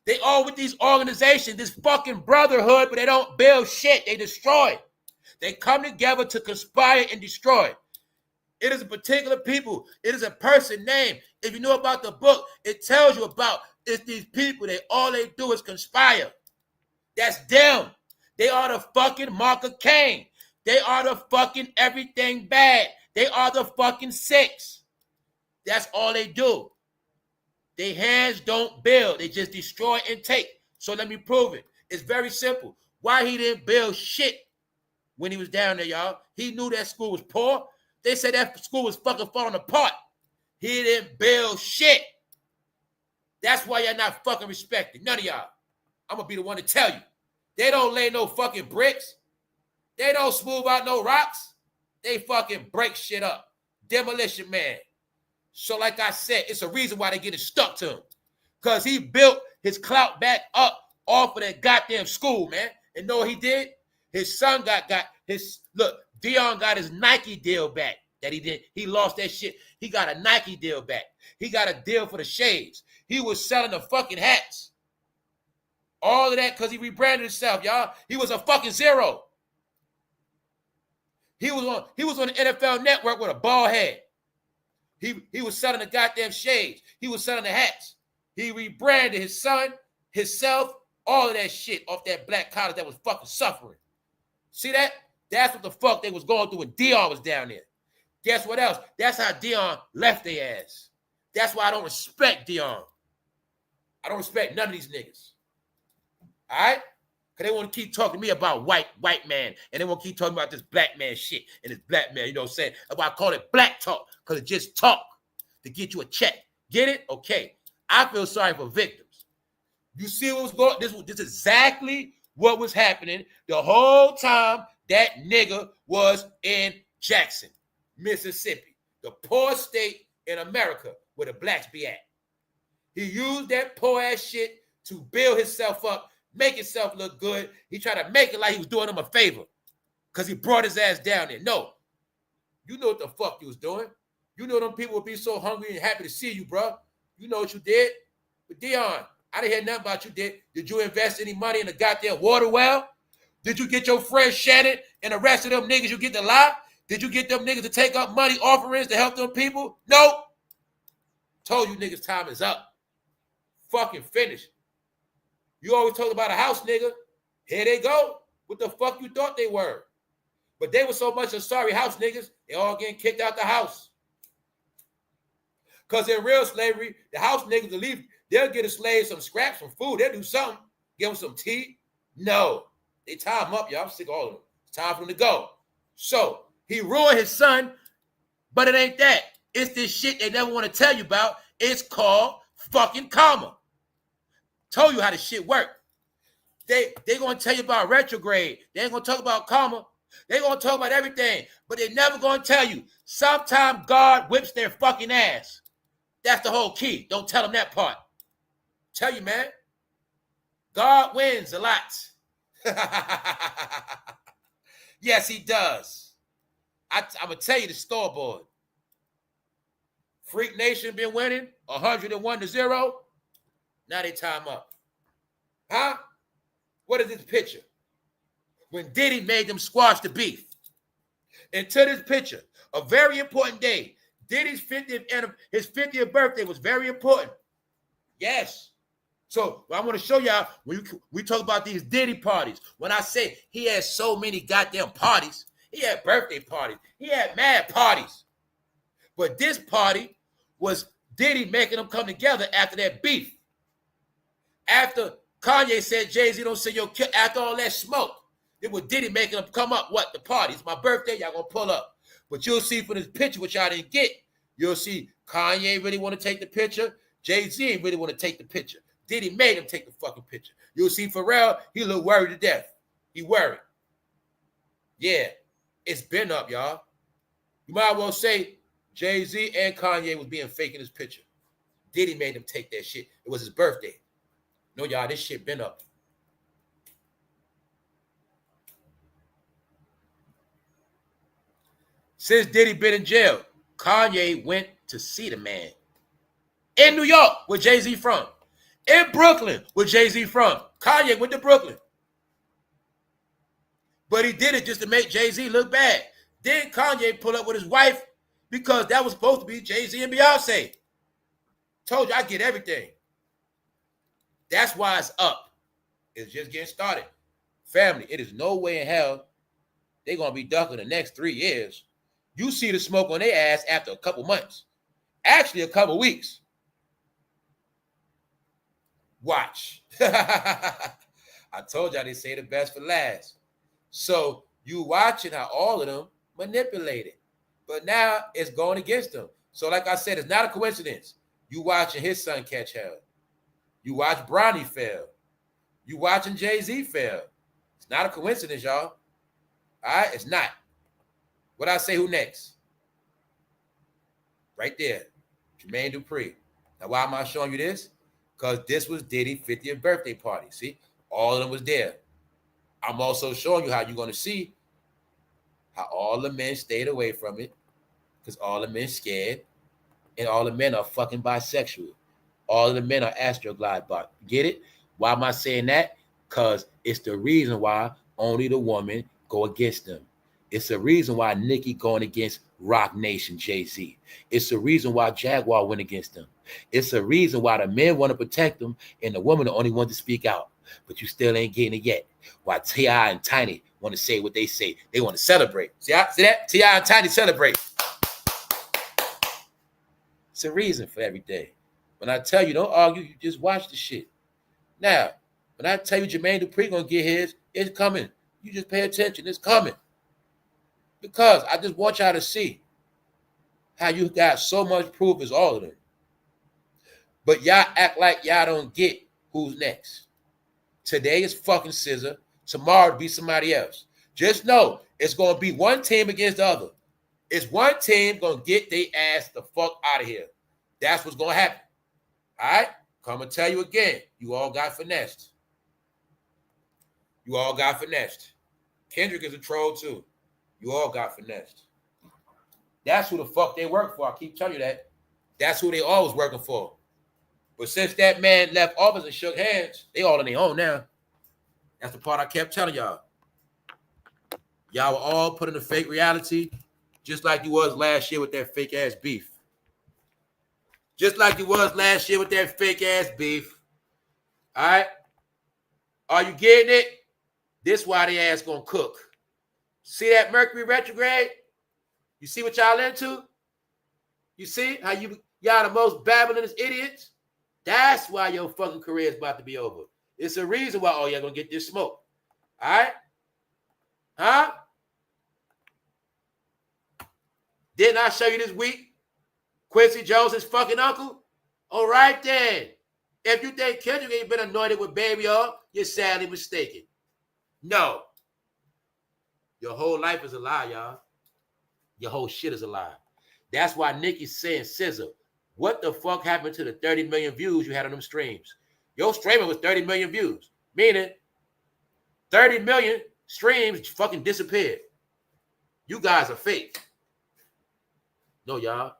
They all with these organizations, this fucking brotherhood, but they don't build shit. They destroy. They come together to conspire and destroy. It is a particular people. It is a person name. If you know about the book, it tells you about it's these people. All they do is conspire. That's them. They are the fucking Mark of Cain. They are the fucking everything bad. They are the fucking six. That's all they do. Their hands don't build. They just destroy and take. So let me prove it. It's very simple. Why he didn't build shit when he was down there, y'all? He knew that school was poor. They said that school was fucking falling apart. He didn't build shit. That's why y'all not fucking respected. None of y'all. I'm going to be the one to tell you. They don't lay no fucking bricks. They don't smooth out no rocks. They fucking break shit up. Demolition man. So like I said, it's a reason why they getting stuck to him. Because he built his clout back up off of that goddamn school, man. And know what he did? His son got his, look, Deion got his Nike deal back that he did. He lost that shit. He got a Nike deal back. He got a deal for the shades. He was selling the fucking hats. All of that because he rebranded himself, y'all. He was a fucking zero. He was on the NFL Network with a bald head. He was selling the goddamn shades. He was selling the hats. He rebranded his son, himself, all of that shit off that black college that was fucking suffering. See that? That's what the fuck they was going through when Deion was down there. Guess what else? That's how Deion left their ass. That's why I don't respect Deion. I don't respect none of these niggas. All right? Because they want to keep talking to me about white man. And they want to keep talking about this black man shit and this black man, you know what I'm saying? That's why I call it black talk. Because it just talk to get you a check. Get it? Okay. I feel sorry for victims. You see what was going on? This is exactly what was happening the whole time that nigga was in Jackson, Mississippi, the poorest state in America where the blacks be at. He used that poor ass shit to build himself up, make himself look good. He tried to make it like he was doing him a favor because he brought his ass down there. No. You know what the fuck you was doing. You know them people will be so hungry and happy to see you, bro. You know what you did. But Dion, I didn't hear nothing about you. Did you invest any money in the goddamn water well? Did you get your friend Shannon and the rest of them niggas you get to lie? Did you get them niggas to take up money offerings to help them people? Nope. Told you niggas time is up. Fucking finished. You always talk about a house, nigga. Here they go. What the fuck you thought they were? But they were so much of sorry house niggas, they all getting kicked out the house. Because in real slavery, the house niggas will leave. They'll get a slave some scraps, some food. They'll do something. Give them some tea. No. They tie him up, y'all. I'm sick of all of them. It's time for them to go. So, he ruined his son, but it ain't that. It's this shit they never want to tell you about. It's called fucking karma. Told you how this shit work. They going to tell you about retrograde. They ain't going to talk about karma. They going to talk about everything, but they never going to tell you. Sometimes God whips their fucking ass. That's the whole key. Don't tell them that part. Tell you, man. God wins a lot. Yes, he does. I'm going to tell you the scoreboard. Freak Nation been winning 101-0. Now they time up. Huh? What is this picture? When Diddy made them squash the beef. And to this picture, a very important day. Diddy's 50th birthday was very important. Yes. So I want to show y'all when we talk about these Diddy parties. When I say he had so many goddamn parties, he had birthday parties, he had mad parties. But this party was Diddy making them come together after that beef. After Kanye said, Jay-Z don't say your kid, after all that smoke, it was Diddy making them come up. What? The party. It's my birthday. Y'all gonna pull up. But you'll see from this picture, which y'all didn't get, you'll see Kanye ain't really want to take the picture. Jay-Z ain't really want to take the picture. Diddy made him take the fucking picture. You'll see Pharrell, he a little worried to death. He worried. Yeah, it's been up, y'all. You might as well say Jay-Z and Kanye was being fake in this picture. Diddy made him take that shit. It was his birthday. No, y'all, this shit been up. Since Diddy been in jail, Kanye went to see the man. In New York, where Jay-Z from. In Brooklyn, where Jay-Z from. Kanye went to Brooklyn. But he did it just to make Jay-Z look bad. Then Kanye pulled up with his wife because that was supposed to be Jay-Z and Beyonce. Told you I get everything. That's why it's up. It's just getting started. Family, it is no way in hell they're going to be ducking the next 3 years. You see the smoke on their ass after a couple months. Actually, a couple weeks. Watch. I told y'all they say the best for last. So you watching how all of them manipulated. But now it's going against them. So like I said, it's not a coincidence. You watching his son catch hell. You watch Bronny fail. You watching Jay-Z fail. It's not a coincidence, y'all. All right? It's not. What I say, who next? Right there. Jermaine Dupri. Now, why am I showing you this? Because this was Diddy's 50th birthday party. See? All of them was there. I'm also showing you how you're going to see how all the men stayed away from it because all the men scared and all the men are fucking bisexual. All of the men are astroglide bot. Get it? Why am I saying that? Because it's the reason why only the woman go against them. It's the reason why NICKI going against Rocnation, Jay-Z. It's the reason why Jaguar went against them. It's the reason why the men want to protect them and the women are the only one to speak out. But you still ain't getting it yet. Why T.I. and Tiny want to say what they say. They want to celebrate. See that? T.I. and Tiny celebrate. It's a reason for everything. When I tell you, don't argue, you just watch the shit. Now, when I tell you Jermaine Dupri gonna get his, it's coming. You just pay attention. It's coming. Because I just want y'all to see how you got so much proof as all of them. But y'all act like y'all don't get who's next. Today is fucking SZA. Tomorrow it'll be somebody else. Just know it's going to be one team against the other. It's one team going to get their ass the fuck out of here. That's what's going to happen. All right? Come and tell you again. You all got finessed. You all got finessed. Kendrick is a troll too. You all got finessed. That's who the fuck they work for. I keep telling you that. That's who they always working for. But since that man left office and shook hands, they all on their own now. That's the part I kept telling y'all. Y'all were all put in a fake reality, just like you was last year with that fake ass beef. Just like you was last year with that fake ass beef. All right? Are you getting it? This why they ass gonna cook. See that Mercury retrograde? You see what y'all into? You see how y'all the most babbling idiots? That's why your fucking career is about to be over. It's a reason why y'all gonna get this smoke. All right? Huh? Didn't I show you this week? Quincy Jones' fucking uncle? All right then. If you think Kendrick ain't been anointed with baby oil, you're sadly mistaken. No. Your whole life is a lie, y'all. Your whole shit is a lie. That's why Nicki's saying, SZA, what the fuck happened to the 30 million views you had on them streams? Your streaming was 30 million views. Meaning 30 million streams fucking disappeared. You guys are fake. No, y'all.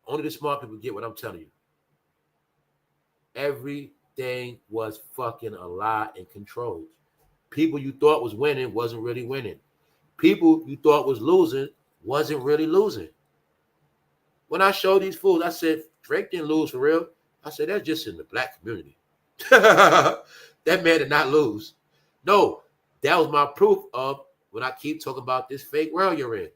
Only the smart people get what I'm telling you. Everything was fucking a lie and controlled. People you thought was winning wasn't really winning. People you thought was losing wasn't really losing. When I showed these fools, I said, Drake didn't lose for real. I said, that's just in the black community. That man did not lose. No, that was my proof of when I keep talking about this fake world you're in.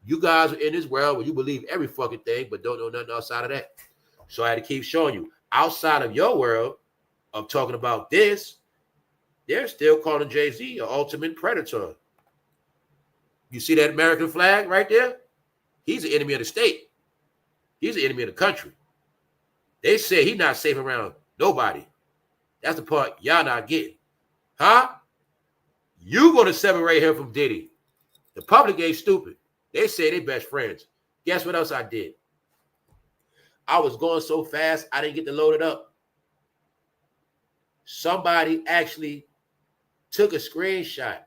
You guys are in this world where you believe every fucking thing, but don't know nothing outside of that. So I had to keep showing you. Outside of your world of talking about this, they're still calling Jay-Z an ultimate predator. You see that American flag right there? He's an enemy of the state. He's an enemy of the country. They say he's not safe around nobody. That's the part y'all not getting. Huh? You going to separate him from Diddy. The public ain't stupid. They say they best friends. Guess what else I did? I was going so fast, I didn't get to load it up. Somebody actually took a screenshot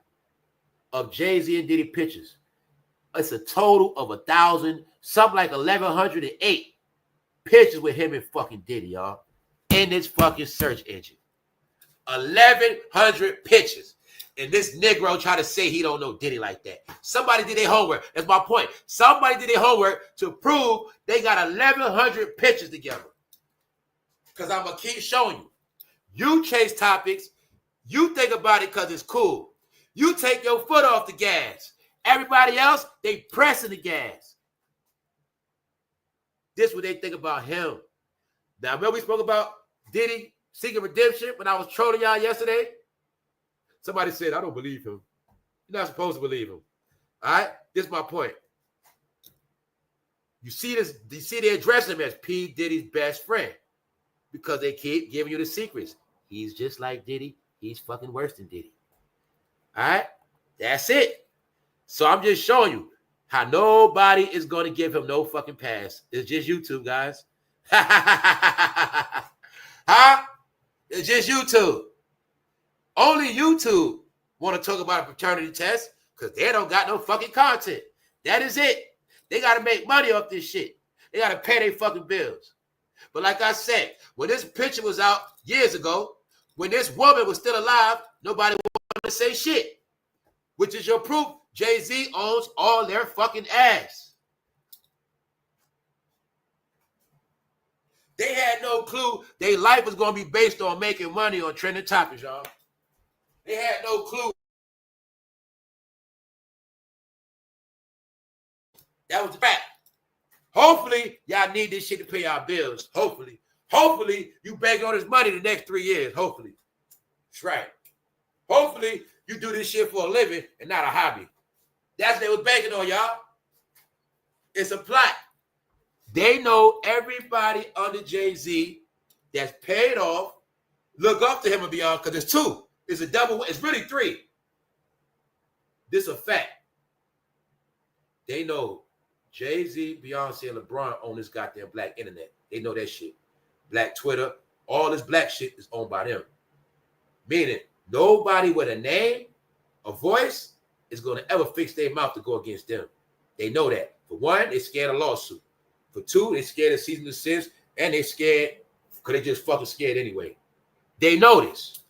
of Jay-Z and Diddy pictures. It's a total of 1,000, something like 1,108 pictures with him and fucking Diddy, y'all, in this fucking search engine. 1,100 pictures. And this Negro try to say he don't know Diddy like that. Somebody did their homework. That's my point. Somebody did their homework to prove they got 1,100 pictures together. Because I'm going to keep showing you. You chase topics. You think about it because it's cool. You take your foot off the gas. Everybody else, they pressing the gas. This is what they think about him. Now, remember we spoke about Diddy seeking redemption when I was trolling y'all yesterday? Somebody said, I don't believe him. You're not supposed to believe him. All right? This is my point. You see this, you see they address him as P. Diddy's best friend because they keep giving you the secrets. He's just like Diddy. He's fucking worse than Diddy. All right? That's it. So I'm just showing you how nobody is going to give him no fucking pass. It's just YouTube, guys. Huh? It's just YouTube. Only YouTube want to talk about a paternity test because they don't got no fucking content. That is it. They got to make money off this shit. They got to pay their fucking bills. But like I said, when this picture was out years ago, when this woman was still alive, nobody wanted to say shit. Which is your proof. Jay-Z owns all their fucking ass. They had no clue their life was going to be based on making money on trending topics, y'all. They had no clue. That was the fact. Hopefully, y'all need this shit to pay our bills. Hopefully. Hopefully, you bank on this money the next 3 years. Hopefully. That's right. Hopefully, you do this shit for a living and not a hobby. That's what they was banking on, y'all. It's a plot. They know everybody under Jay-Z that's paid off look up to him and beyond because it's two. It's a double. It's really three. This a fact. They know Jay-Z, Beyonce, and LeBron own this goddamn black internet. They know that shit. Black Twitter, all this black shit is owned by them. Meaning, nobody with a name, a voice, is going to ever fix their mouth to go against them. They know that. For one, they scared of lawsuit. For two, they scared of cease and desist, and they scared because they just fucking scared anyway. They know this.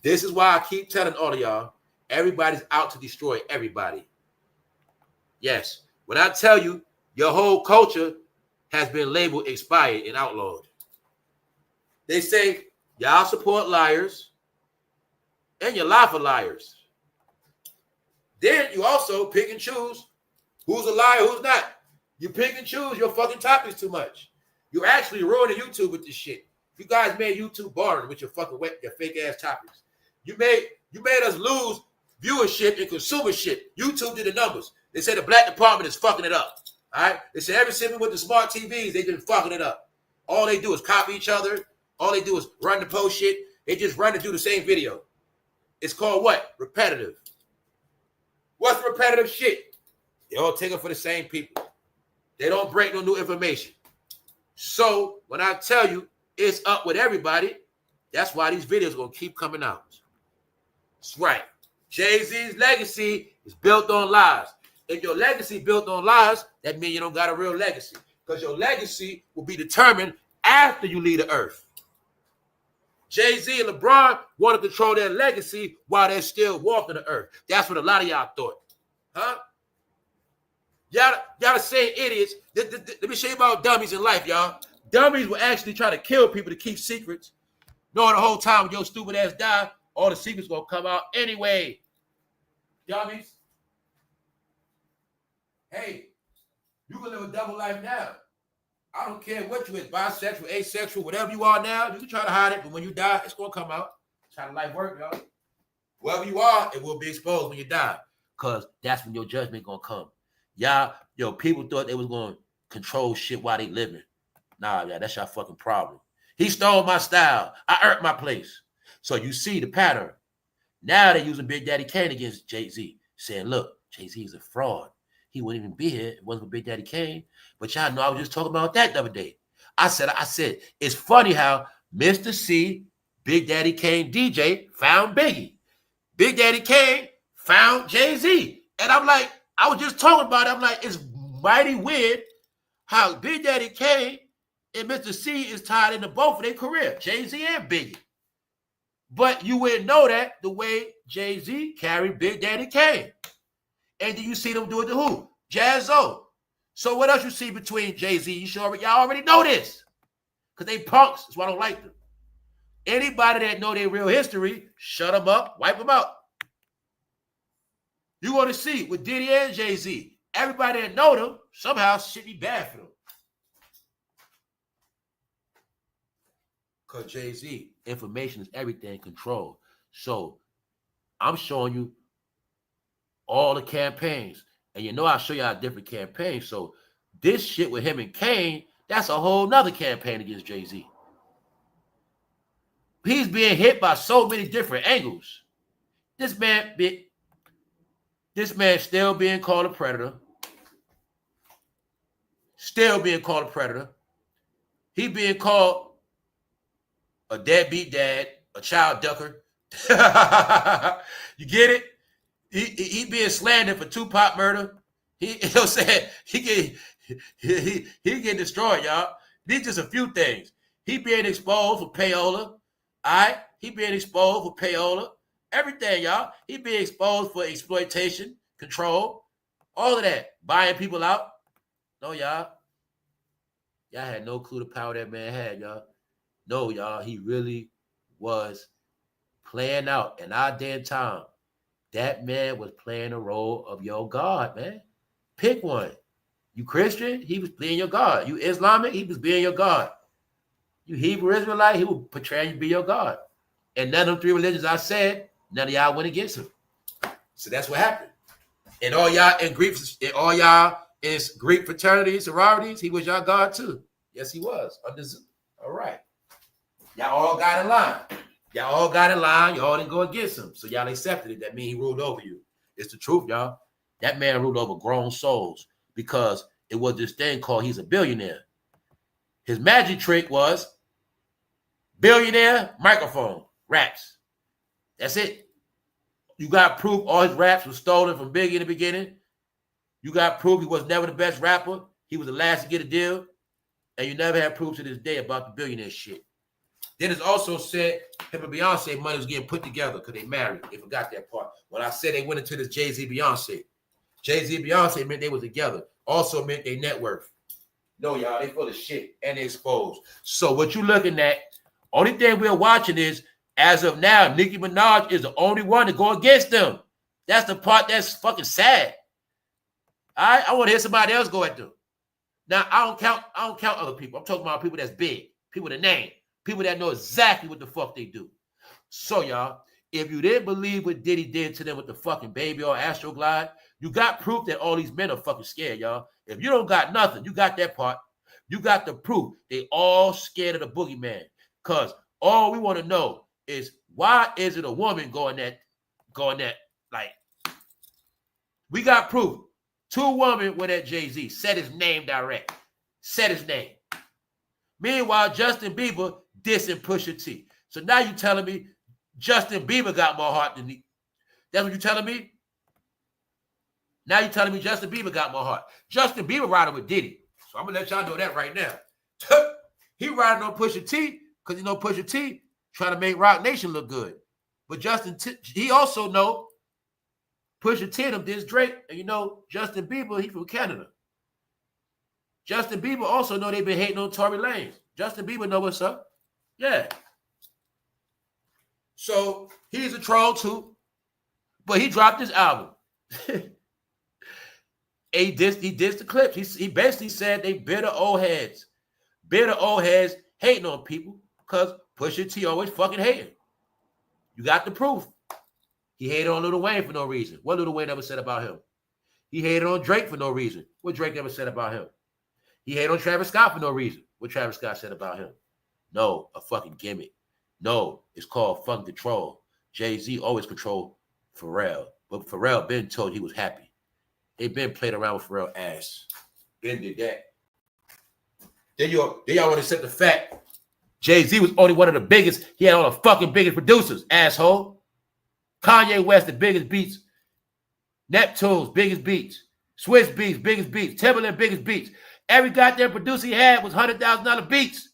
This is why I keep telling all of y'all, everybody's out to destroy everybody. Yes. When I tell you, your whole culture has been labeled expired and outlawed. They say, y'all support liars, and you lie for liars. Then you also pick and choose who's a liar, who's not. You pick and choose your fucking topics too much. You're actually ruining YouTube with this shit. You guys made YouTube boring with your fucking your fake ass topics. You made us lose viewership and consumership. YouTube did the numbers. They say the black department is fucking it up. All right? They say every single with the smart TVs, they've been fucking it up. All they do is copy each other. All they do is run the post shit. They just run to do the same video. It's called what? Repetitive. What's repetitive shit? They all take it for the same people. They don't break no new information. So when I tell you it's up with everybody, that's why these videos are going to keep coming out. That's right. Jay-Z's legacy is built on lies. If your legacy built on lies, that means you don't got a real legacy. Because your legacy will be determined after you leave the earth. Jay-Z and LeBron want to control their legacy while they're still walking the earth. That's what a lot of y'all thought. Huh? Y'all the same idiots. Let me show you about dummies in life, y'all. Dummies will actually try to kill people to keep secrets. Knowing the whole time when your stupid ass die, all the secrets gonna come out anyway. Dummies. Hey, you can live a double life now. I don't care what you is, bisexual, asexual, whatever you are now. You can try to hide it, but when you die, it's gonna come out. That's how life work, y'all. Whoever you are, it will be exposed when you die. Because that's when your judgment gonna come. Y'all, people thought they was gonna control shit while they living. Nah, yeah, that's your fucking problem. He stole my style. I earned my place. So you see the pattern. Now they're using Big Daddy Kane against Jay-Z, saying, look, Jay-Z is a fraud. He wouldn't even be here if it wasn't for Big Daddy Kane. But y'all know I was just talking about that the other day. I said, it's funny how Mr. C, Big Daddy Kane DJ, found Biggie. Big Daddy Kane found Jay-Z. And I'm like, I was just talking about it. I'm like, it's mighty weird how Big Daddy Kane and Mr. C is tied into both of their career, Jay-Z and Biggie. But you wouldn't know that the way Jay-Z carried Big Daddy Kane. And do you see them do it to who? Jazzo. So what else you see between Jay-Z? Y'all already know this. Because they punks. That's why I don't like them. Anybody that know their real history, shut them up, wipe them out. You want to see with Diddy and Jay-Z, everybody that know them, somehow shit be bad for them. Because Jay-Z, information is everything, control. So I'm showing you all the campaigns. And you know I show y'all different campaigns. So this shit with him and Kane, that's a whole nother campaign against Jay-Z. He's being hit by so many different angles. This man still being called a predator. Still being called a predator. He being called a deadbeat dad, a child ducker. You get it? He being slandered for Tupac murder. He getting destroyed, y'all. These just a few things. He being exposed for payola. All right? He being exposed for payola. Everything, y'all. He being exposed for exploitation, control, all of that. Buying people out. No, y'all. Y'all had no clue the power that man had, y'all. No, y'all. He really was playing out in our day and time. That man was playing the role of your God, man. Pick one. You Christian, he was being your God. You Islamic, he was being your God. You Hebrew Israelite, he was portraying you to be your God. And none of them three religions I said, none of y'all went against him. So that's what happened. And all y'all is Greek fraternities, sororities, he was your God too. Yes, he was. All right. Y'all all got in line. Y'all all got in line. Y'all didn't go against him. So y'all accepted it. That means he ruled over you. It's the truth, y'all. That man ruled over grown souls because it was this thing called he's a billionaire. His magic trick was billionaire microphone, raps. That's it. You got proof all his raps were stolen from Biggie in the beginning. You got proof he was never the best rapper. He was the last to get a deal. And you never had proof to this day about the billionaire shit. Then it's also said him and Beyonce money was getting put together because they married. They forgot that part. When I said they went into this Jay-Z Beyonce. Jay-Z and Beyonce meant they was together. Also meant they net worth. No, y'all, they full of shit and they exposed. So what you looking at, only thing we're watching is, as of now, Nicki Minaj is the only one to go against them. That's the part that's fucking sad. All right, I want to hear somebody else go at them. Now, I don't count other people. I'm talking about people that's big, people that name, people that know exactly what the fuck they do. So, y'all, if you didn't believe what Diddy did to them with the fucking baby or Astroglide, you got proof that all these men are fucking scared, y'all. If you don't got nothing, you got that part. You got the proof. They all scared of the boogeyman. Because all we want to know is, why is it a woman going that, like, we got proof. 2 women went at Jay-Z, said his name direct, said his name. Meanwhile, Justin Bieber dissing Pusha T. So now you telling me Justin Bieber got more heart than me. That's what you telling me? Now you telling me Justin Bieber got more heart. Justin Bieber riding with Diddy. So I'm going to let y'all know that right now. He riding on Pusha T because you know Pusha T trying to make Rocnation look good. But he also know Pusha T and him diss Drake. And you know Justin Bieber, he from Canada. Justin Bieber also know they been hating on Tory Lanez. Justin Bieber know what's up. Yeah. So he's a troll too. But he dropped his album. He dissed the Clipse. He basically said they bitter old heads. Bitter old heads hating on people because Pusha T always fucking hating. You got the proof. He hated on Lil Wayne for no reason. What Lil Wayne ever said about him? He hated on Drake for no reason. What Drake ever said about him? He hated on Travis Scott for no reason. What Travis Scott said about him? No, a fucking gimmick. No, it's called fucking control. Jay-Z always controlled Pharrell. But Pharrell been told he was happy. They been playing around with Pharrell ass. Ben did that. Then y'all want to set the fact Jay-Z was only one of the biggest. He had all the fucking biggest producers, asshole. Kanye West, the biggest beats. Neptune's biggest beats. Swiss Beats, biggest beats. Timberland, biggest beats. Every goddamn producer he had was $100,000 beats.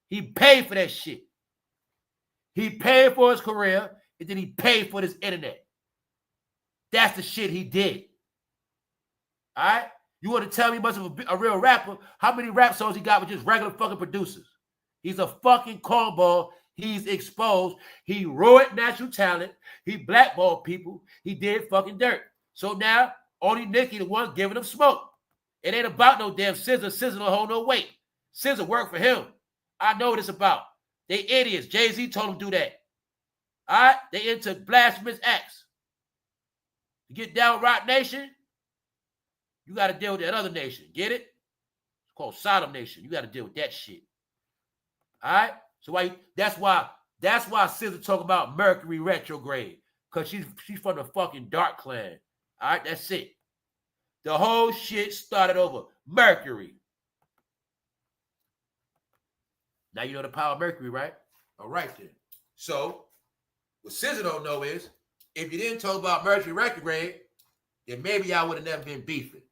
He paid for that shit. He paid for his career, and then he paid for this internet. That's the shit he did. All right? You want to tell me much of a real rapper? How many rap songs he got with just regular fucking producers? He's a fucking cornball. He's exposed. He ruined natural talent. He blackballed people. He did fucking dirt. So now, only Nicki the one giving him smoke. It ain't about no damn SZA. SZA don't hold no weight. SZA worked for him. I know what it's about. They idiots. Jay-Z told them to do that. All right? They into blasphemous acts. To get down Rocnation, you got to deal with that other nation. Get it? It's called Sodom Nation. You got to deal with that shit. All right? So that's why SZA talk about Mercury retrograde. Because she's from the fucking Dark Clan. All right? That's it. The whole shit started over Mercury. Now you know the power of Mercury, right? All right then. So what SZA don't know is, if you didn't talk about Mercury retrograde, then maybe y'all would have never been beefing.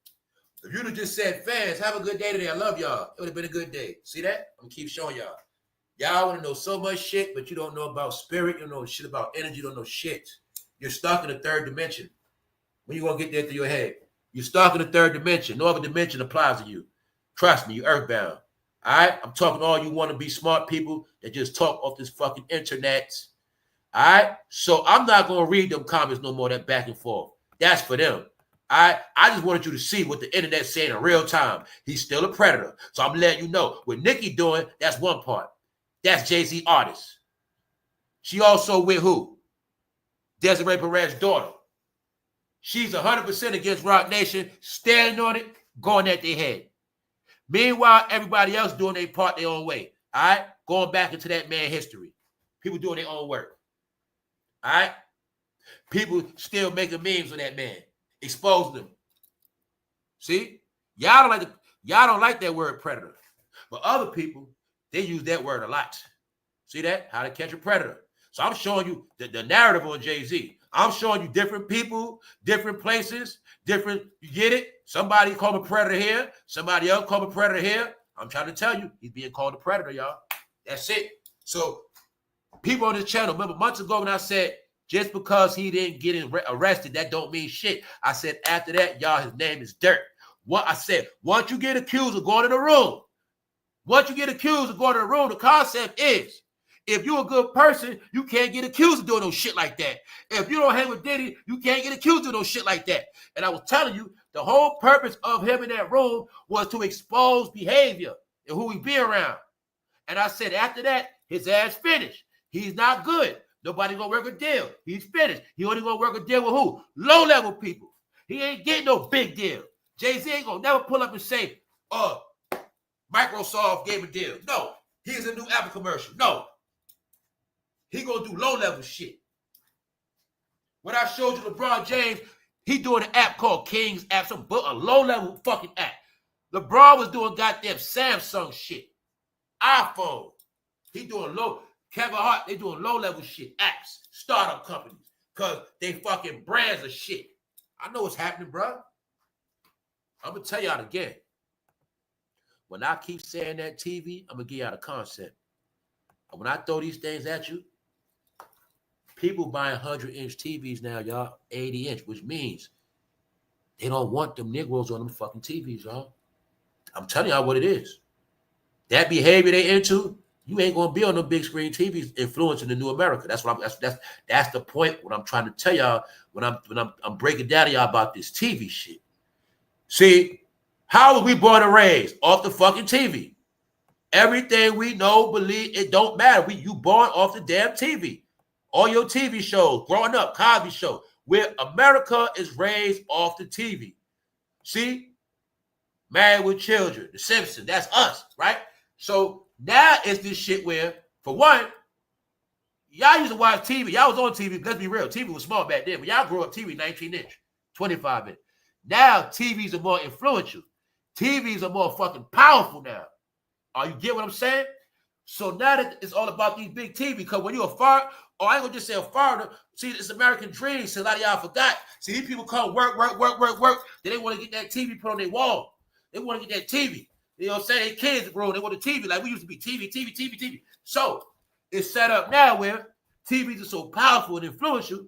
If you'd have just said, fans, have a good day today. I love y'all. It would have been a good day. See that? I'm going to keep showing y'all. Y'all want to know so much shit, but you don't know about spirit. You don't know shit about energy. You don't know shit. You're stuck in the 3rd dimension. When you going to get there through your head? You're stuck in the 3rd dimension. No other dimension applies to you. Trust me, you're earthbound. All right? I'm talking to all you want to be smart people that just talk off this fucking internet. All right? So I'm not going to read them comments no more, that back and forth. That's for them. All right? I just wanted you to see what the internet's saying in real time. He's still a predator. So I'm letting you know. What Nicki doing, that's one part. That's Jay-Z artist. She also with who? Desiree Perez's daughter. She's 100% against Rocnation, standing on it, going at their head. Meanwhile, everybody else doing their part their own way. All right? Going back into that man history. People doing their own work. All right? People still making memes on that man. Exposing them. See? Y'all don't like that word predator. But other people, they use that word a lot. See that? How to catch a predator. So I'm showing you the narrative on Jay-Z. I'm showing you different people, different places, different, you get it? Somebody called a predator here. Somebody else called a predator here. I'm trying to tell you, he's being called a predator, y'all. That's it. So people on this channel, remember months ago when I said, just because he didn't get arrested, that don't mean shit. I said, after that, y'all, his name is dirt. What I said, once you get accused of going to the room, the concept is, if you're a good person, you can't get accused of doing no shit like that. If you don't hang with Diddy, you can't get accused of no shit like that. And I was telling you, the whole purpose of him in that room was to expose behavior and who he be around. And I said, after that, his ass finished. He's not good. Nobody gonna work a deal. He's finished. He only gonna work a deal with who? Low-level people. He ain't getting no big deal. Jay-Z ain't gonna never pull up and say, Microsoft gave a deal. No. Here's a new Apple commercial. No. He gonna do low-level shit. When I showed you LeBron James, he doing an app called King's App, a low-level fucking app. LeBron was doing goddamn Samsung shit. iPhone. He doing Kevin Hart, they doing low-level shit, apps, startup companies, because they fucking brands of shit. I know what's happening, bro. I'm going to tell y'all again. When I keep saying that TV, I'm going to give y'all the concept. And when I throw these things at you, people buying 100-inch TVs now, y'all, 80-inch, which means they don't want them Negroes on them fucking TVs, y'all. I'm telling y'all what it is. That behavior they into, you ain't gonna be on the big screen TVs influencing the new America. That's what that's the point. What I'm trying to tell y'all when I'm breaking down to y'all about this TV shit. See, how was we born and raised? Off the fucking TV. Everything we know, believe, it don't matter. You born off the damn TV. All your TV shows, growing up, Cosby Show, where America is raised off the TV. See, Married with Children, The Simpsons, that's us, right? So now it's this shit where, for one, y'all used to watch TV. Y'all was on TV. Let's be real. TV was small back then. But y'all grew up TV 19-inch, 25-inch. Now TVs are more influential. TVs are more fucking powerful now. You get what I'm saying? So now that it's all about these big TV, because when you're a foreigner, or I ain't gonna just say a foreigner, see, it's American dream. So a lot of y'all forgot. See, these people come work. Then they want to get that TV put on their wall. They want to get that TV. You know what I'm saying? They kids grow, they want a TV. Like we used to be TV. So it's set up now where TVs are so powerful and influential,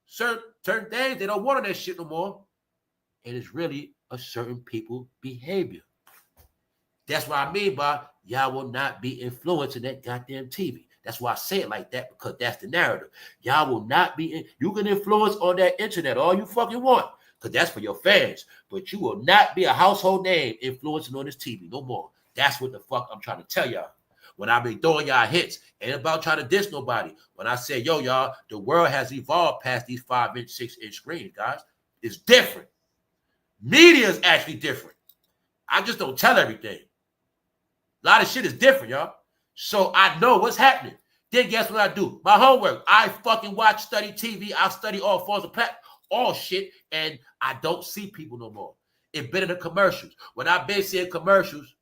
certain things, they don't want on that shit no more. And it's really a certain people behavior. That's what I mean by y'all will not be influencing that goddamn TV. That's why I say it like that, because that's the narrative. Y'all will not be, you can influence on that internet all you fucking want, because that's for your fans. But you will not be a household name influencing on this TV no more. That's what the fuck I'm trying to tell y'all. When I be throwing y'all hits, ain't about trying to diss nobody. When I say, yo, y'all, the world has evolved past these 5-inch, 6-inch screens, guys. It's different. Media is actually different. I just don't tell everything. A lot of shit is different, y'all. So I know what's happening. Then guess what I do? My homework. I fucking watch, study TV. I study all forms of all shit, and I don't see people no more. It been in the commercials. When I've been seeing commercials,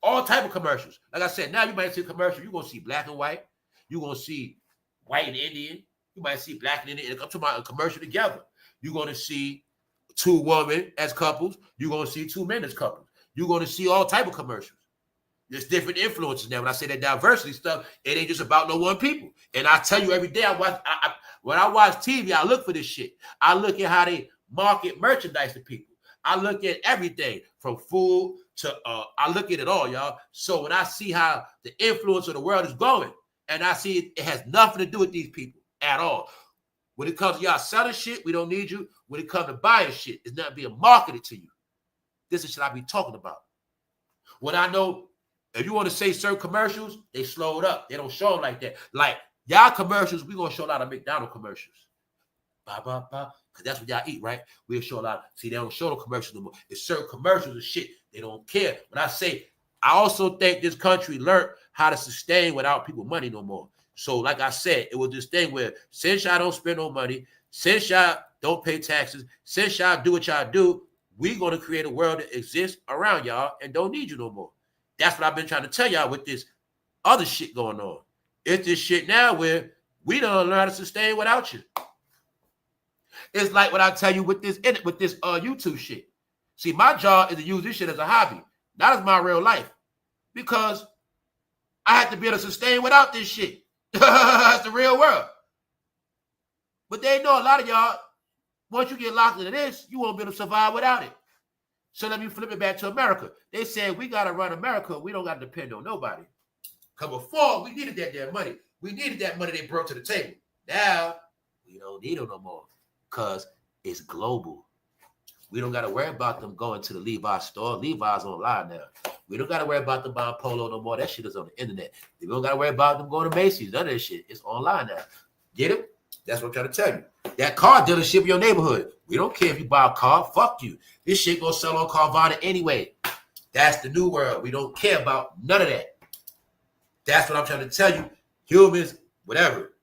all type of commercials. Like I said, now you might see a commercial. You're going to see black and white. You're going to see white and Indian. You might see black and Indian. It'll come to my commercial together. You're going to see 2 women as couples. You're going to see 2 men as couples. You're going to see all type of commercials. There's different influences now. When I say that diversity stuff, it ain't just about no one people. And I tell you every day, when I watch TV, I look for this shit. I look at how they market merchandise to people. I look at everything from food to, I look at it all, y'all. So when I see how the influence of the world is going, and I see it has nothing to do with these people at all. When it comes to y'all selling shit, we don't need you. When it comes to buying shit, it's not being marketed to you. This is shit I be talking about. When I know, if you want to say certain commercials, they slow it up. They don't show them like that. Like, y'all commercials, we going to show a lot of McDonald's commercials. Because that's what y'all eat, right? We'll show a lot. See, they don't show the commercials no more. It's certain commercials and shit. They don't care. When I say, I also think this country learned how to sustain without people money no more. So, like I said, it was this thing where since y'all don't spend no money, since y'all don't pay taxes, since y'all do what y'all do, we're going to create a world that exists around y'all and don't need you no more. That's what I've been trying to tell y'all with this other shit going on. It's this shit now where We don't learn how to sustain without you. It's like what I tell you with this YouTube shit. See, my job is to use this shit as a hobby, not as my real life, because I have to be able to sustain without this shit. That's the real world. But they know a lot of y'all, once you get locked into this, you won't be able to survive without it. So let me flip it back to America. They said we got to run America. We don't got to depend on nobody. Because before, we needed that damn money. We needed that money they brought to the table. Now, we don't need it no more because it's global. We don't got to worry about them going to the Levi's store. Levi's online now. We don't got to worry about them buying polo no more. That shit is on the internet. We don't got to worry about them going to Macy's. None of that shit. It's online now. Get it? That's what I'm trying to tell you. That car dealership in your neighborhood. We don't care if you buy a car. Fuck you. This shit gonna sell on Carvana anyway. That's the new world. We don't care about none of that. That's what I'm trying to tell you. Humans, whatever.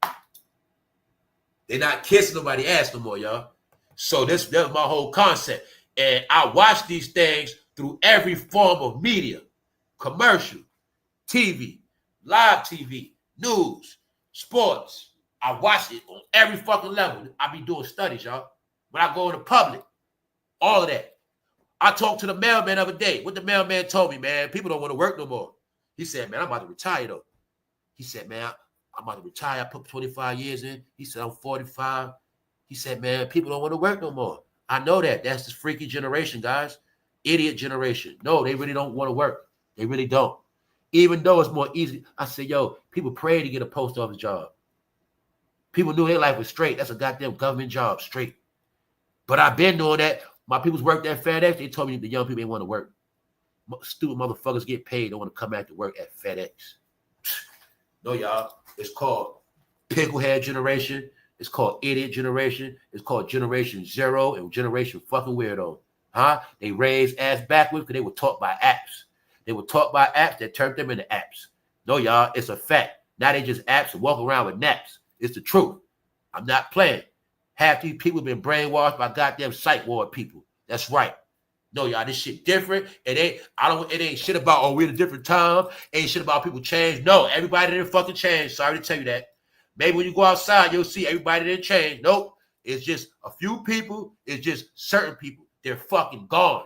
They're not kissing nobody's ass no more, y'all. So that's my whole concept. And I watch these things through every form of media. Commercial, TV, live TV, news, sports. I watch it on every fucking level. I be doing studies, y'all. When I go in the public, all of that. I talked to the mailman the other day. What the mailman told me, man, people don't want to work no more. He said, man, I'm about to retire, though. He said, man, I'm about to retire. I put 25 years in. He said, I'm 45. He said, man, people don't want to work no more. I know that. That's this freaky generation, guys. Idiot generation. No, they really don't want to work. They really don't. Even though it's more easy. I said, yo, people pray to get a post office job. People knew their life was straight. That's a goddamn government job, straight. But I've been doing that. My people's worked at FedEx. They told me the young people ain't want to work. Stupid motherfuckers get paid. Don't want to come back to work at FedEx. No, y'all. It's called picklehead generation. It's called idiot generation. It's called generation zero and generation fucking weirdo. Huh? They raised ass backwards because they were taught by apps. They were taught by apps that turned them into apps. No, y'all. It's a fact. Now they just apps and walk around with naps. It's the truth. I'm not playing. Half these people been brainwashed by goddamn psych ward people. That's right. No, y'all, this shit different. It ain't shit about, oh, we're in a different time. Ain't shit about people change. No, everybody didn't fucking change. Sorry to tell you that. Maybe when you go outside, you'll see everybody didn't change. Nope. It's just a few people. It's just certain people. They're fucking gone.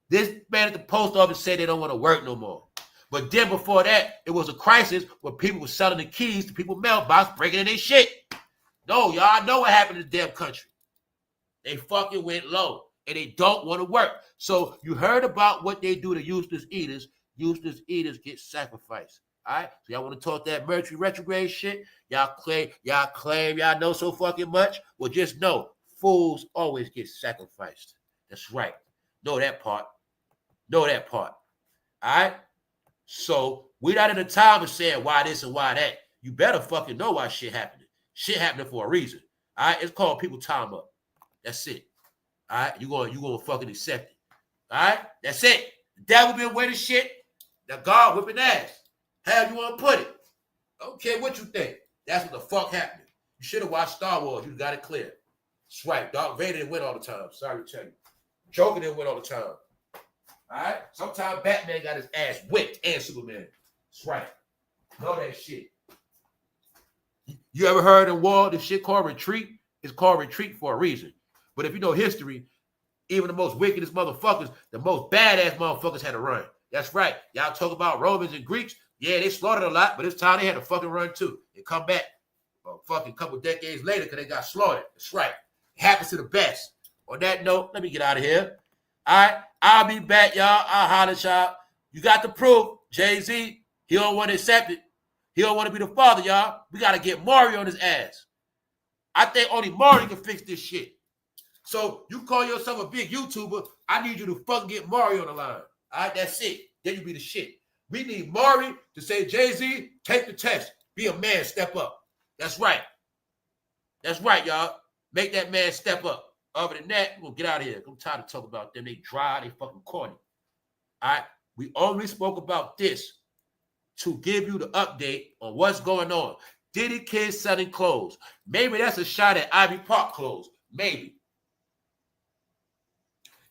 This man at the post office said they don't want to work no more. But then before that, it was a crisis where people were selling the keys to people's mailbox, breaking in their shit. No, y'all know what happened in the damn country. They fucking went low, and they don't want to work. So you heard about what they do to useless eaters. Useless eaters get sacrificed. All right? So y'all want to talk that Mercury retrograde shit? Y'all claim y'all know so fucking much? Well, just know, fools always get sacrificed. That's right. Know that part. Know that part. All right? So we're not in a time of saying why this and why that. You better fucking know why shit happening. Shit happening for a reason. All right? It's called people time up. That's it. All right? You gonna fucking accept it. All right? That's it. The devil been winning shit. The God whipping ass. How you want to put it? I don't care what you think. That's what the fuck happened. You should have watched Star Wars. You got it clear. That's right. Darth Vader didn't win all the time. Sorry to tell you. Joker didn't win all the time. All right? Sometimes Batman got his ass whipped and Superman. That's right. Know that shit. You ever heard in war this shit called retreat? It's called retreat for a reason. But if you know history, even the most wickedest motherfuckers, the most badass motherfuckers had to run. That's right. Y'all talk about Romans and Greeks. Yeah, they slaughtered a lot, but it's time they had to fucking run too and come back a fucking couple decades later because they got slaughtered. That's right. It happens to the best. On that note, let me get out of here. All right. I'll be back, y'all. I'll holler at y'all. You got the proof. Jay-Z, he don't want to accept it. He don't want to be the father, y'all. We got to get Mario on his ass. I think only Mario can fix this shit. So you call yourself a big YouTuber, I need you to fucking get Mario on the line. All right, that's it. Then you be the shit. We need Maury to say, Jay-Z, take the test. Be a man, step up. That's right. That's right, y'all. Make that man step up. Other than that, we'll get out of here. I'm tired of talking about them. They dry, they fucking corny. All right? We only spoke about this to give you the update on what's going on. Diddy kids selling clothes. Maybe that's a shot at Ivy Park clothes. Maybe.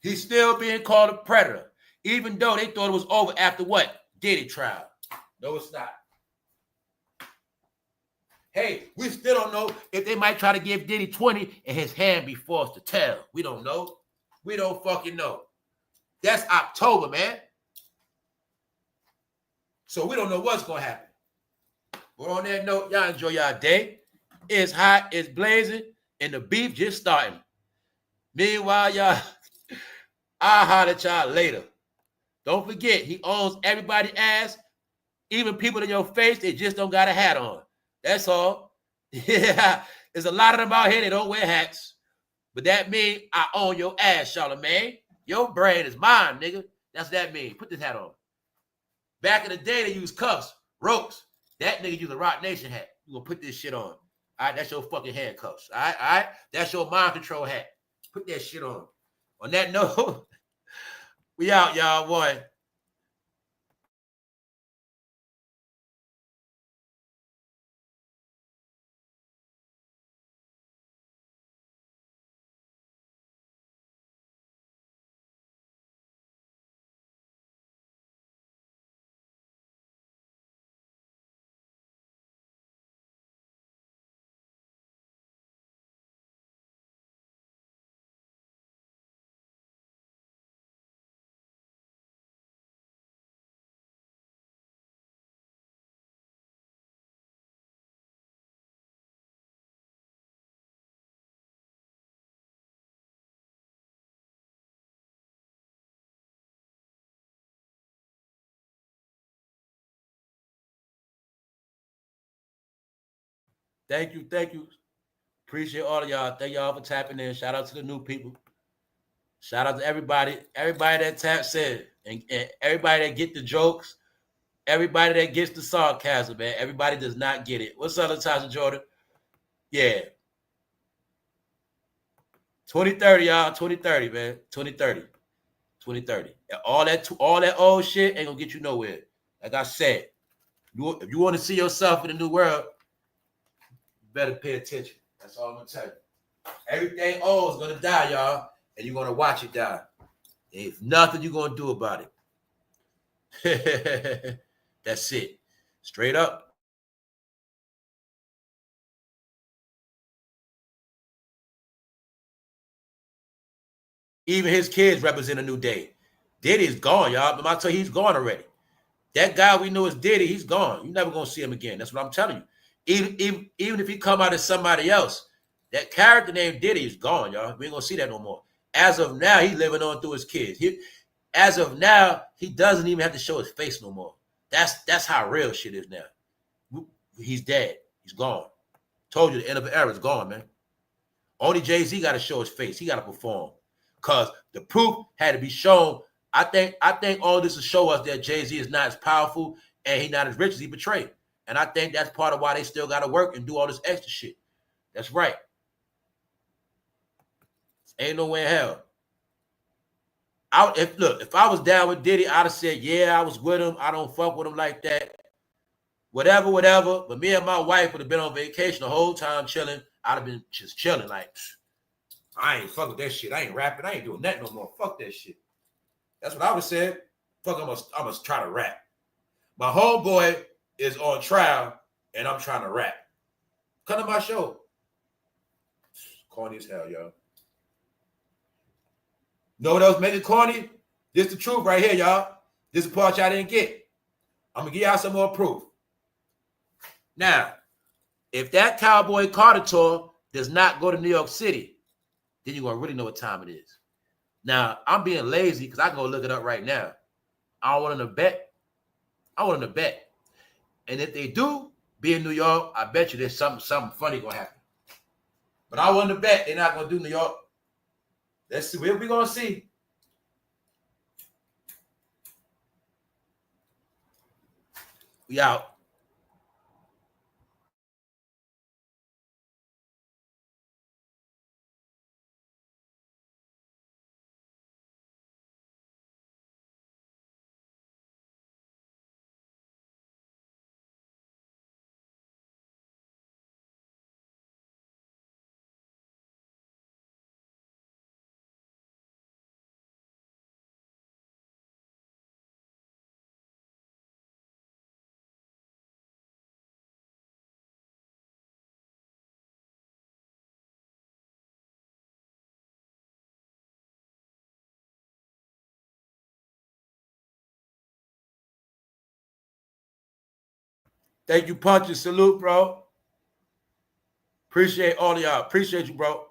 He's still being called a predator, even though they thought it was over after what? Diddy trial. No, it's not. Hey, we still don't know if they might try to give Diddy 20 and his hand be forced to tell. We don't know. We don't fucking know. That's October, man. So we don't know what's going to happen. But on that note, y'all enjoy y'all day. It's hot, it's blazing, and the beef just starting. Meanwhile, y'all, I'll holler at y'all later. Don't forget, he owns everybody's ass, even people in your face, they just don't got a hat on. That's all. Yeah, there's a lot of them out here, they don't wear hats. But that means I own your ass, Charlamagne. Your brain is mine, nigga. That's what that means. Put this hat on. Back in the day, they used cuffs, ropes. That nigga use a rocnation hat. You gonna put this shit on. All right, that's your fucking handcuffs. All right? That's your mind control hat. Put that shit on. On that note, we out, y'all. One. Thank you. Appreciate all of y'all. Thank y'all for tapping in. Shout out to the new people. Shout out to everybody that taps in, and everybody that get the jokes, everybody that gets the sarcasm, man. Everybody does not get it. What's up, Natasha Jordan? Yeah. 2030, y'all. 2030, man. 2030. 2030. All that old shit ain't gonna get you nowhere. Like I said, if you want to see yourself in the new world, you better pay attention. That's all I'm gonna tell you. Everything old is gonna die, y'all, and you're gonna watch it die. There's nothing you're gonna do about it. That's it. Straight up. Even his kids represent a new day. Diddy's gone, y'all. But I tell you, he's gone already. That guy we knew as Diddy, he's gone. You're never gonna see him again. That's what I'm telling you. Even if he come out as somebody else, that character named Diddy is gone, y'all. We ain't gonna see that no more. As of now, he's living on through his kids. As of now, he doesn't even have to show his face no more. That's how real shit is now. He's dead. He's gone. Told you the end of the era is gone, man. Only Jay-Z got to show his face. He got to perform. Because the proof had to be shown. I think all this will show us that Jay-Z is not as powerful and he's not as rich as he portrayed. And I think that's part of why they still got to work and do all this extra shit. That's right. Ain't no way in hell. If I was down with Diddy, I'd have said, yeah, I was with him. I don't fuck with him like that. Whatever. But me and my wife would have been on vacation the whole time chilling. I'd have been just chilling like, I ain't fuck with that shit. I ain't rapping. I ain't doing that no more. Fuck that shit. That's what I would say. Fuck, I must try to rap. My homeboy is on trial, and I'm trying to rap. Come to my show. Corny as hell, y'all. Know what else make it corny? This the truth right here, y'all. This is the part y'all didn't get. I'm going to give y'all some more proof. Now, if that Cowboy Carter tour does not go to New York City, then you're going to really know what time it is. Now, I'm being lazy because I can go look it up right now. I don't want them to bet. I want them to bet. And if they do be in New York, I bet you there's something funny going to happen. But I want them to bet they're not going to do New York. Let's see. What we going to see? We out. Thank you, Punch, and salute, bro. Appreciate all of y'all. Appreciate you, bro.